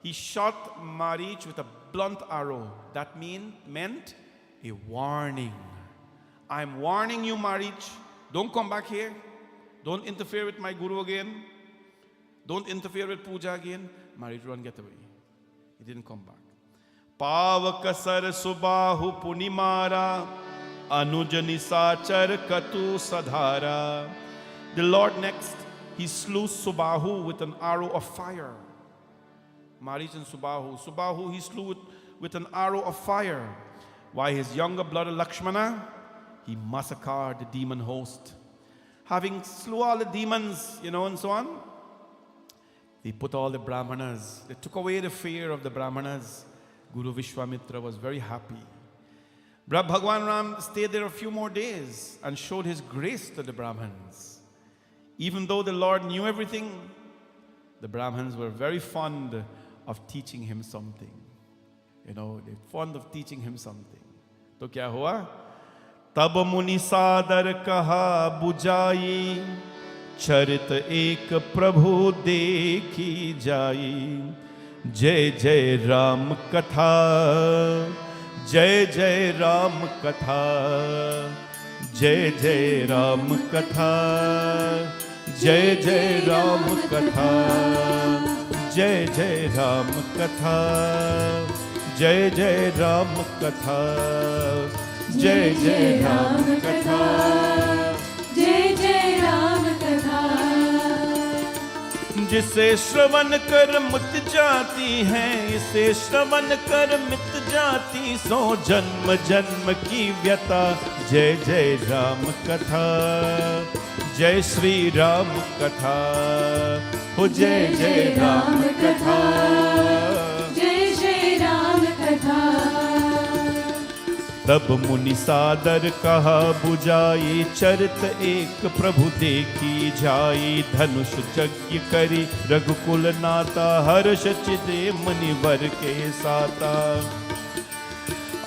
He shot Marich with a blunt arrow. That meant a warning. I'm warning you, Marich. Don't come back here. Don't interfere with my guru again. Don't interfere with puja again. Marich, run, get away. He didn't come back. Pavakasar subahu punimara anujani sachar katu sadhara. The Lord next, he slew Subahu with an arrow of fire. Marich and Subahu. Subahu he slew with an arrow of fire. Why his younger brother Lakshmana, he massacred the demon host. Having slew all the demons, and so on, they put all the Brahmanas, they took away the fear of the Brahmanas. Guru Vishwamitra was very happy. Bhagwan Ram stayed there a few more days and showed his grace to the Brahmins. Even though the Lord knew everything, the Brahmins were very fond of teaching him something. They're fond of teaching him something. So kya hua? Tab muni sadar kaha bujai, charit ek prabhu dekhi jai. Jai Jai Ram Katha, Jai Jai Ram Katha, Jai Jai Ram Katha, Jai Jai Ram Katha, Jai Jai Ram Katha, Jai Jai Ram Katha, Jai Jai Ram Katha, Jai Jai Ram Katha. जिसे श्रवण कर मिट जाती है, इसे श्रवण कर मिट जाती सो जन्म जन्म की व्यथा. जय जय राम कथा, जय श्री राम कथा, हो जय जय राम कथा, जय जय राम कथा. तब मुनि सादर कहा बुझाई, चरित एक प्रभु देखी जाई. धनुष यज्ञ करी रघुकुल नाता, हर्ष चिदे मुनिवर के साता.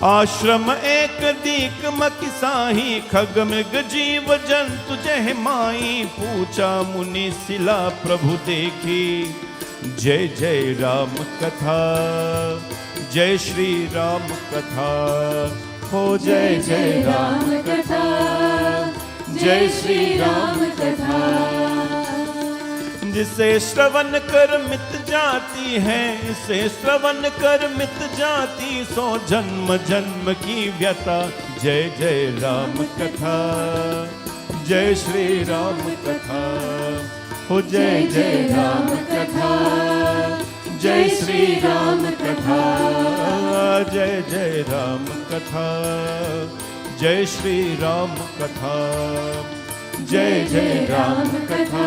आश्रम एक दीक मकि साही, खग मृग जीव जंतु जह माई. पूछा मुनि सिला प्रभु देखी, जय जय राम कथा, जय श्री राम कथा, हो जय जय राम कथा, जय श्री राम कथा. जिसे श्रवण कर मिट जाती है, इसे श्रवण कर मिट जाती सो जन्म जन्म की व्यथा. जय जय राम कथा, जय श्री राम कथा, हो जय जय राम कथा, जय श्री राम कथा, जय जय राम कथा, जय श्री राम कथा, जय जय राम कथा,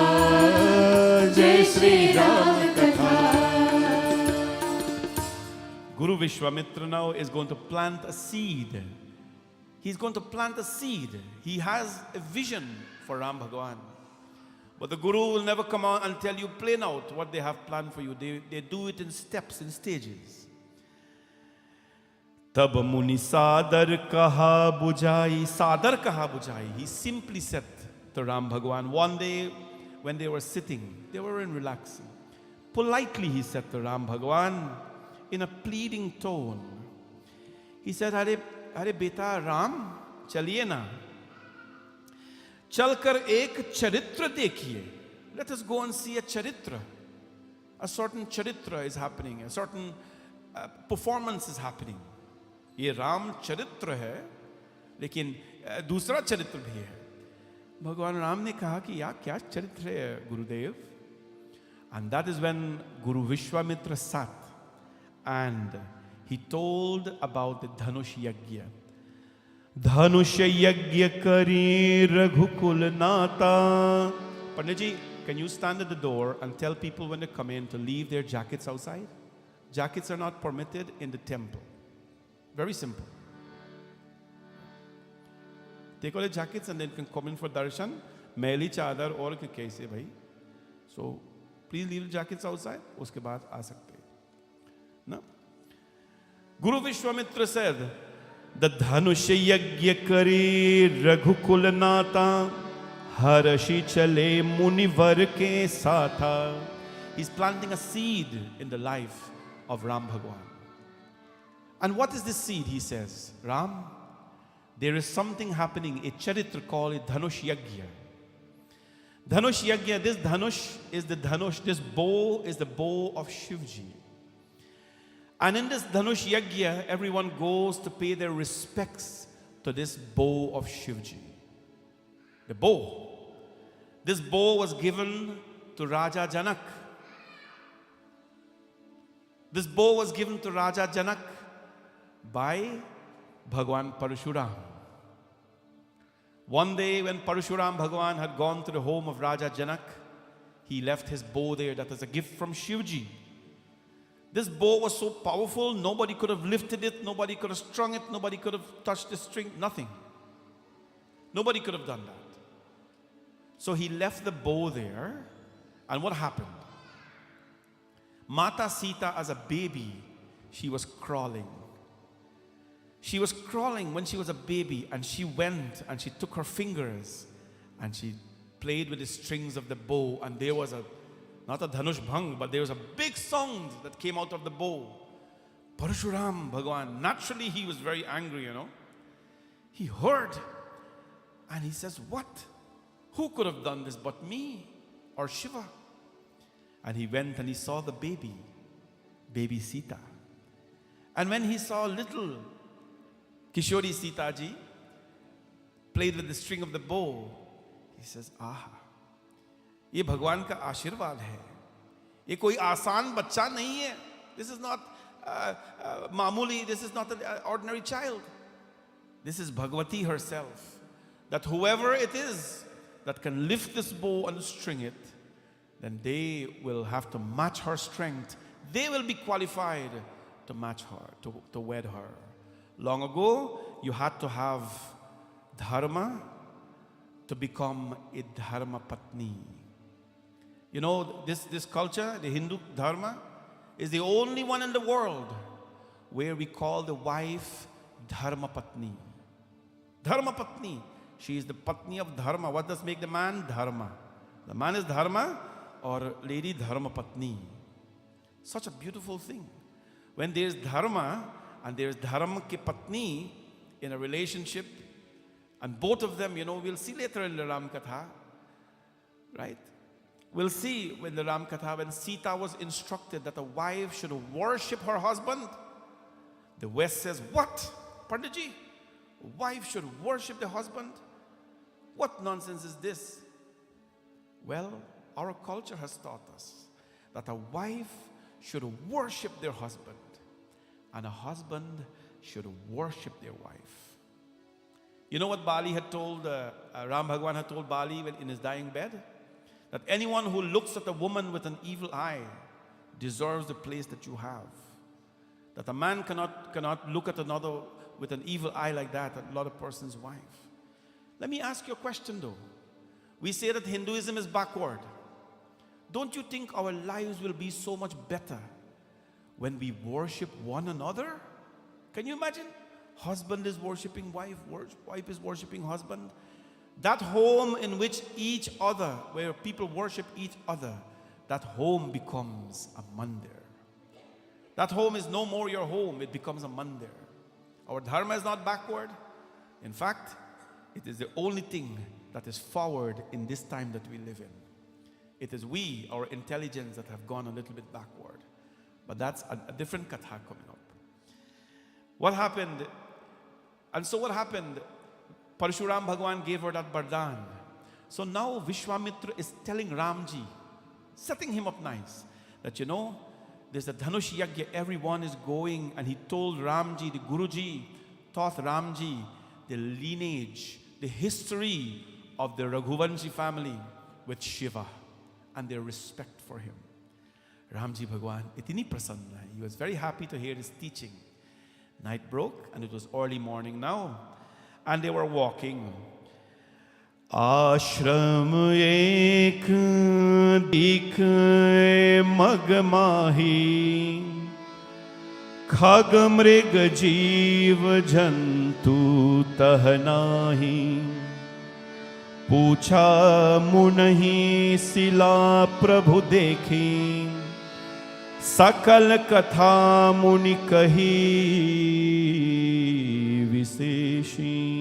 जय श्री राम कथा. Guru Vishwamitra now is going to plant a seed. He's going to plant a seed. He has a vision for Ram Bhagwan. But the Guru will never come out and tell you plain out what they have planned for you. They do it in steps, in stages. Tab muni sadar kaha bujai. Sadar kaha bujai. He simply said to Ram Bhagwan, one day when they were sitting, they were in relaxing. Politely he said to Ram Bhagwan in a pleading tone. He said, Are beta Ram, chaliye na. चलकर एक चरित्र देखिए. Let us go and see a charitra. a certain charitra is happening, a certain performance is happening. ये राम चरित्र है, लेकिन दूसरा चरित्र भी है. भगवान राम ने कहा कि यार क्या चरित्र है गुरुदेव? And that is when Guru Vishwamitra sat and he told about the Dhanushyagya. Dhanushyagya kari raghukul nata. Panditji, can you stand at the door and tell people when they come in to leave their jackets outside? Jackets are not permitted in the temple. Very simple. Take all the jackets and then can come in for darshan. Maili chadar aur kaise bhai. So please leave the jackets outside. Uske baad aa sakte. No? Guru Vishwamitra said, the Dhanushyagya kari raghukul nata harashi chale munivar ke satha. He's planting a seed in the life of Ram Bhagwan. And what is this seed? He says, Ram, there is something happening, a charitra called a Dhanushyagya. Dhanushyagya, this Dhanush is the Dhanush, this bow is the bow of Shivji. And in this Dhanushyagya, everyone goes to pay their respects to this bow of Shivji. The bow. This bow was given to Raja Janak. This bow was given to Raja Janak by Bhagwan Parashuram. One day when Parashuram Bhagwan had gone to the home of Raja Janak, he left his bow there. That was a gift from Shivji. This bow was so powerful, nobody could have lifted it, nobody could have strung it, nobody could have touched the string, nothing. Nobody could have done that. So he left the bow there, and what happened? Mata Sita, as a baby, she was crawling. She was crawling when she was a baby, and she went and she took her fingers and she played with the strings of the bow, and there was not a Dhanush Bhang, but there was a big sound that came out of the bow. Parashuram Bhagwan, naturally he was very angry, He heard and he says, what? Who could have done this but me or Shiva? And he went and he saw the baby Sita. And when he saw little Kishori Sita ji played with the string of the bow, he says, aha, ये भगवान का आशीर्वाद है. ये कोई आसान बच्चा नहीं है. This is not मामूली. This is not an ordinary child. This is Bhagavati herself. That whoever it is that can lift this bow and string it, then they will have to match her strength. They will be qualified to match her, to wed her. Long ago, you had to have dharma to become a dharma patni. This culture, the Hindu dharma, is the only one in the world where we call the wife dharma patni. Dharma patni. She is the patni of dharma. What does make the man? Dharma. The man is dharma, or lady dharma patni. Such a beautiful thing. When there is dharma and there is dharma ki patni in a relationship, and both of them, we'll see later in the Ram Katha, right? We'll see when the Ram Katha, when Sita was instructed that a wife should worship her husband, the West says, what? Panditji, a wife should worship the husband? What nonsense is this? Well, our culture has taught us that a wife should worship their husband and a husband should worship their wife. You know what Bali had told, Ram Bhagwan had told Bali in his dying bed? That anyone who looks at a woman with an evil eye deserves the place that you have. That a man cannot look at another with an evil eye like that, another person's wife. Let me ask you a question though. We say that Hinduism is backward. Don't you think our lives will be so much better when we worship one another? Can you imagine? Husband is worshiping wife, wife is worshiping husband. That home in which each other, where people worship each other, that home becomes a mandir. That home is no more your home, it becomes a mandir. Our dharma is not backward. In fact, it is the only thing that is forward in this time that we live in. It is we, our intelligence, that have gone a little bit backward. But that's a different katha coming up. What happened? And so what happened? Parshuram Bhagwan gave her that Bardhan. So now Vishwamitra is telling Ramji, setting him up nice, that there's a Dhanushyagya, everyone is going, and he told Ramji, the Guruji taught Ramji the lineage, the history of the Raghuvanshi family with Shiva and their respect for him. Ramji Bhagwan, itini prasanna. He was very happy to hear this teaching. Night broke and it was early morning now. And they were walking. Ashram ek dik magmahi khag mrig jeev jantu tahnahi pucha munahi sila prabhu dekhi sakal katha muni kahi viseshim.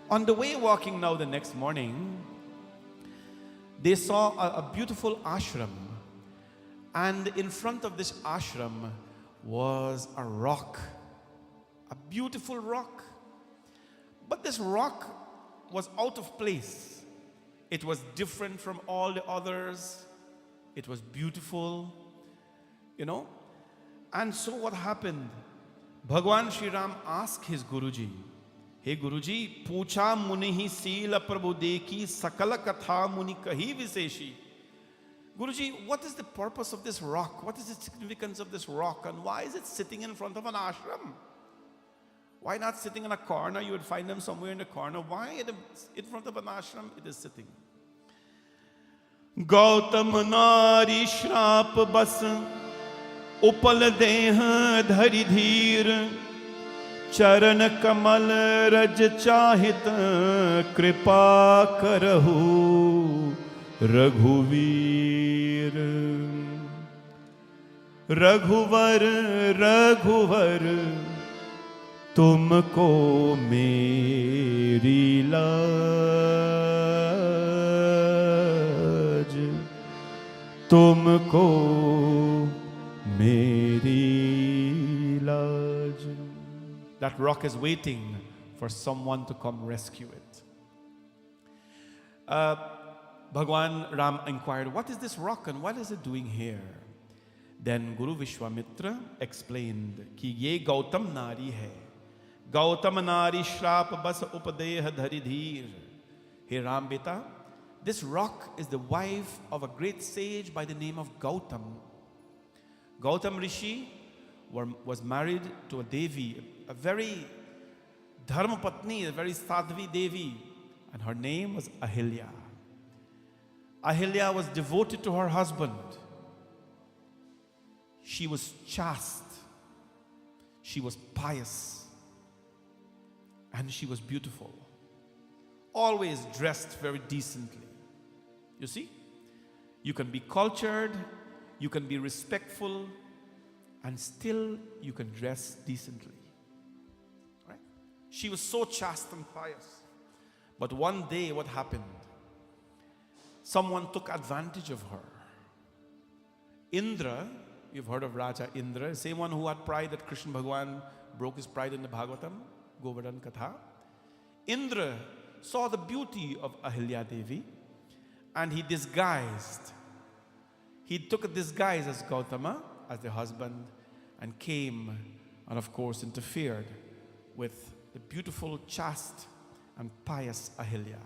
On the way walking now the next morning, they saw a beautiful ashram, and in front of this ashram was a rock, a beautiful rock. But this rock was out of place. It was different from all the others. It was beautiful, And so what happened? Bhagwan Shri Ram asked his Guruji, "Hey Guruji, pucha munihi sila prabhu deki sakala katha muni kahi viseshi." Guruji, what is the purpose of this rock? What is the significance of this rock? And why is it sitting in front of an ashram? Why not sitting in a corner? You would find them somewhere in the corner. Why in front of an ashram it is sitting? Gautam nari shrap bas upal deh dhari dheer charan kamal raj chahit kripa karahu Raghuveer. Raghuvar Raghuvar तुमको मेरी लाज तुमको मेरी लाज. That rock is waiting for someone to come rescue it. Bhagwan Ram inquired, what is this rock and what is it doing here? Then Guru Vishwamitra explained, कि ये गौतम नारी है. Gautam nari shrap bas upadeh dhari dheer. Hey Ram beta, this rock is the wife of a great sage by the name of Gautam. Gautam Rishi was married to a Devi, a very dharma patni, a very sadhvi Devi, and her name was Ahilya. Ahilya was devoted to her husband. She was chaste. She was pious. And she was beautiful, always dressed very decently. You see, you can be cultured, you can be respectful, and still you can dress decently. Right? She was so chaste and pious. But one day, what happened? Someone took advantage of her. Indra, you've heard of Raja Indra, same one who had pride that Krishna Bhagwan broke his pride in the Bhagavatam. Govardhan Katha. Indra saw the beauty of Ahilya Devi and he took a disguise as Gautama, as the husband, and came and of course interfered with the beautiful, chaste and pious Ahilya.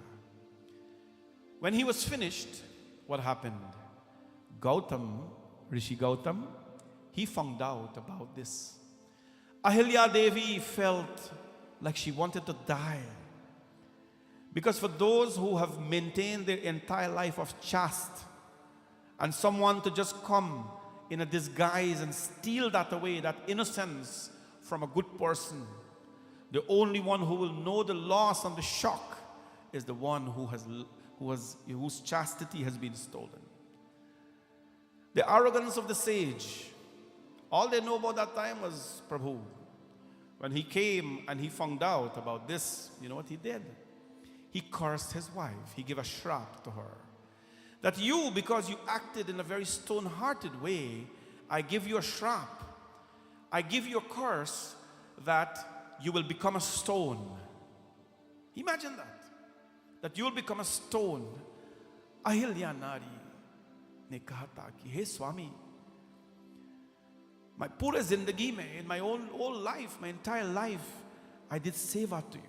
When he was finished, what happened? Gautam, Rishi Gautam, he found out about this. Ahilya Devi felt like she wanted to die. Because for those who have maintained their entire life of chaste, and someone to just come in a disguise and steal that away, that innocence from a good person, the only one who will know the loss and the shock is the one whose chastity has been stolen. The arrogance of the sage, all they know about that time was Prabhu. When he came and he found out about this, you know what he did? He cursed his wife. He gave a shrap to her. That you, because you acted in a very stone-hearted way, I give you a shrap. I give you a curse that you will become a stone. Imagine that. That you will become a stone. Ahilya Nari ne kaha tha ki, hey Swami, my pura zindagi mein, in my whole life, my entire life, I did seva to you.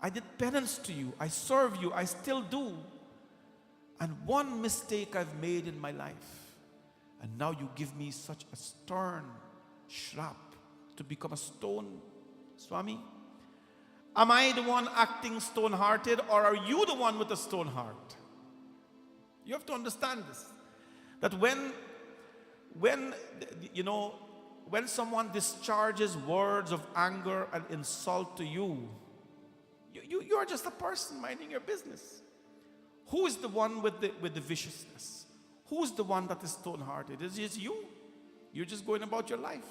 I did penance to you. I serve you. I still do. And one mistake I've made in my life, and now you give me such a stern shrap to become a stone. Swami, am I the one acting stone-hearted, or are you the one with a stone heart? You have to understand this. That when someone discharges words of anger and insult to you, you are just a person minding your business. Who is the one with the viciousness? Who's the one that is stone-hearted? It is you. You're just going about your life.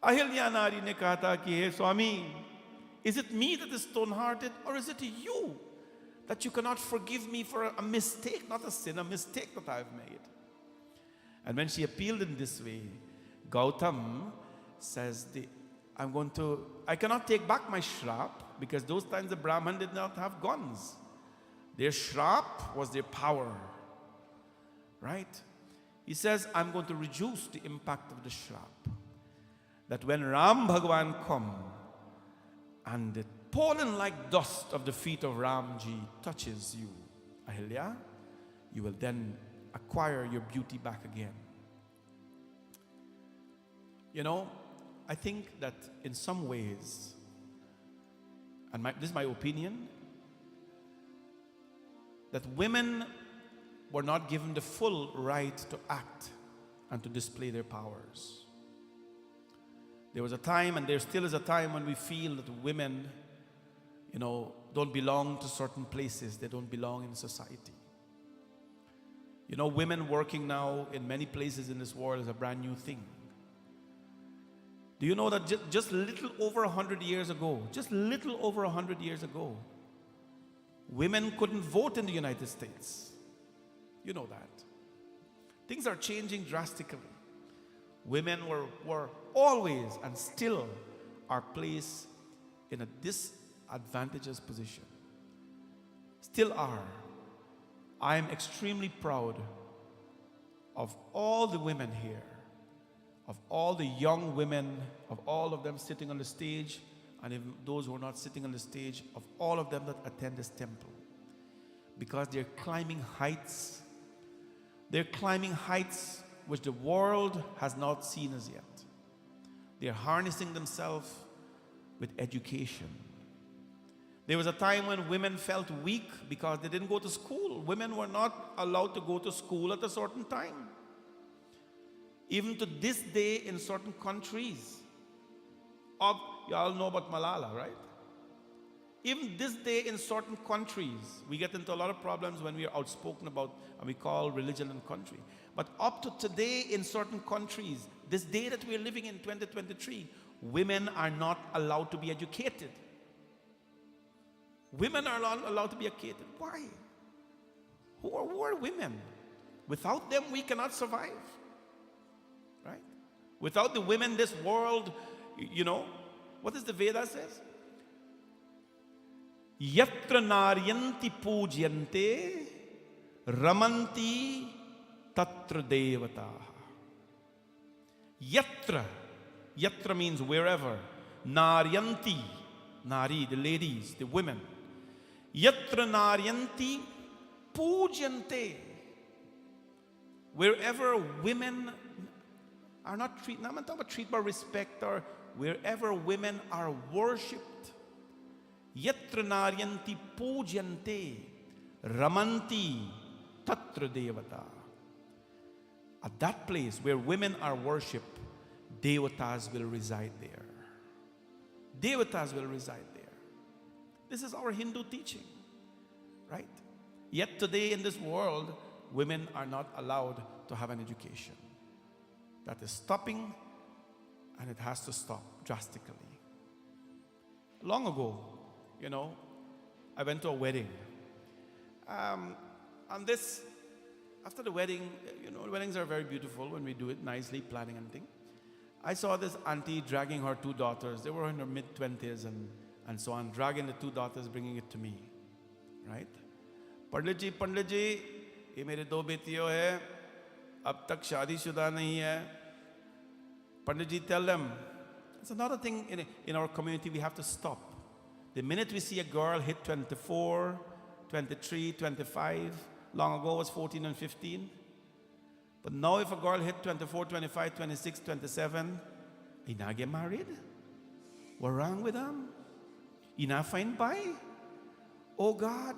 Ahilya Nari ne kaha tha ki, hey Swami, is it me that is stone-hearted, or is it you that you cannot forgive me for a mistake, not a sin, a mistake that I've made? And when she appealed in this way, Gautam says, I cannot take back my shrap, because those times the Brahman did not have guns. Their shrap was their power, right? He says, I'm going to reduce the impact of the shrap. That when Ram Bhagwan come, and the pollen like dust of the feet of Ramji touches you, Ahilya, you will then acquire your beauty back again. You know, I think that in some ways, and this is my opinion, that women were not given the full right to act and to display their powers. There was a time, and there still is a time, when we feel that women, don't belong to certain places. They don't belong in society. Women working now in many places in this world is a brand new thing. Do you know that just little over 100 years ago, women couldn't vote in the United States? You know that. Things are changing drastically. Women were always and still are placed in a disadvantageous position. Still are. I am extremely proud of all the women here, of all the young women, of all of them sitting on the stage, and even those who are not sitting on the stage, of all of them that attend this temple. Because they're climbing heights. They're climbing heights which the world has not seen as yet. They're harnessing themselves with education. There was a time when women felt weak because they didn't go to school. Women were not allowed to go to school at a certain time. Even to this day in certain countries. You all know about Malala, right? Even this day in certain countries, we get into a lot of problems when we are outspoken about, and we call religion and country. But up to today in certain countries, this day that we are living in 2023, women are not allowed to be educated. Women are not allowed to be educated. Why? Who are women? Without them, we cannot survive. Right? Without the women, this world, what does the Veda says? Yatra naryanti pujyante ramanti tatra devataha. Yatra means wherever. Naryanti, nari, the ladies, the women. Yatra naryanti pujyante. Wherever women are not treated, I'm not talking about treatment, respect, or wherever women are worshipped. Yatra naryanti pujyante ramanti tatra devata. At that place where women are worshipped, devatas will reside there. Devatas will reside there. This is our Hindu teaching, right? Yet today in this world, women are not allowed to have an education. That is stopping, and it has to stop drastically. Long ago, I went to a wedding. And this, after the wedding, weddings are very beautiful when we do it nicely, planning and thing. I saw this auntie dragging her 2 daughters. They were in their mid-20s and so on, dragging the 2 daughters, bringing it to me. Right? Pandit ji, ये मेरे 2 बेटियों है, अब तक शादीशुदा नहीं है. Pandit ji, tell them. It's another thing in our community we have to stop. The minute we see a girl hit 24, 23, 25, long ago was 14 and 15. But now if a girl hit 24, 25, 26, 27, he not get married? What's wrong with them? He not find by? Oh God.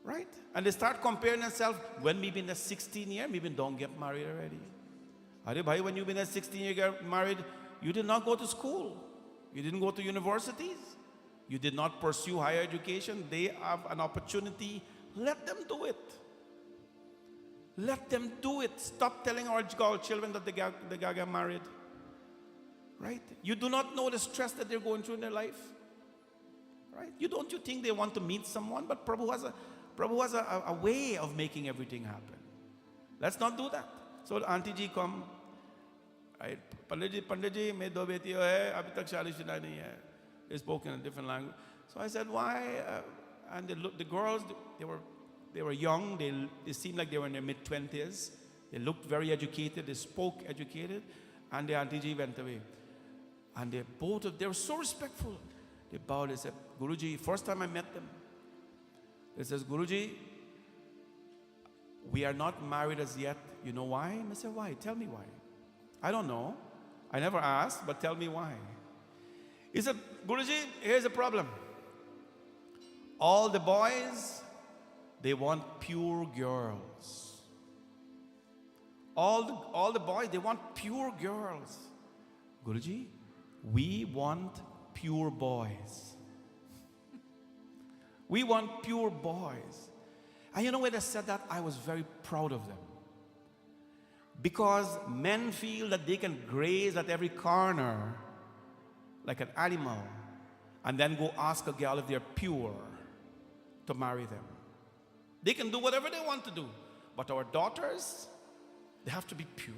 Right? And they start comparing themselves. When we been a 16 year, maybe don't get married already. Are bhai, when you've been a 16 year get married, you did not go to school. You didn't go to universities. You did not pursue higher education. They have an opportunity. Let them do it. Let them do it. Stop telling our children that they gotta get married. Right? You do not know the stress that they're going through in their life. Right? You think they want to meet someone, but Prabhu has a way of making everything happen. Let's not do that. So Auntie ji come. Right? Pandit ji, mein 2 betiyon hai, abhi tak shaadi-shuda nahi hai. They spoke in a different language. So I said, why? And the girls, they were young. They seemed like they were in their mid-20s. They looked very educated. They spoke educated. And the Auntie ji went away. And they were so respectful. They bowed. They said, Guruji, first time I met them, they says, Guruji, we are not married as yet. You know why? I said, why? Tell me why. I don't know. I never asked, but tell me why. He said, Guruji, here's the problem. All the boys, they want pure girls. All the boys, they want pure girls. Guruji, we want pure boys. We want pure boys. And you know when they said that, I was very proud of them. Because men feel that they can graze at every corner like an animal and then go ask a girl if they're pure to marry them. They can do whatever they want to do. But our daughters, they have to be pure.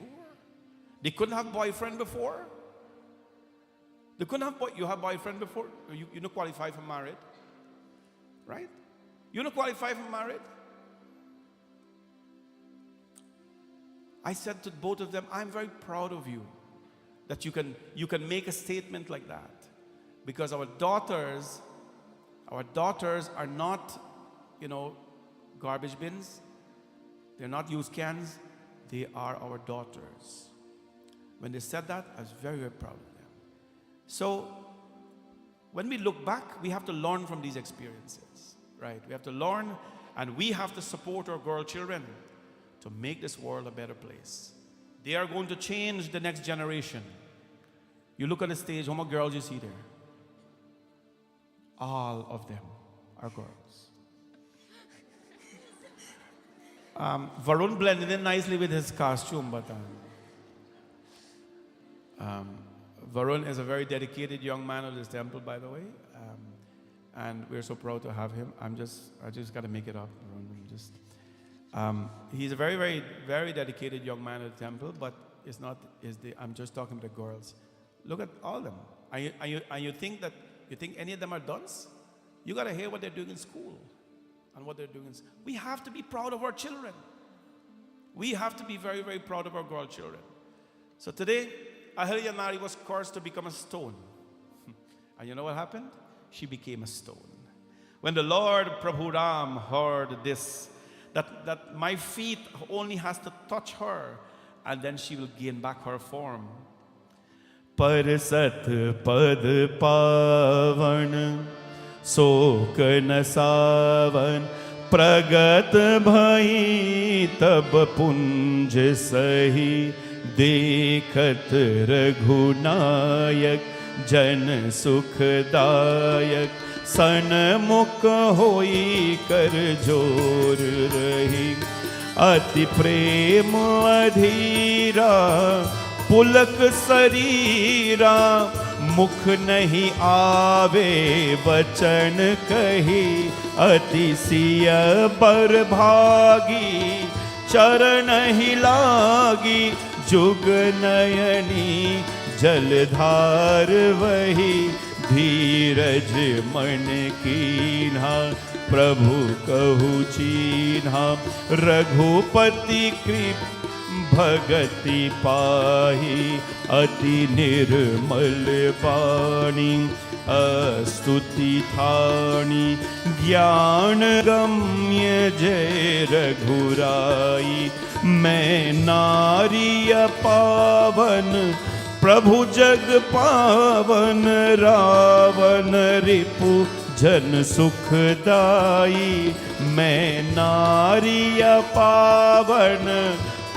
They couldn't have boyfriend before. They couldn't have you have boyfriend before. You don't qualify for marriage. Right? You don't qualify for marriage. I said to both of them, I'm very proud of you that you can make a statement like that. Because our daughters are not, garbage bins. They're not used cans. They are our daughters. When they said that, I was very, very proud of them. So, when we look back, we have to learn from these experiences, right? We have to learn, and we have to support our girl children to make this world a better place. They are going to change the next generation. You look on the stage, how many girls you see there? All of them are girls. Varun blended in nicely with his costume, but Varun is a very dedicated young man of this temple, by the way, and we're so proud to have him. I just got to make it up. He's a very, very, very dedicated young man at the temple, but I'm just talking to the girls. Look at all of them. And you think any of them are dunce? You got to hear what they're doing in school and what they're doing. We have to be proud of our children. We have to be very, very proud of our girl children. So today, Ahilya Nari was cursed to become a stone. And you know what happened? She became a stone. When the Lord Prabhu Ram heard this, that my feet only has to touch her, and then she will gain back her form. Parsat pad pavan sok nasavan pragat bhai tab punj sahi dekhat raghunayak jan sukhdayak सनमुख होई कर जोर रही अति प्रेम अधीरा पुलक शरीरा मुख नहीं आवे वचन कही, अतिसिय बर भागी चरण ही लागी। जुग नयनी जलधार वही, धीरज मन कीन्हा प्रभु कहु चीन्हा। रघुपति कृप भगति पाही, अति निर्मल वाणी स्तुति थाणी। ज्ञान गम्य जय रघुराई, मैं नारी पावन प्रभु जग पावन। रावण रिपु जन सुखदाई, मैं नारी पावन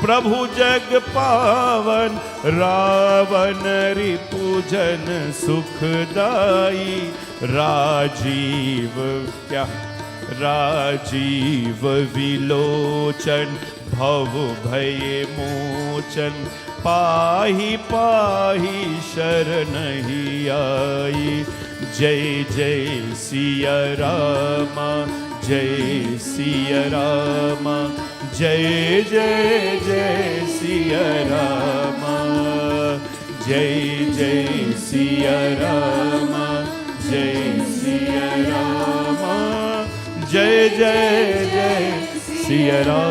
प्रभु जग पावन। रावण रिपु जन सुखदाई। राजीव क्या राजीव विलोचन, भव भय मोचन। पाहि पाहि शरण ही आई, जय जय सिया राम जय सिया राम। जय जय जय सिया राम, जय जय सिया राम, जय सिया राम। जय जय जय Siya Ram.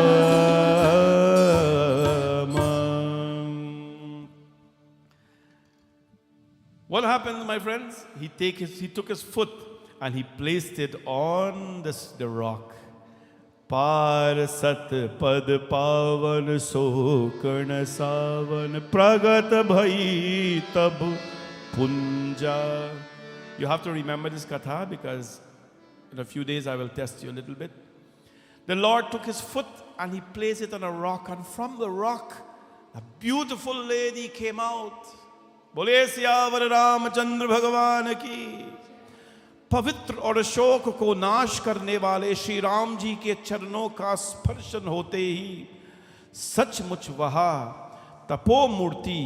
What happened, my friends? He took his foot and he placed it on the rock. पार सत पद पावन सोकण सावन, प्रगट भई तब पुंजा। You have to remember this katha because in a few days I will test you a little bit. The Lord took his foot and he placed it on a rock, and from the rock a beautiful lady came out. बोले सियावर रामचंद्र भगवान की। पवित्र और शोक को नाश करने वाले श्री राम जी के चरणों का स्पर्शन होते ही सचमुच वहां तपो मूर्ति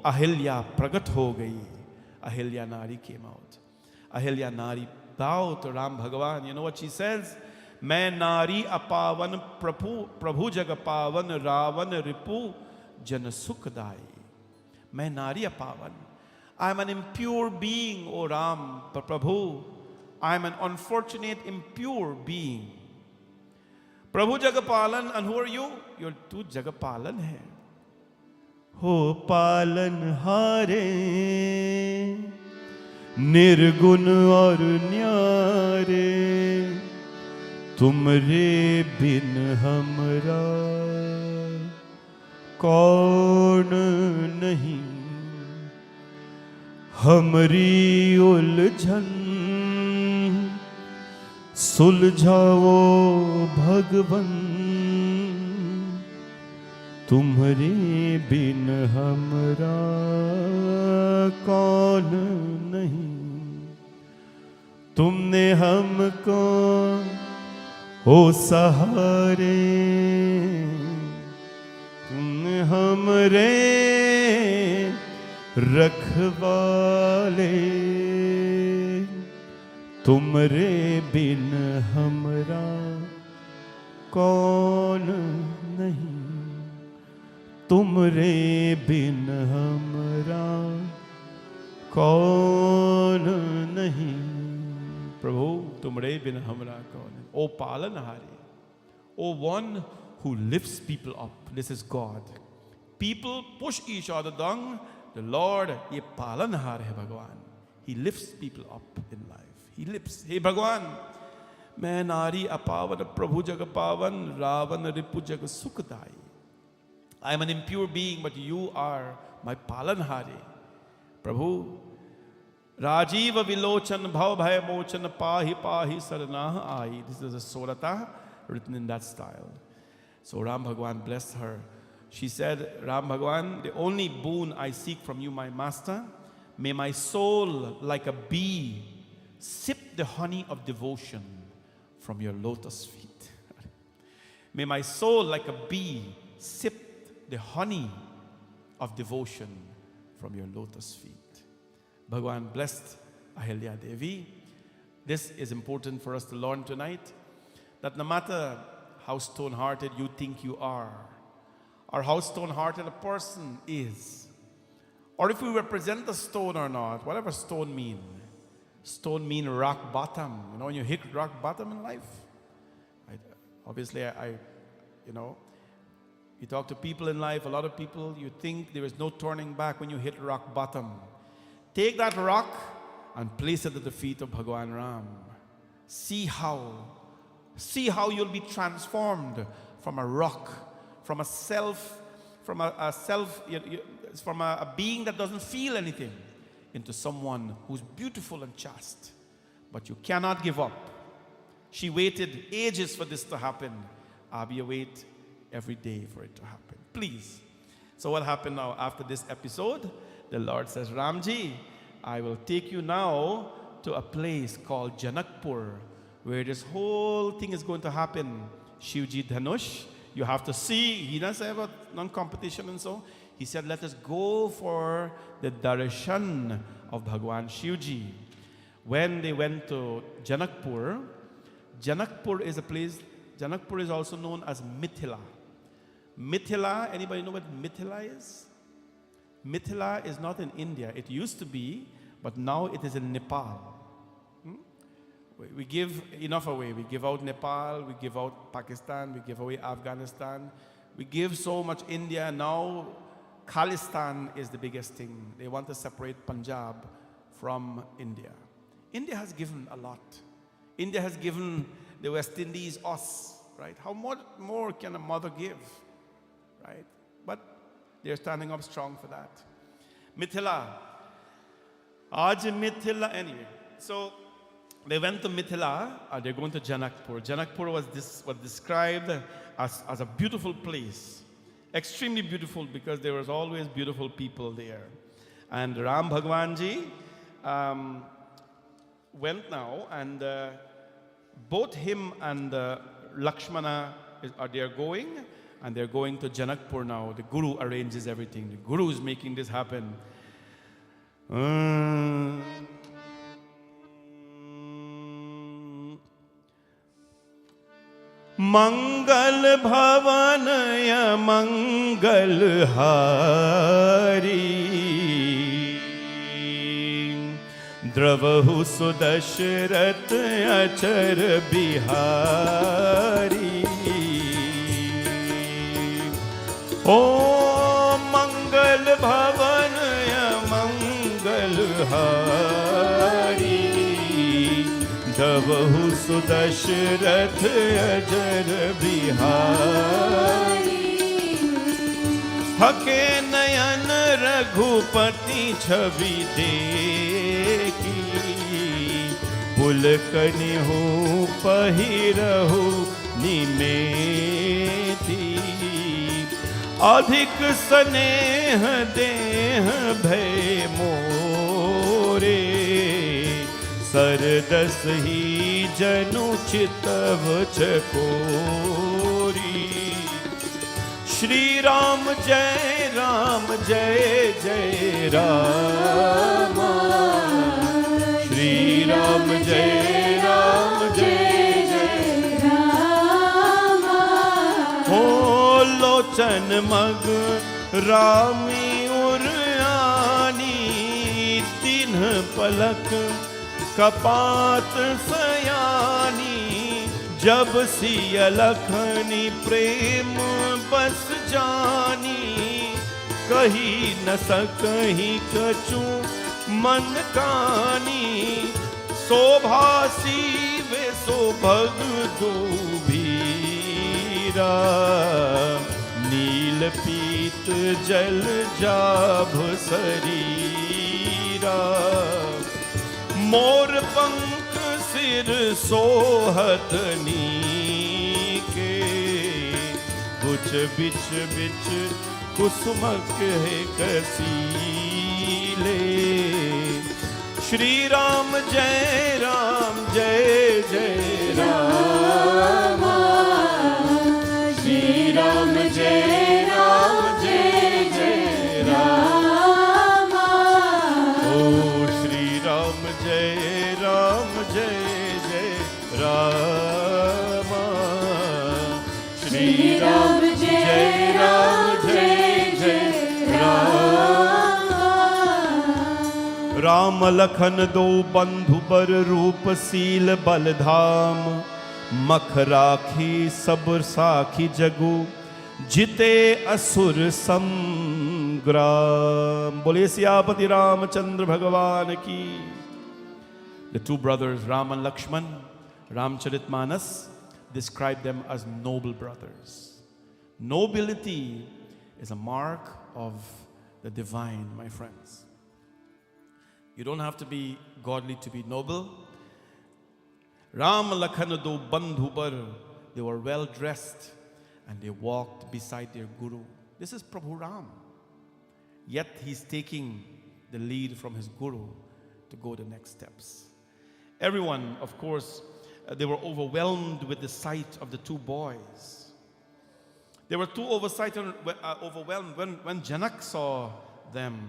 अहिल्या प्रकट हो गई। अहिल्या नारी came out. अहिल्या नारी bowed to Ram Bhagavan. You know what she says? मैं नारी अपावन प्रभु जग पावन, रावण रिपु जन सुखदाई। मैं नारी अपावन, I am an impure being, O Ram, Prabhu. I am an unfortunate, impure being. Prabhu Jagapalan, and who are you? You're two Jagapalan hai. हो पालन हारे निर्गुण और न्यारे, तुमरे बिन हमरा कौन नहीं। हमरी उलझन सुलझाओ भगवन, तुम्हारे बिन हमरा कौन नहीं। तुमने हमको हो सहारे, तुमने हमरे रखवाले, तुमरे बिन हमरा कौन नहीं। तुमरे बिन हमरा कौन नहीं। प्रभु तुमरे बिन हमरा कौन है। O Palanhari, O one who lifts people up. This is God. People push each other down. The Lord, ye Palanhar hai Bhagwan. He lifts people up in life. He lifts. Hey Bhagwan, मैं नारी अपावन प्रभु जग पावन, रावण रिपु जग सुखदाई। I am an impure being, but you are my Palanhari. Prabhu, Rajiva Vilochan Bhav Bhaya Mochan Pahi Pahi Saranah Ai. This is a Sorata written in that style. So Ram Bhagwan blessed her. She said, Ram Bhagwan, the only boon I seek from you, my master, may my soul like a bee sip the honey of devotion from your lotus feet. May my soul like a bee sip the honey of devotion from your lotus feet. Bhagwan blessed Ahilya Devi. This is important for us to learn tonight, that no matter how stone-hearted you think you are, or how stone-hearted a person is, or if we represent the stone or not, whatever stone mean rock bottom. You know, when you hit rock bottom in life, you talk to people in life, a lot of people, you think there is no turning back when you hit rock bottom. Take that rock and place it at the feet of Bhagwan Ram. See how you'll be transformed from a rock, from a being that doesn't feel anything, into someone who's beautiful and chaste. But you cannot give up. She waited ages for this to happen. Abhiya wait every day for it to happen. Please. So what happened now after this episode? The Lord says, Ramji, I will take you now to a place called Janakpur, where this whole thing is going to happen. Shivji Dhanush, you have to see. He doesn't have a non-competition and so. He said, let us go for the darshan of Bhagwan Shivji. When they went to Janakpur, Janakpur is a place, Janakpur is also known as Mithila. Mithila, anybody know what Mithila is? Mithila is not in India. It used to be, but now it is in Nepal. We give enough away. We give out Nepal, we give out Pakistan, we give away Afghanistan. We give so much India. Now Khalistan is the biggest thing. They want to separate Punjab from India. India has given a lot. India has given the West Indies us, right? How much more can a mother give, right? But they're standing up strong for that. Mithila. Aaj Mithila, anyway. So they went to Mithila, they're going to Janakpur. Janakpur was described as a beautiful place. Extremely beautiful, because there was always beautiful people there. And Ram Bhagwanji went now, and both him and Lakshmana they're going, and they're going to Janakpur now. The Guru arranges everything. The Guru is making this happen. Mangal Bhavanaya Mangal Hari Dravahu Sudashrat Achar Bihari Om Mangal Bhavanaya Mangal Hari Dravahu Sudashrat Achar Bihari Hake Nayan Raghupati Chhavi Dekhi Pulkani Hu Pahirahu Nimeti Adhik Saneh Deh Bhay More Sardas Hi Janu Chitav Chakori Shri Ram Jai Ram Jai Jai Rama Shri Ram Jai Ram Jai Jai Rama Ho Lochan Mag Rami Uryani Tin Palak Kapat Sayani Jab siya lakhani prem bas jani Kahi na sakahi kachu man kani Sobhasi ve sobhag do bhira Neel peet jal jabh sarira Mor pank sir sohat ke Kuch bich bich kusmak hai kasile Shri Ram Jai Ram Jai Jai Rama Shri Ram Jai Ram Jai Jai Rama Oh Shri Ram Jai Ram Jai Jai Ram. Ram Lakhan दो बंधु बर रूप seal बल धाम मख राखी सब साखी जगु जिते असुर संग्राम। बोले सियापति रामचंद्र भगवान की। The two brothers Ram and Lakshman, Ramcharitmanas, describe them as noble brothers. Nobility is a mark of the divine, my friends. You don't have to be godly to be noble. Ram Lakhan do bandhu bar, they were well dressed and they walked beside their guru. This is Prabhu Ram. Yet he's taking the lead from his guru to go the next steps. Everyone, of course, they were overwhelmed with the sight of the two boys. They were too overwhelmed when Janak saw them.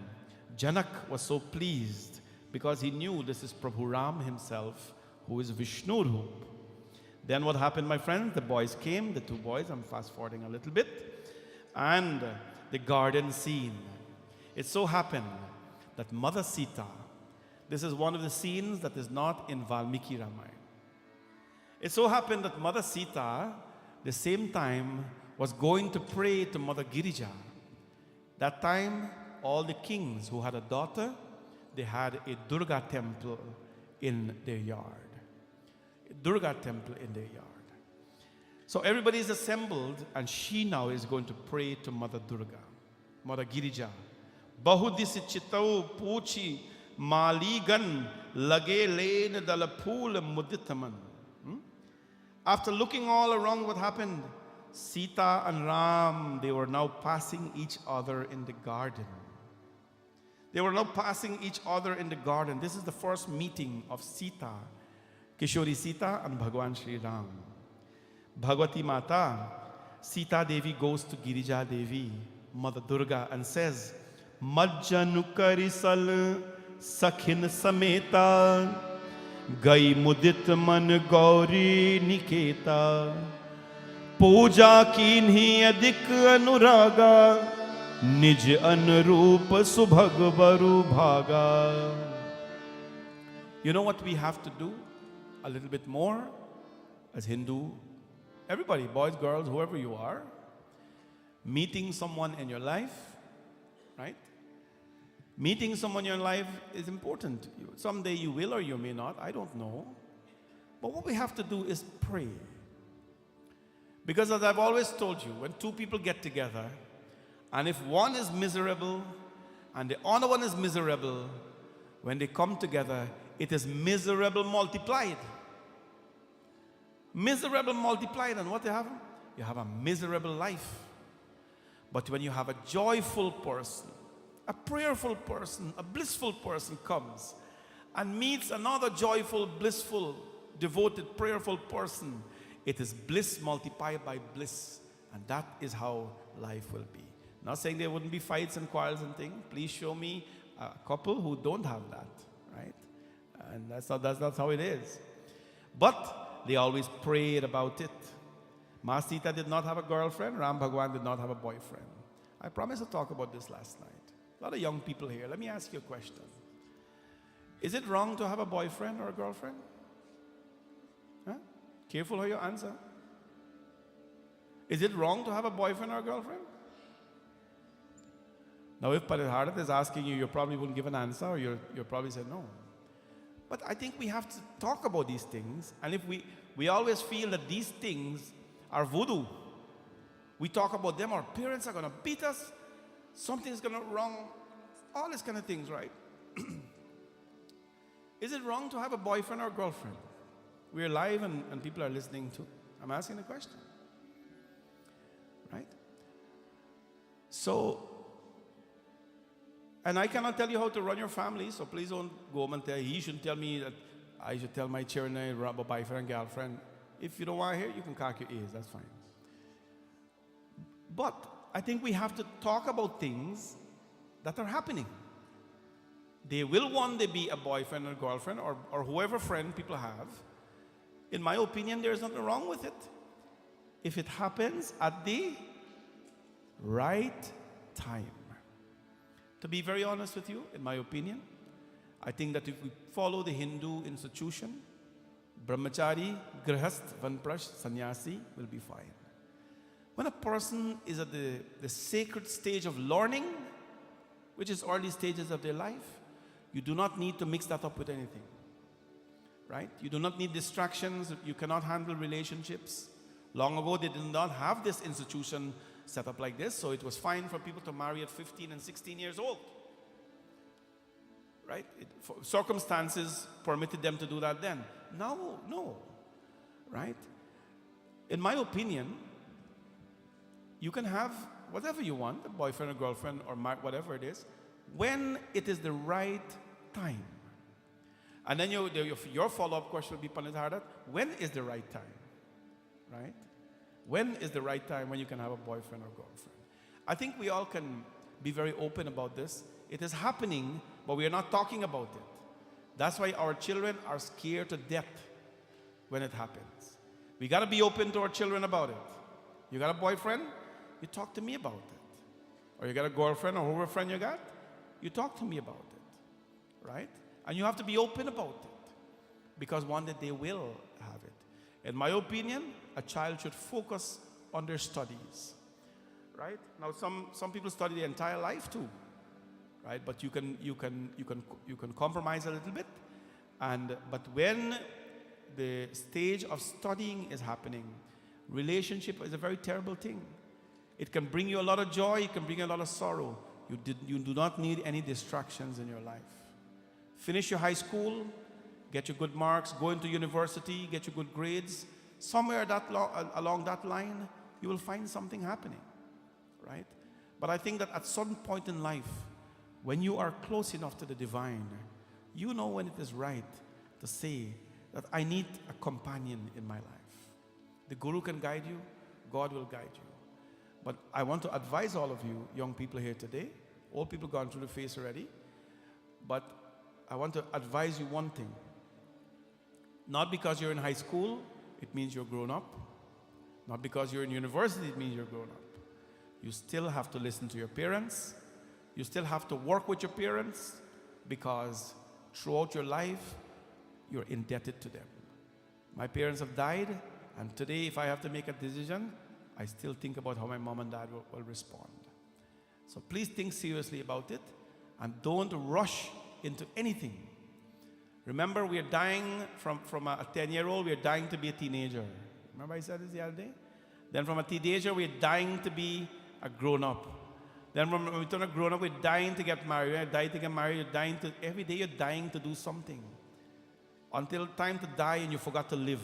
Janak was so pleased because he knew this is Prabhu Ram himself, who is Vishnu Roop. Then what happened, my friends? The boys came, the two boys, I'm fast forwarding a little bit, and the garden scene. It so happened that Mother Sita, this is one of the scenes that is not in Valmiki Ramayana. It so happened that Mother Sita, the same time, was going to pray to Mother Girija. That time, all the kings who had a daughter, they had a Durga temple in their yard. A Durga temple in their yard. So everybody is assembled, and she now is going to pray to Mother Durga, Mother Girija. Bahudis chitau puchi maligan lage len dalapul muditaman. After looking all around, what happened? Sita and Ram, they were now passing each other in the garden. They were now passing each other in the garden. This is the first meeting of Sita, Kishori Sita and Bhagwan Shri Ram. Bhagwati Mata, Sita Devi goes to Girija Devi, Mother Durga, and says, Majjanu karisal sakhin sameta, gai mudit man gauri niketa, puja kinhi adik anuraga, nij anrup subhagvaru bhaga. You know what we have to do a little bit more as Hindu? Everybody, boys, girls, whoever you are, meeting someone in your life, right? Meeting someone in your life is important. Someday you will or you may not, I don't know. But what we have to do is pray. Because as I've always told you, when two people get together, and if one is miserable and the other one is miserable, when they come together, it is miserable multiplied. Miserable multiplied, and what you have? You have a miserable life. But when you have a joyful person, a prayerful person, a blissful person comes and meets another joyful, blissful, devoted, prayerful person, it is bliss multiplied by bliss. And that is how life will be. Not saying there wouldn't be fights and quarrels and things. Please show me a couple who don't have that, right? And that's not how it is. But they always prayed about it. Ma Sita did not have a girlfriend. Ram Bhagwan did not have a boyfriend. I promised to talk about this last night. A lot of young people here. Let me ask you a question. Is it wrong to have a boyfriend or a girlfriend? Huh? Careful how you answer. Is it wrong to have a boyfriend or a girlfriend? Now, if Paridharat is asking you, you probably wouldn't give an answer, or you'll probably say no. But I think we have to talk about these things, and if we always feel that these things are voodoo, we talk about them, our parents are going to beat us, something's going to wrong, all these kind of things, right? Is it wrong to have a boyfriend or a girlfriend? We're live and people are listening too. I'm asking the question, right? So, and I cannot tell you how to run your family, so please don't go home and tell, he shouldn't tell me that I should tell my children I rub a boyfriend and girlfriend. If you don't want to hear, you can cock your ears, that's fine. But I think we have to talk about things that are happening. They will one day be a boyfriend or girlfriend or whoever friend people have. In my opinion, there's nothing wrong with it. if it happens at the right time. To be very honest with you, in my opinion, I think that if we follow the Hindu institution, brahmachari, grihast, vanprash, sannyasi will be fine. When a person is at the sacred stage of learning, which is early stages of their life, you do not need to mix that up with anything. Right? You do not need distractions. You cannot handle relationships. Long ago, they did not have this institution set up like this, so it was fine for people to marry at 15 and 16 years old. Right? Circumstances permitted them to do that then. Now, no. Right? In my opinion, you can have whatever you want, a boyfriend or girlfriend or whatever it is, when it is the right time. And then your follow-up question will be, Pandit Hardat, when is the right time? Right? When is the right time when you can have a boyfriend or girlfriend? I think we all can be very open about this. It is happening, but we are not talking about it. That's why our children are scared to death when it happens. We got to be open to our children about it. You got a boyfriend? You talk to me about it. Or you got a girlfriend or whoever friend you got? You talk to me about it. Right? And you have to be open about it. Because one day they will have it. In my opinion, a child should focus on their studies. Right? Now some people study their entire life too. Right? But you can compromise a little bit. But when the stage of studying is happening, relationship is a very terrible thing. It can bring you a lot of joy, it can bring you a lot of sorrow. You do not need any distractions in your life. Finish your high school, get your good marks, go into university, get your good grades. Somewhere along that line, you will find something happening, right? But I think that at some point in life, when you are close enough to the divine, you know when it is right to say that I need a companion in my life. The Guru can guide you, God will guide you. But I want to advise all of you, young people here today, old people gone through the phase already, but I want to advise you one thing. Not because you're in high school, it means you're grown up. Not because you're in university, it means you're grown up. You still have to listen to your parents. You still have to work with your parents, because throughout your life, you're indebted to them. My parents have died, and today if I have to make a decision, I still think about how my mom and dad will respond. So please think seriously about it, and don't rush into anything. Remember, we are dying from a 10-year-old, we are dying to be a teenager. Remember I said this the other day? Then from a teenager, we are dying to be a grown-up. Then when we turn a grown-up, we're dying to get married. You're dying to get married, you're dying to, every day you're dying to do something. Until time to die and you forgot to live.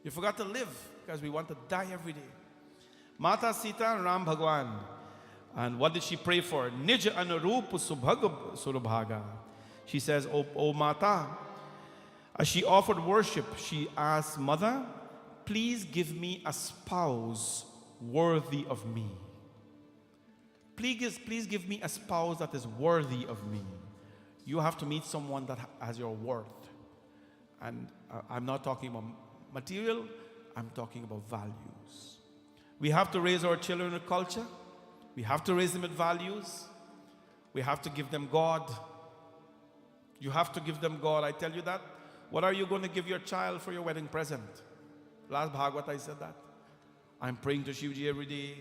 You forgot to live because we want to die every day. Mata Sita and Ram Bhagwan. And what did she pray for? Nij anurup subhag surabhaga. She says, O Mata, as she offered worship, she asked, Mother, please give me a spouse worthy of me. Please give me a spouse that is worthy of me. You have to meet someone that has your worth. And I'm not talking about material, I'm talking about values. We have to raise our children with culture. We have to raise them with values. We have to give them God. You have to give them God. I tell you that. What are you going to give your child for your wedding present? Last Bhagavad I said that. I'm praying to Shivji every day,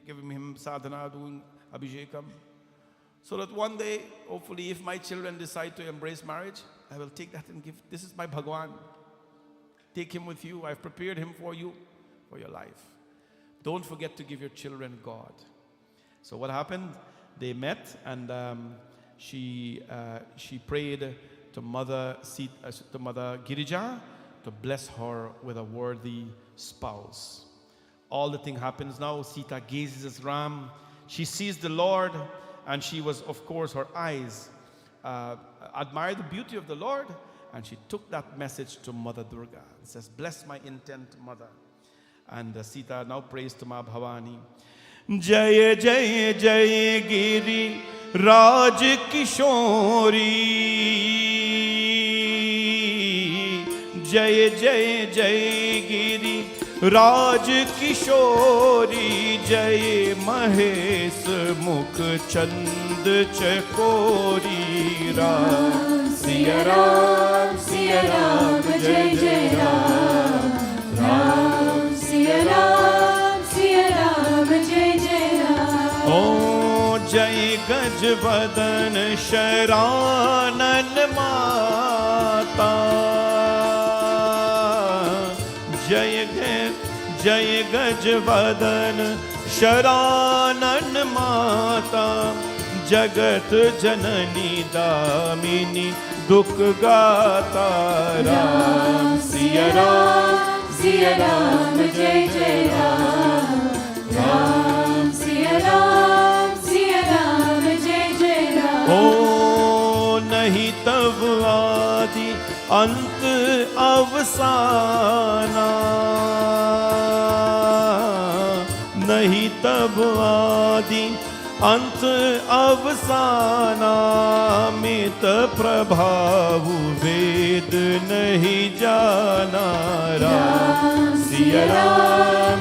giving him sadhana, doing abhishekam. So that one day, hopefully, if my children decide to embrace marriage, I will take that and give. This is my Bhagwan. Take him with you. I've prepared him for you, for your life. Don't forget to give your children God. So what happened? They met, and she prayed to Mother Girija to bless her with a worthy spouse. All the thing happens now. Sita gazes at Ram. She sees the Lord, and she was, of course, her eyes admired the beauty of the Lord, and she took that message to Mother Durga and says, bless my intent, Mother. And Sita now prays to Ma Bhavani. Jai Jai Jai Giri Raj Kishori. Jai Jai Jai Giri राज किशोरी जय महेश मुख चंद चकोरी राम सिया राम जय जय राम राम सिया राम जय जय राम ओ जय गजवदन शरानन माता जय गजवदन शरानन माता जगत जननी दामिनी दुख गाता राम सिया राम जय जय राम राम सिया राम जय जय राम ओ नहीं तब आदि अंत अवसाना नहीं तब आदि अंत अवसाना मित प्रभाव वेद नहीं जाना राम सिया राम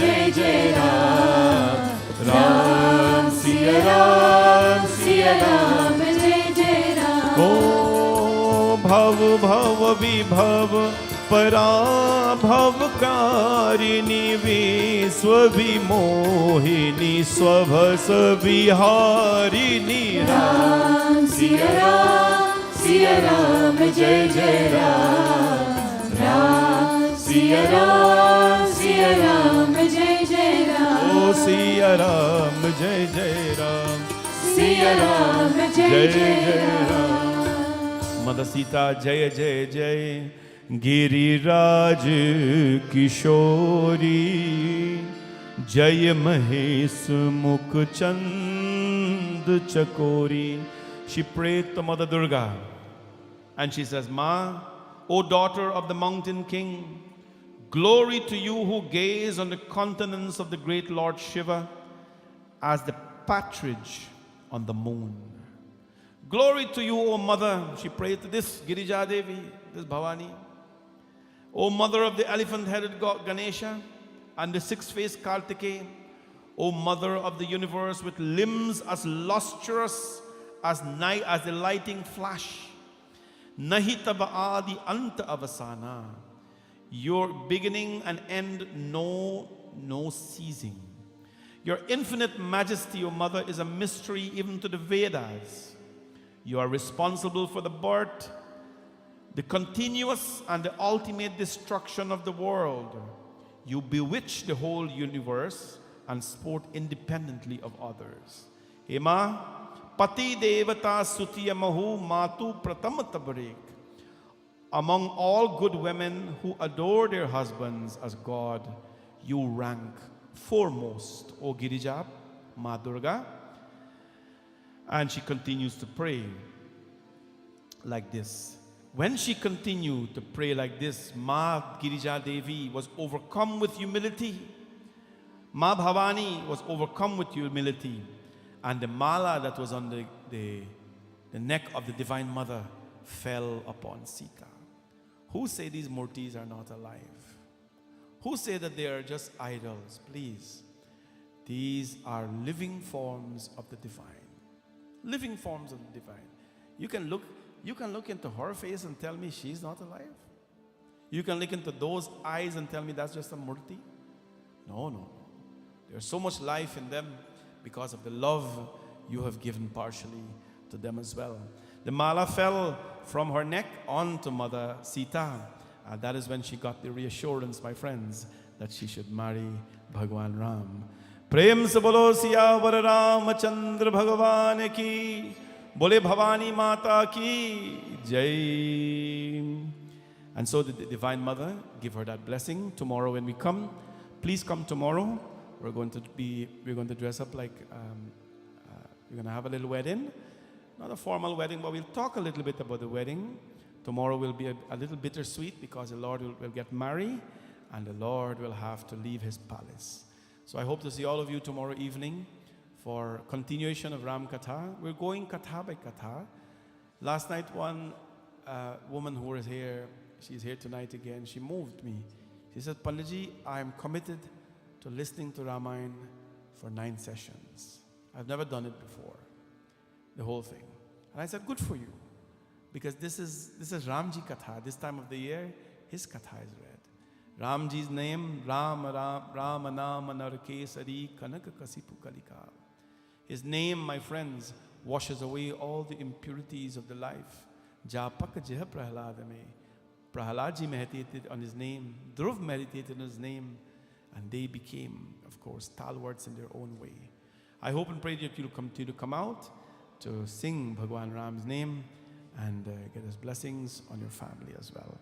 जय जय राम राम सिया राम जय जय राम ओ भव भव विभव पराभवकारिणी विश्व विमोहिनी स्वभस विहारिणी राम सिया राम जय जय राम राम सिया राम जय जय राम ओ सिया राम जय जय राम सिया राम जय जय राम मद सीता जय जय जय गिरिराज किशोरी जय महेश मुख चंद चकोरी. She prayed to Mother Durga and she says, Ma, O daughter of the mountain king, glory to you who gaze on the countenance of the great Lord Shiva as the partridge on the moon. Glory to you, O mother. She prayed to this Girija Devi, this Bhavani. O mother of the elephant-headed god Ganesha and the six-faced Kartikeya. O mother of the universe with limbs as lustrous as night as the lighting flash. Nahi taba adi anta avasana. Your beginning and end no ceasing. Your infinite majesty, O mother, is a mystery even to the Vedas. You are responsible for the birth, the continuous and the ultimate destruction of the world. You bewitch the whole universe and sport independently of others. Hema, pati devata sutiya mahu matu pratam tabarik. Among all good women who adore their husbands as God, you rank foremost, O Girija, Ma Durga. And she continues to pray like this. When she continued to pray like this, Ma Girija Devi was overcome with humility. Ma Bhavani was overcome with humility. And the mala that was on the neck of the Divine Mother fell upon Sita. Who say these murtis are not alive? Who say that they are just idols? Please. These are living forms of the divine. Living forms of the divine. You can look into her face and tell me she's not alive. You can look into those eyes and tell me that's just a murti. No. There's so much life in them because of the love you have given partially to them as well. The mala fell from her neck onto Mother Sita. And that is when she got the reassurance, my friends, that she should marry Bhagwan Ram. Prem se bolo siyawar Ramachandra Bhagwan ki, bole Bhavani Mata ki jai. And so the Divine Mother, give her that blessing. Tomorrow when we come, please come tomorrow. We're going to dress up like, we're going to have a little wedding. Not a formal wedding, but we'll talk a little bit about the wedding. Tomorrow will be a little bittersweet because the Lord will get married and the Lord will have to leave his palace. So I hope to see all of you tomorrow evening for continuation of Ram Katha. We're going Katha by Katha. Last night one woman who was here, she's here tonight again, she moved me. She He said, Panditji, I am committed to listening to Ramayana for 9 sessions. I've never done it before, the whole thing. And I said, good for you, because this is Ramji Katha. This time of the year, his Katha is read. Ramji's name, Rama Nama Narakesari Kanaka Kasipu Kalika. His name, my friends, washes away all the impurities of the life. Japak Jeha Prahaladame. Prahaladji meditated on his name. Dhruv meditated on his name. And they became, of course, stalwarts in their own way. I hope and pray that you'll continue to come out to sing Bhagwan Ram's name and get his blessings on your family as well.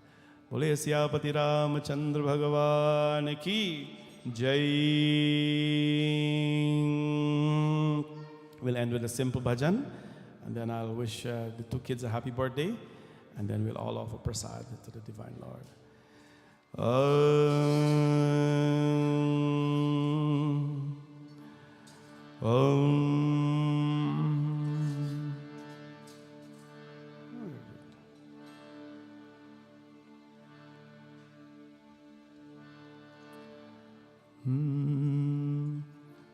Bole Syapati Ramachandra Bhagavan ki Jai. We'll end with a simple bhajan, and then I'll wish the 2 kids a happy birthday, and then we'll all offer prasad to the Divine Lord.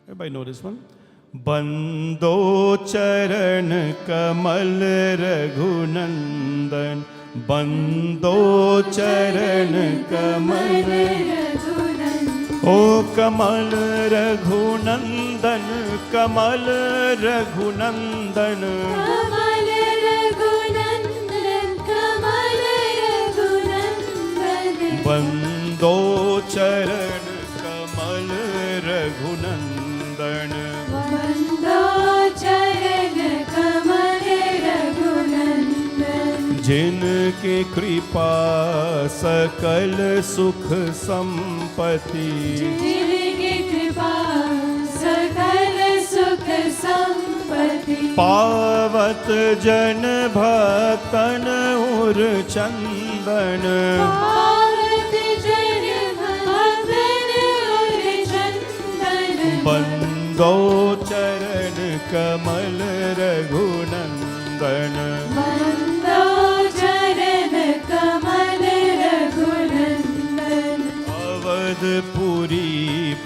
Everybody know this one? Bando charan kamal raghunandan. Bando charan kamal raghunandan. O kamal raghunandan, kamal raghunandan. Kamal raghunandan, kamal raghunandan. Bando charan kamal raghunandan. Bando charan kamal raghunandan. जिनके कृपा सकल सुख संपत्ति. जिनकी कृपा सकल सुख संपत्ति. पावत जन भक्तन उर चंदन. पावत जन भक्तन उर चंदन. बंदो चरण कमल रघुनंदन. बंदो चरण कमल रघुनंदन. अवधपुरी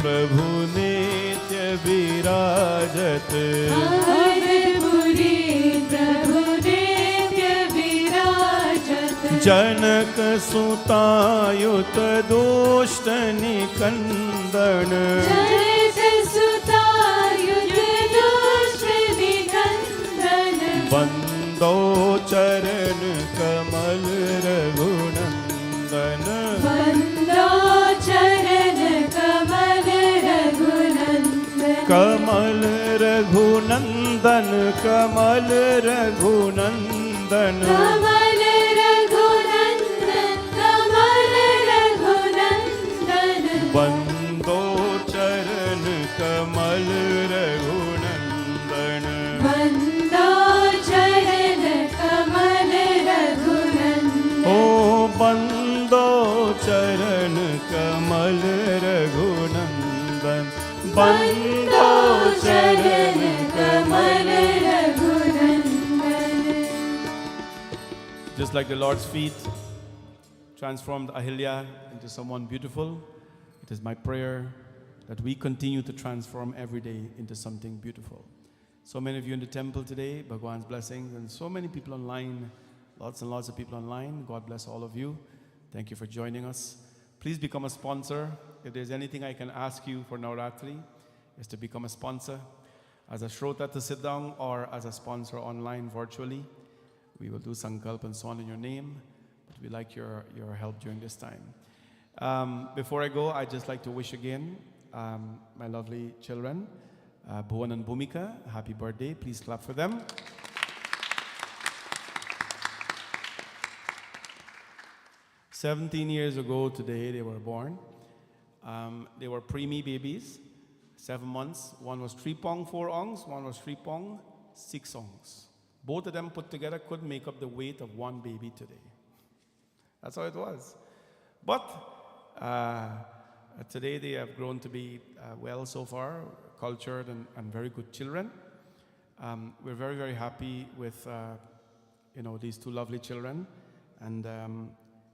प्रभु नित्य विराजत. अवधपुरी प्रभु नित्य विराजत. जनक सुतायुत दुष्ट निकंदन. जनक सुतायुत दुष्ट निकंदन. बंदो चरण कमल रघुनंदन. बंदो चरण कमल रघुनंदन. कमल रघुनंदन, कमल रघुनंदन. कमल रघुनंदन, कमल रघुनंदन. बंदो चरण कमल रघुनंदन. बंदो चरण कमल रघुनंदन. ओ बंदो चरण कमल रघुनंदन. बंदो चरण कमल Raghunandan. Just like the Lord's feet transformed Ahilya into someone beautiful, it is my prayer that we continue to transform every day into something beautiful. So many of you in the temple today, Bhagwan's blessings, and so many people online, lots and lots of people online. God bless all of you. Thank you for joining us. Please become a sponsor. If there's anything I can ask you for Navraatri, is to become a sponsor. As a Shrota to sit down, or as a sponsor online virtually. We will do Sankalp and so on in your name, but we like your help during this time. Before I go, I'd just like to wish again my lovely children, Bhuvan and Bhumika, happy birthday. Please clap for them. "17 years ago today, they were born. They were preemie babies, 7 months. One was 3 pong 4 ongs, one was 3 pong 6 ongs. Both of them put together couldn't make up the weight of one baby today. That's how it was. But today they have grown to be well so far, cultured and very good children. We're very, very happy with these 2 lovely children, and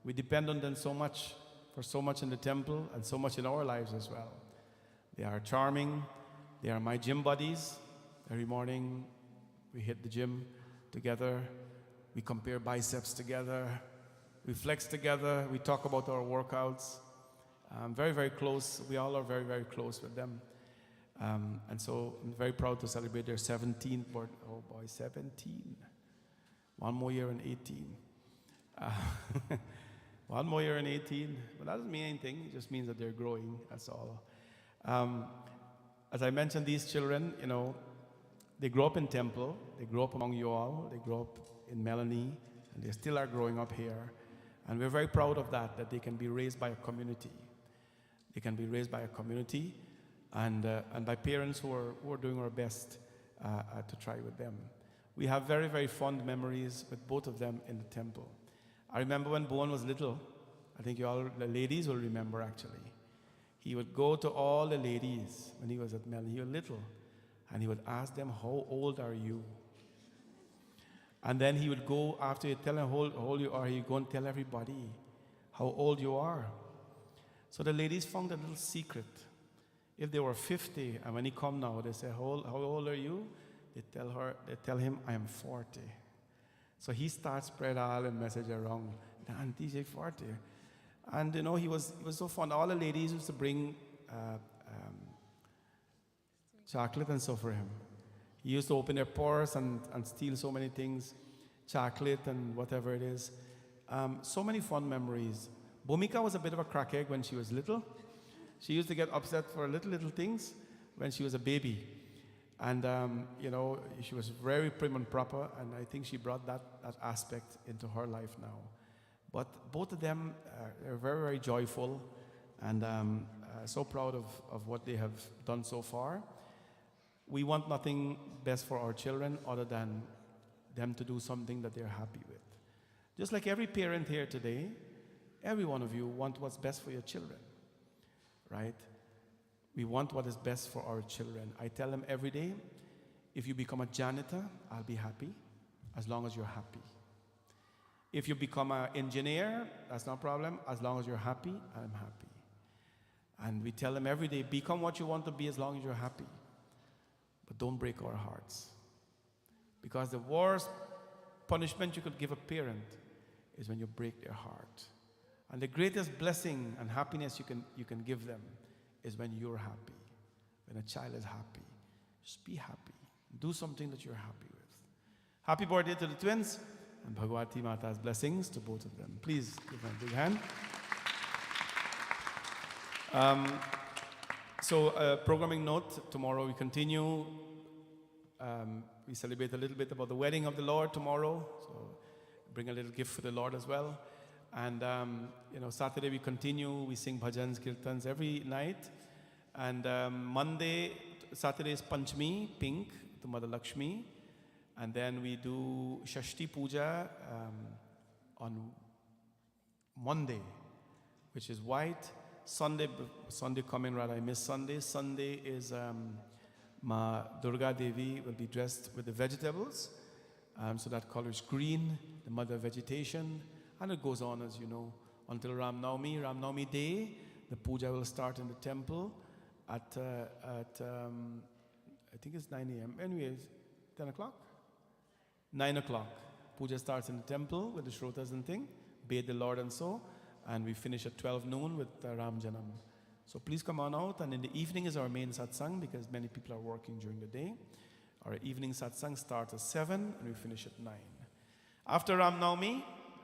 we depend on them so much for so much in the temple and so much in our lives as well. They are charming. They are my gym buddies. Every morning we hit the gym together. We compare biceps together. We flex together. We talk about our workouts. Very, very close. We all are very, very close with them. And so I'm very proud to celebrate their 17th birthday. Oh boy, 17. One more year and 18. One more year and 18. But that doesn't mean anything. It just means that they're growing. That's all. As I mentioned, these children, you know, they grow up in Temple. They grow up among you all. They grow up in Melanie. And they still are growing up here. And we're very proud of that they can be raised by a community. They can be raised by a community and by parents who are doing our best to try with them. We have very, very fond memories with both of them in the temple. I remember when Bowen was little. I think you all, the ladies will remember actually. He would go to all the ladies when he was at Melanie. He was little. And he would ask them, how old are you? And then he would go, after you tell him how old you are, he'd go and tell everybody how old you are. So the ladies found a little secret. If they were 50, and when he come now, they say, how old are you? They tell him, I am 40. So he starts spread all the message around, Dan, DJ 40. And you know, he was so fun. All the ladies used to bring chocolate and stuff for him. He used to open their purse and steal so many things, chocolate and whatever it is. So many fun memories. Bhumika was a bit of a crackhead when she was little. She used to get upset for little things when she was a baby. And, you know, she was very prim and proper, and I think she brought that aspect into her life now. But both of them are very, very joyful, and so proud of what they have done so far. We want nothing best for our children other than them to do something that they're happy with. Just like every parent here today, every one of you want what's best for your children, right? We want what is best for our children. I tell them every day, if you become a janitor, I'll be happy, as long as you're happy. If you become an engineer, that's no problem, as long as you're happy, I'm happy. And we tell them every day, become what you want to be as long as you're happy. But don't break our hearts. Because the worst punishment you could give a parent is when you break their heart. And the greatest blessing and happiness you can give them is when you're happy. When a child is happy. Just be happy. Do something that you're happy with. Happy birthday to the twins, and Bhagwati Mata's blessings to both of them. Please give them a big hand. Programming note, tomorrow we continue. We celebrate a little bit about the wedding of the Lord tomorrow. So bring a little gift for the Lord as well. And, Saturday we continue. We sing bhajans, kirtans every night. And Saturday is Panchami, pink, to Mother Lakshmi. And then we do Shashti Puja on Monday, which is white. Sunday coming, rather, I miss Sunday. Sunday is Ma Durga Devi will be dressed with the vegetables. So that color is green, the mother of vegetation. And it goes on, as you know, until Ram Navami Day. The puja will start in the temple at I think it's 9 a.m. Anyways, 10 o'clock? 9 o'clock. Puja starts in the temple with the shrotas and thing, bathe the Lord and so, and we finish at 12 noon with Ram Janam. So please come on out, and in the evening is our main satsang because many people are working during the day. Our evening satsang starts at 7 and we finish at 9. After Ram Navami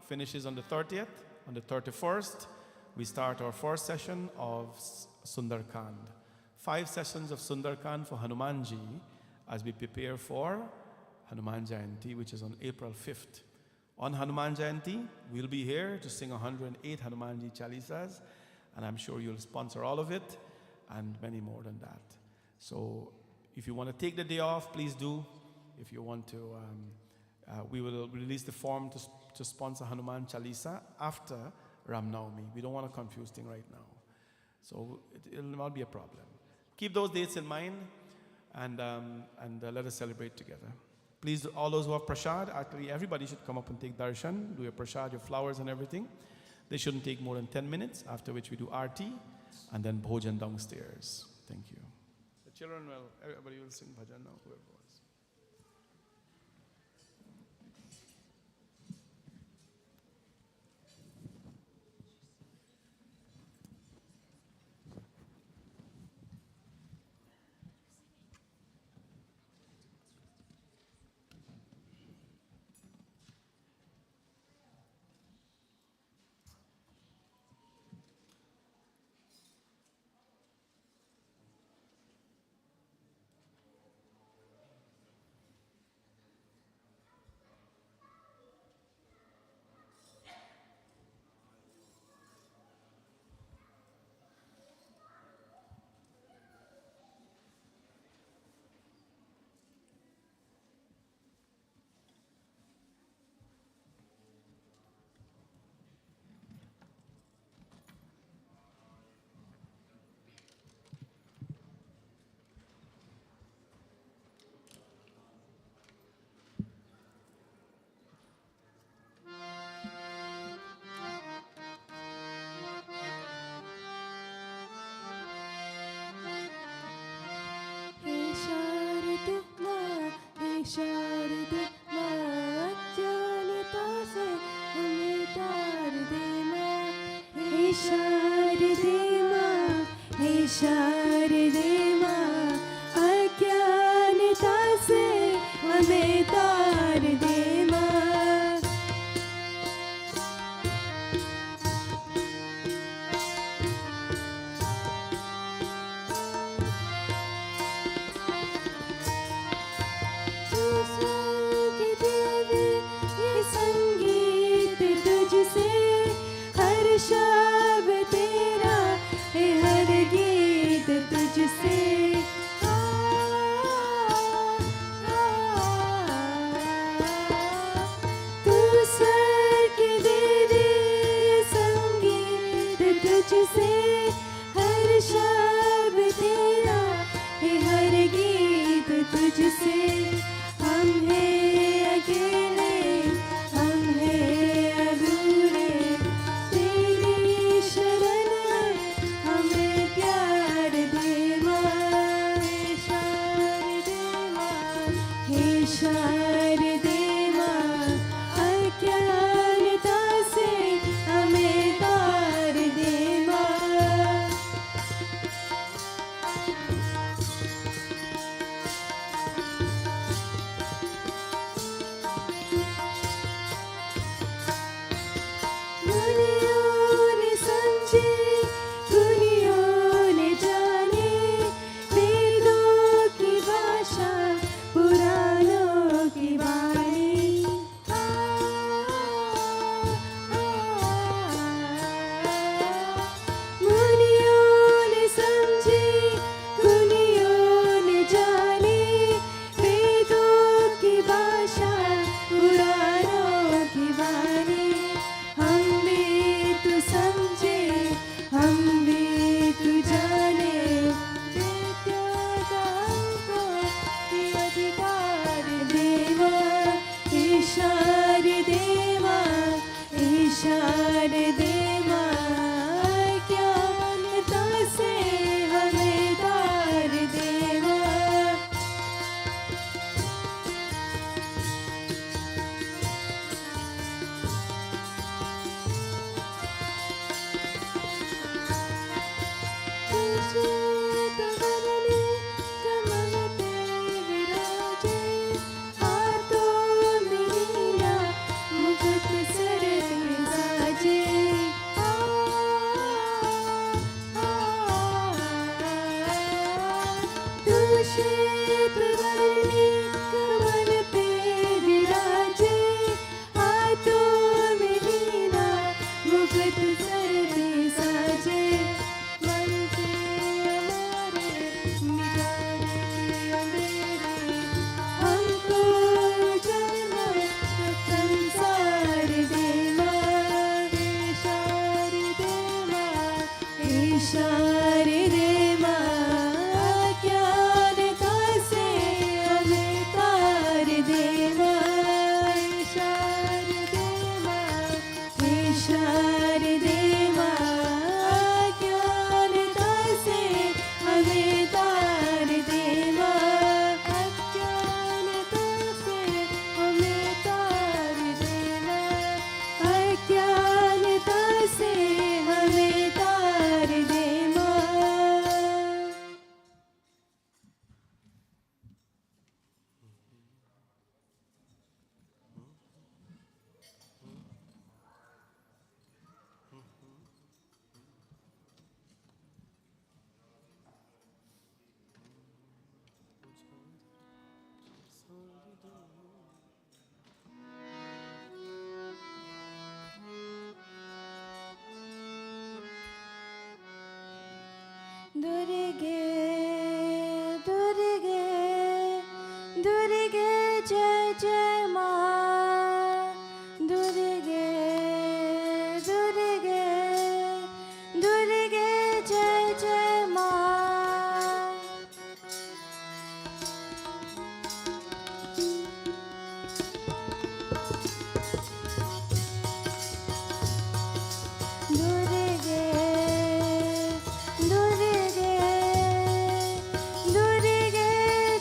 finishes on the 30th, on the 31st, we start our first session of Sundarkand. 5 sessions of Sundarkand for Hanumanji as we prepare for Hanuman Jayanti, which is on April 5th. On Hanuman Jayanti, we'll be here to sing 108 Hanumanji Chalisas, and I'm sure you'll sponsor all of it and many more than that. So if you want to take the day off, please do. If you want to, we will release the form to sponsor Hanuman Chalisa after Ram Navami. We don't want to confuse things right now. So it'll not be a problem. Keep those dates in mind and let us celebrate together. Please, all those who have prasad, actually everybody should come up and take darshan, do your prasad, your flowers and everything. They shouldn't take more than 10 minutes, after which we do Aarti and then Bhojan downstairs. Thank you. The children will, everybody will sing bhajan now, whoever was. शारद माँ अज्ञानता से हमें तार दे माँ। हे शारदे माँ, हे शारदे माँ, अज्ञानता से हमें तार दे माँ। शब्द तेरा है हर गीत तुझसे। तू स्वर्ग दे दे संगीत तुझसे, हर शब्द तेरा है हर गीत तुझसे। हम हैं अकेले, हम हैं अधूरे, तेरी शरण हमें प्यार दे माँ। हे शारदे माँ, हे शारदे माँ, अज्ञानता से हमें तार दे माँ। मुनियों ने समझे, गुनियों ने जाने, वेदों की भाषा, पुराणों की वाणी। मुनियों ने समझे, गुनियों ने जाने, वेदों की भाषा, पुराणों की वाणी। हम भी तू समझे, हम भी तू जाने, विद्या हमको ये अधिकार दे माँ। हे शारदे माँ, हे शारदे माँ, अज्ञानता से हमें तार दे माँ। तुझे तो वरने कमल पे विराजे, हाथों में हीरा, मुकुट सर पे साजे। तू श्वेत वर्णी कमल पे विराजे, हाथों में हीरा, मुकुट सर पे साजे। मन से हमारे मिटाने अंधेरे, हमको उजाला संसार दे माँ। हे शारदे माँ, हे शारदे माँ, अज्ञानता से हमें तार दे माँ। हे शारदे माँ, हे शारदे दुर्गे दुर्गे दुर्गे जय जय माँ दुर्गे दुर्गे दुर्गे जय जय माँ दुर्गे दुर्गे दुर्गे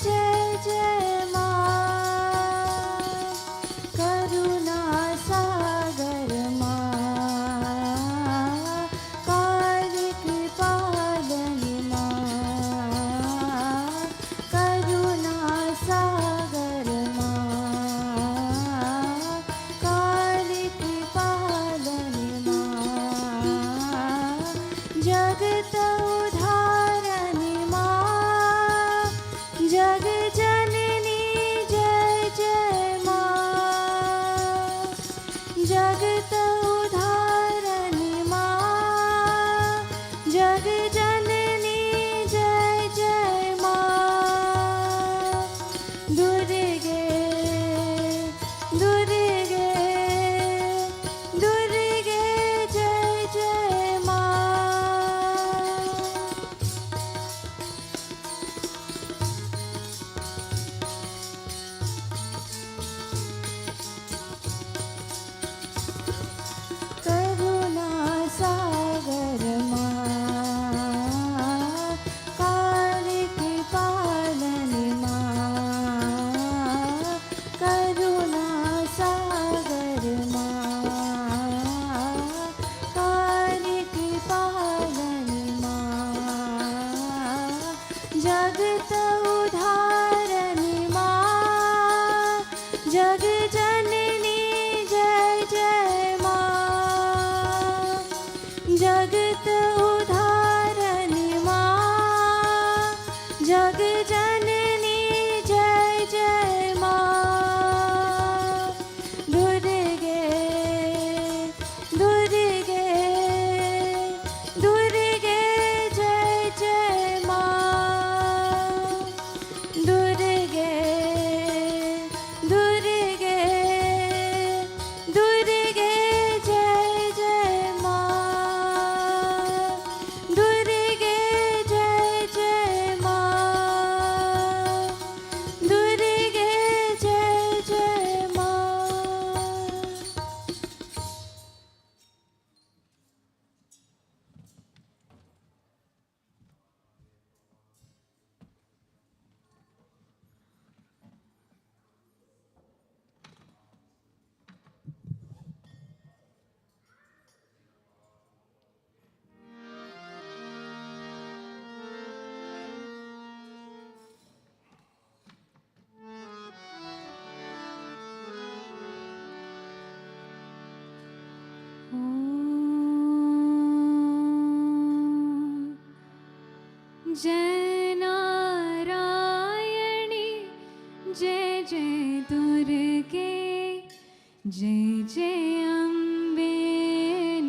जय जय माँ करुणा सागर माँ कालिक पालनी माँ करुणा सागर माँ कालिक पालनी माँ जगत उद्धारणी माँ जग जननी जय जय माँ जगत उद्धारणी माँ जग जननी जय जय माँ दुर्गे दुर्गे दुर्गे जय जय माँ करुणा सागर माँ कालिक पालनी माँ करुणा सागर माँ कालिक पालनी माँ जगत उद्धारणी माँ जग जननी जय जय माँ जगत उद्धारणी माँ जग जननी जय जय माँ दुर्गे दुर्गे दुर्गे जय जय माँ दुर्गे दुर्गे दुर्गे जय जय माँ दुर्गे जय जय माँ दुर्गे जय जय माँ जय नारायणी जय जय दुर्गे जय जय अम्बे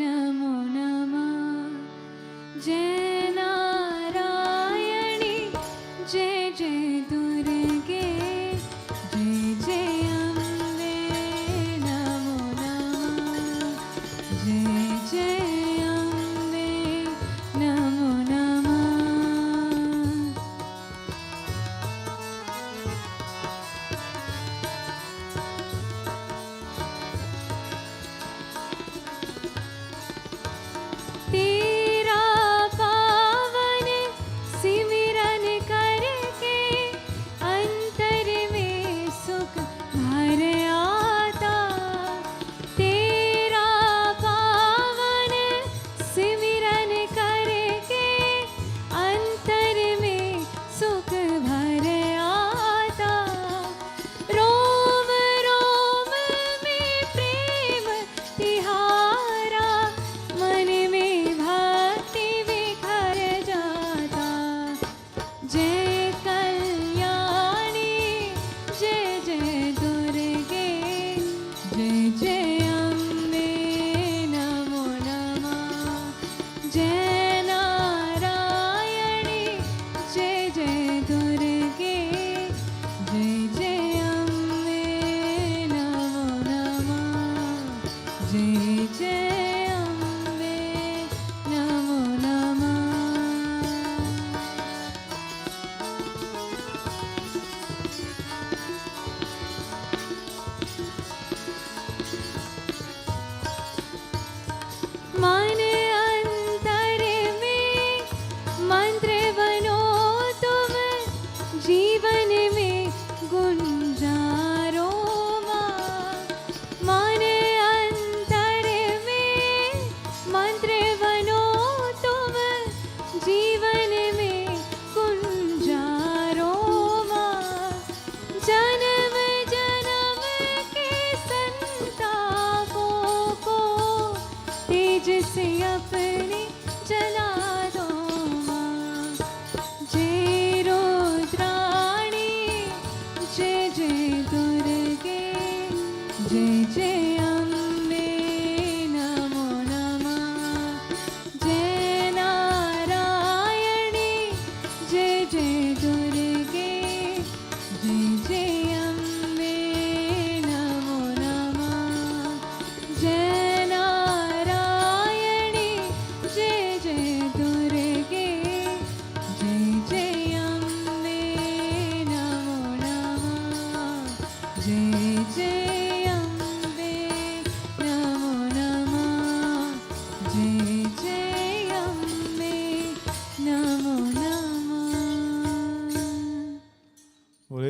नमो नमः जय नारायणी जय जय दुर्गे जय जय अम्बे नमो नमः जय जय अम्बे नमो नमः तेरा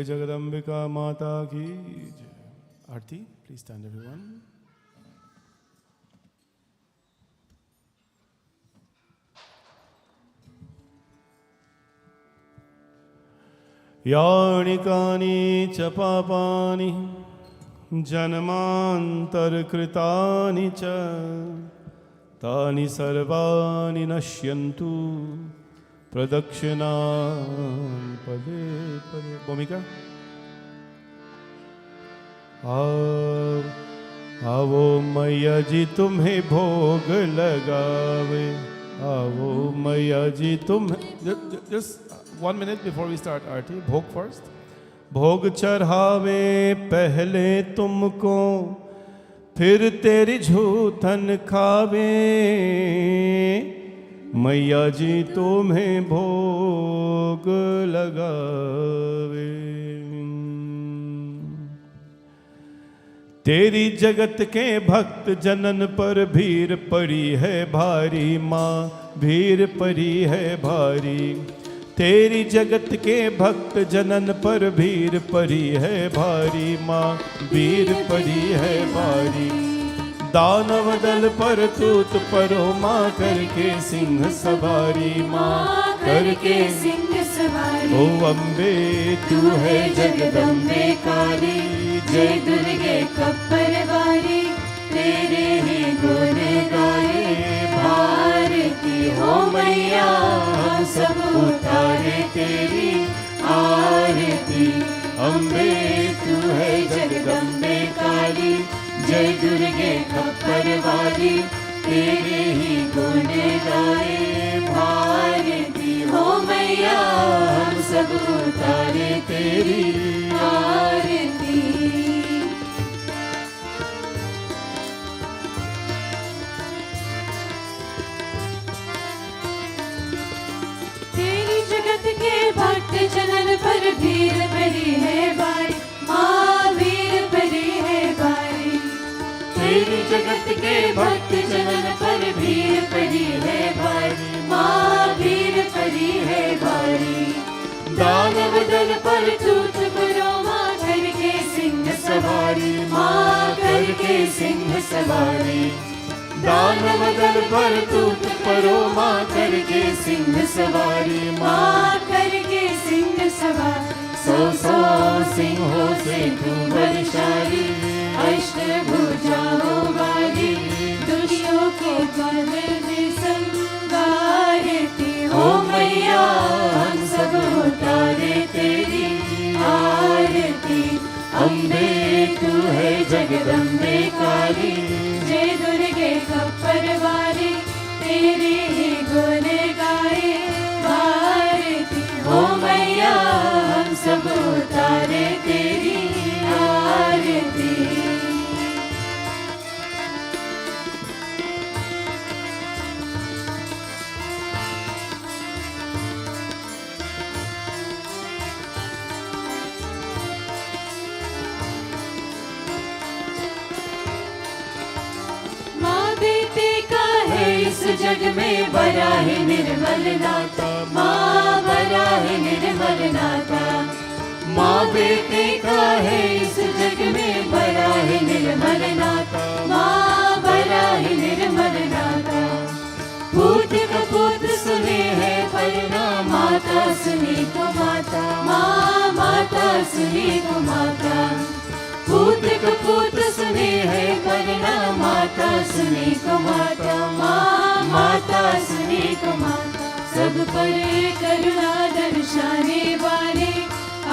जगदम्बिका माता की जय. Aarti, please stand everyone. यानि कानि च पापानि जन्मान्तरकृतानि च तानि सर्वाणि नश्यन्तु प्रदक्षिणां पदे पदे. भूमिका. आवो मैया जी तुम्हें भोग लगावे. आवो मैया जी तुम्हें. Just 1 minute before we start Aarti. Bhog first. भोग चढ़ावे पहले तुमको फिर तेरी झूठन खावे. मैया जी तुम्हें भोग लगावे. तेरी जगत के भक्त जनन पर भीड़ पड़ी है भारी. माँ भीड़ पड़ी है भारी. तेरी जगत के भक्त जनन पर भीड़ पड़ी है भारी. माँ भीड़ पड़ी है भारी. दानव दल पर तूत परो माँ करके सिंह सवारी. माँ करके सिंह सवारी. ओ अम्बे तू है जगदम्बे काली. जय दुर्गे कप्पर वाली. तेरे ही गुण गाए भारती हो मैया. हम सब उतारे तेरी आरती. अम्बे तू है जगदम्बे काली. जय दुर्गे खप्पर वाली. तेरे ही गुण गाए भारती हो मैया. हम सब उतारे तेरी आरती. तेरी जगत के भक्त जनन पर भीड़ पड़ी है भारी. माँ भीड़ पड़ी है भारी. तेरी जगत के भक्त जनन पर भीड़ पड़ी है भारी. माँ भीड़ पड़ी है भारी. दानव दल पर तूत परो माँ करके सिंह सवारी. माँ करके सिंह सवारी. दानव दल पर तूत परो माँ करके सिंह सवारी. माँ करके सिंह सवारी. सौ सौ सिंहों से तू बलशाली. अष्टभुजाओं वाली. दुष्टों को कर दे संगारती हो मैया. हम सब उतारे तेरी आरती. अम्बे तू है जगदम्बे काली. जय दुर्गे खप्पर वाली. तेरे ही गुण गाए भारती हो मैया. हम सब उतारे तेरी आरती. इस जग में बड़ा है निर्मल नाता. माँ बड़ा है निर्मल नाता. माँ बेटे का है इस जग में बड़ा है निर्मल नाता. माँ बड़ा है निर्मल नाता. पूत कपूत सुने है परना. माता सुनी को माता. माँ माता सुनी को माता. पूत कपूत सुने है परना. माता सुनी को माता. माँ माता सुनी को माता. सब पर करुणा दर्शाने वाले.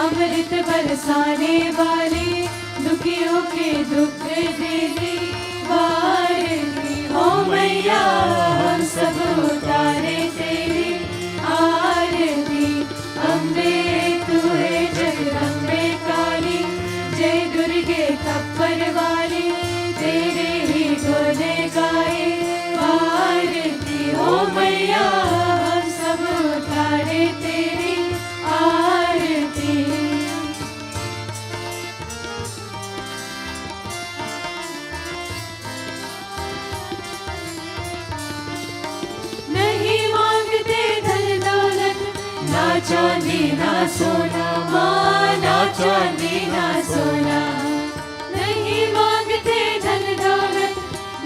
अमृत बरसाने वाले. दुखियों के दुख देने वाली हो मैया. हम सब उतारे तेरी आरती. अम्बे तू है जगदम्बे काली. जय दुर्गे खप्पर वाली. तेरे ही गुण गाए भारती हो मैया. हम सब उतारे तेरी आरती. नहीं मांगते धन दौलत. ना चांदी ना सोना. माँ ना चांदी ना सोना, नहीं मांगते धन दौलत,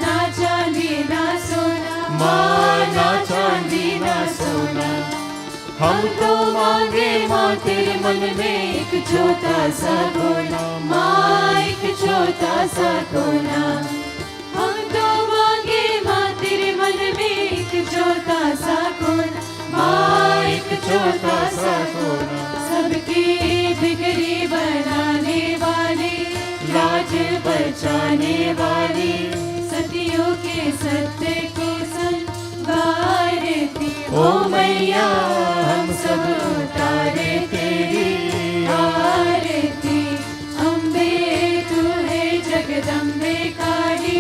ना चांदी ना सोना, माँ ना चांदी ना सोना। हम तो मांगे माँ तेरे मन में एक छोटा सा कोना, माँ एक छोटा सा कोना। हम तो मांगे माँ तेरे मन में एक छोटा सा कोना, माँ एक छोटा सा कोना। सबकी बिगड़ी बनाने वाली, लाज बचाने वाली, सतियों के सत्य को संवारती ओ मैया, हम सब उतारे तेरी आरती। अम्बे तू है जगदम्बे काली,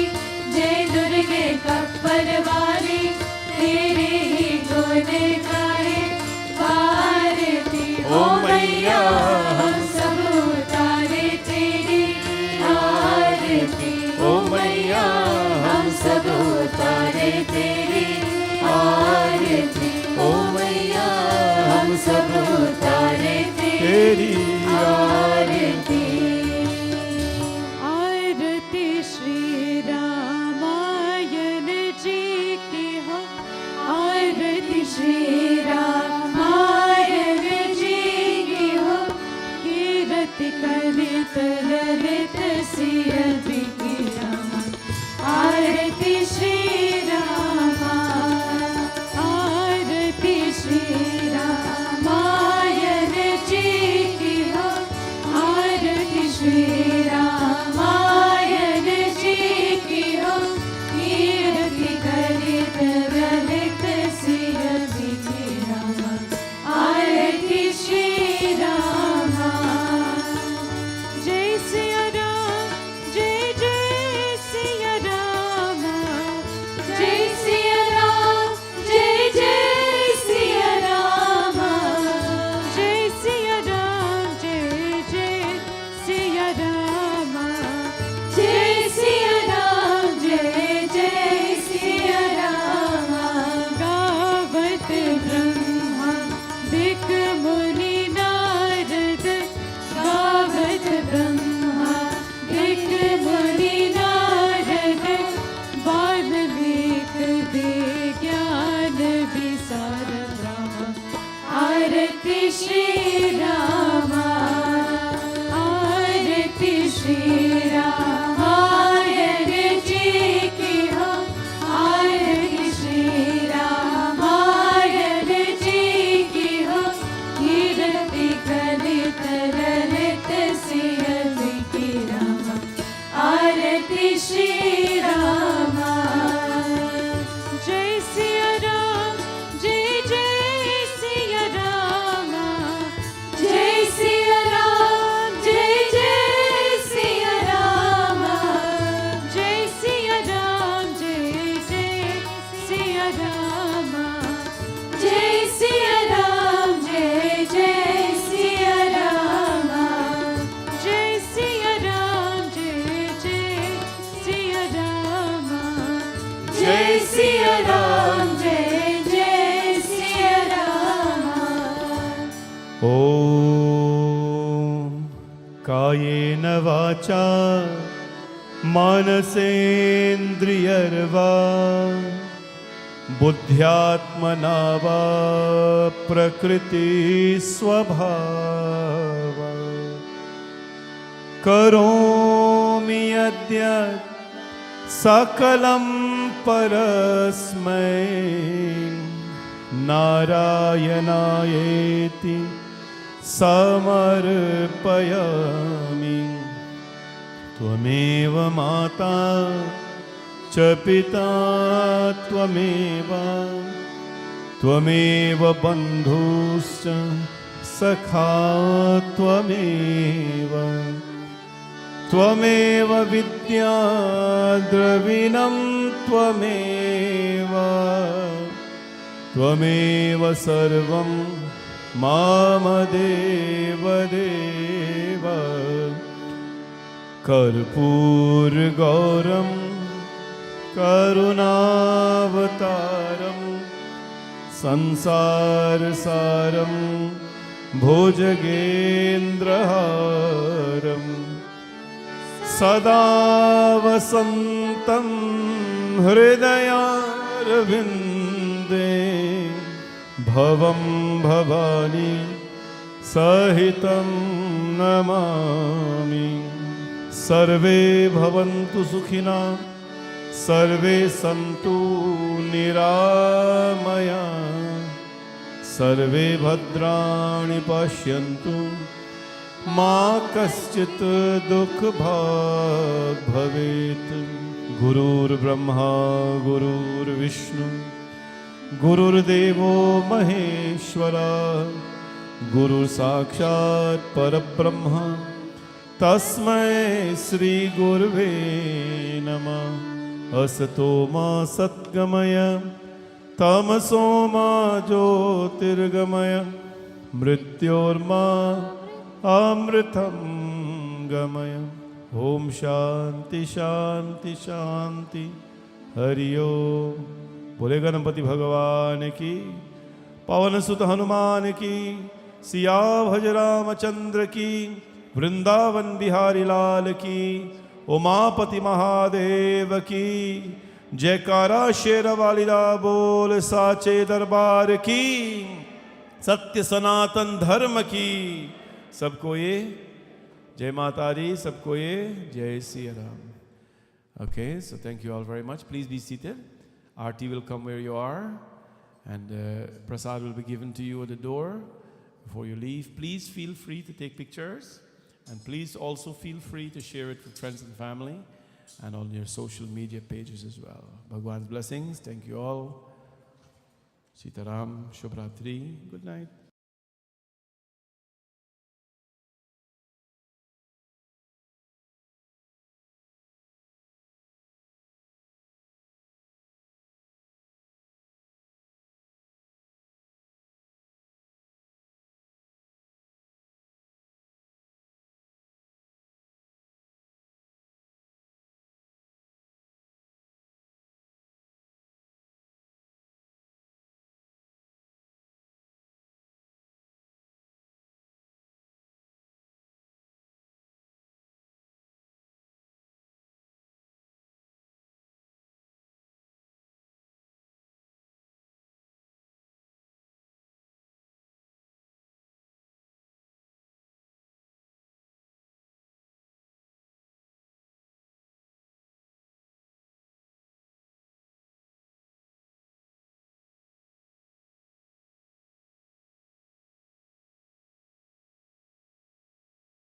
जय दुर्गे कप्पर वाली, तेरे ही गोने गाए आरती ओ मैया, हम सब उतारे तेरी आरती ओ मैया, हम सब उतारे तेरी आरती ओ मैया, हम सब उतारे तेरी आरती। आरती श्री रामायण जी की हो, आरती श्री रामायण जी की हो, कीर्ति कलित ललित सिय विक्रम। आरती श्री रामा, आरती श्री रामायण जी की हो, आरती श्री रामायण जी की हो, कीर्ति कलित ललित सिय विक्रम। आरती श्री रामा। जय सिया राम, जय जय सिया राम, जय सिया राम, जय जय सिया राम, जय सिया राम, जय जय सिया राम, जय सिया राम, जय जय सिया राम। गावत ब्रह्मा दिक मुनि नारद, गावत ब्रह्मा दिक मुनि नारद, वाल्मीक दे ज्ञान विसार ब्रह्म। आरती श्री रामा, आरती श्री रामायण जी की हो, आरती श्री रामायण जी की हो, कीर्ति कलित ललित सिय विक्रम। आरती श्री रामा। जय सिया राम, जय जय सिया राम, जय सिया राम, जय जय सिया राम, जय सिया राम, जय जय सिया राम, जय सिया राम, जय जय सिया राम, जय सिया राम, जय जय सिया राम, जय सिया राम, जय जय सिया राम। ॐ कायेन वाचा मनसेन्द्रियर्वा बुद्ध्यात्मना वा प्रकृतिस्वभाव करोमि यद्य सकलं परस्मै नारायणायेति समर्पयामि। त्वमेव माता च पिता त्वमेव, त्वमेव बन्धुश्च सखा त्वमेव, त्वमेव विद्या द्रविणं त्वमेव, त्वमेव सर्वं मम देव देव। कर्पूरगौरं करुणावतारं संसारसारं भुजगेन्द्रहारम् सदा वसन्तं हृदयारविन्दे भवं भवानी सहितं नमामि। सर्वे भवन्तु सुखिनः सर्वे सन्तु निरामया सर्वे भद्राणि पश्यन्तु मा कश्चित् दुःखभाग् भवेत्। गुरुर्ब्रह्मा गुरुर्विष्णु गुरुर्देवो महेश्वरा गुरुसाक्षात् परब्रह्म तस्मै श्री गुरुवे नमः। असतो मा सद्गमय तमसो मा ज्योतिर्गमय मृत्योर्मा अमृतं गमय। ओम शांति शांति शांति हरि ओम। बोले गणपति भगवान की, पवन सुत हनुमान की, सिया भज रामचंद्र की, वृंदावन बिहारी लाल की, उमापति महादेव की। जयकारा शेर वालिदा बोल साचे दरबार की। सत्य सनातन धर्म की। सबको ये जय माता दी, सबको ये जय Shri Ram. Okay, so thank you all very much. Please be seated. Aarti will come where you are, and prasad will be given to you at the door before you leave. Please feel free to take pictures, and please also feel free to share it with friends and family and on your social media pages as well. Bhagwan's blessings. Thank you all. Sita Ram, Navraatri. Good night.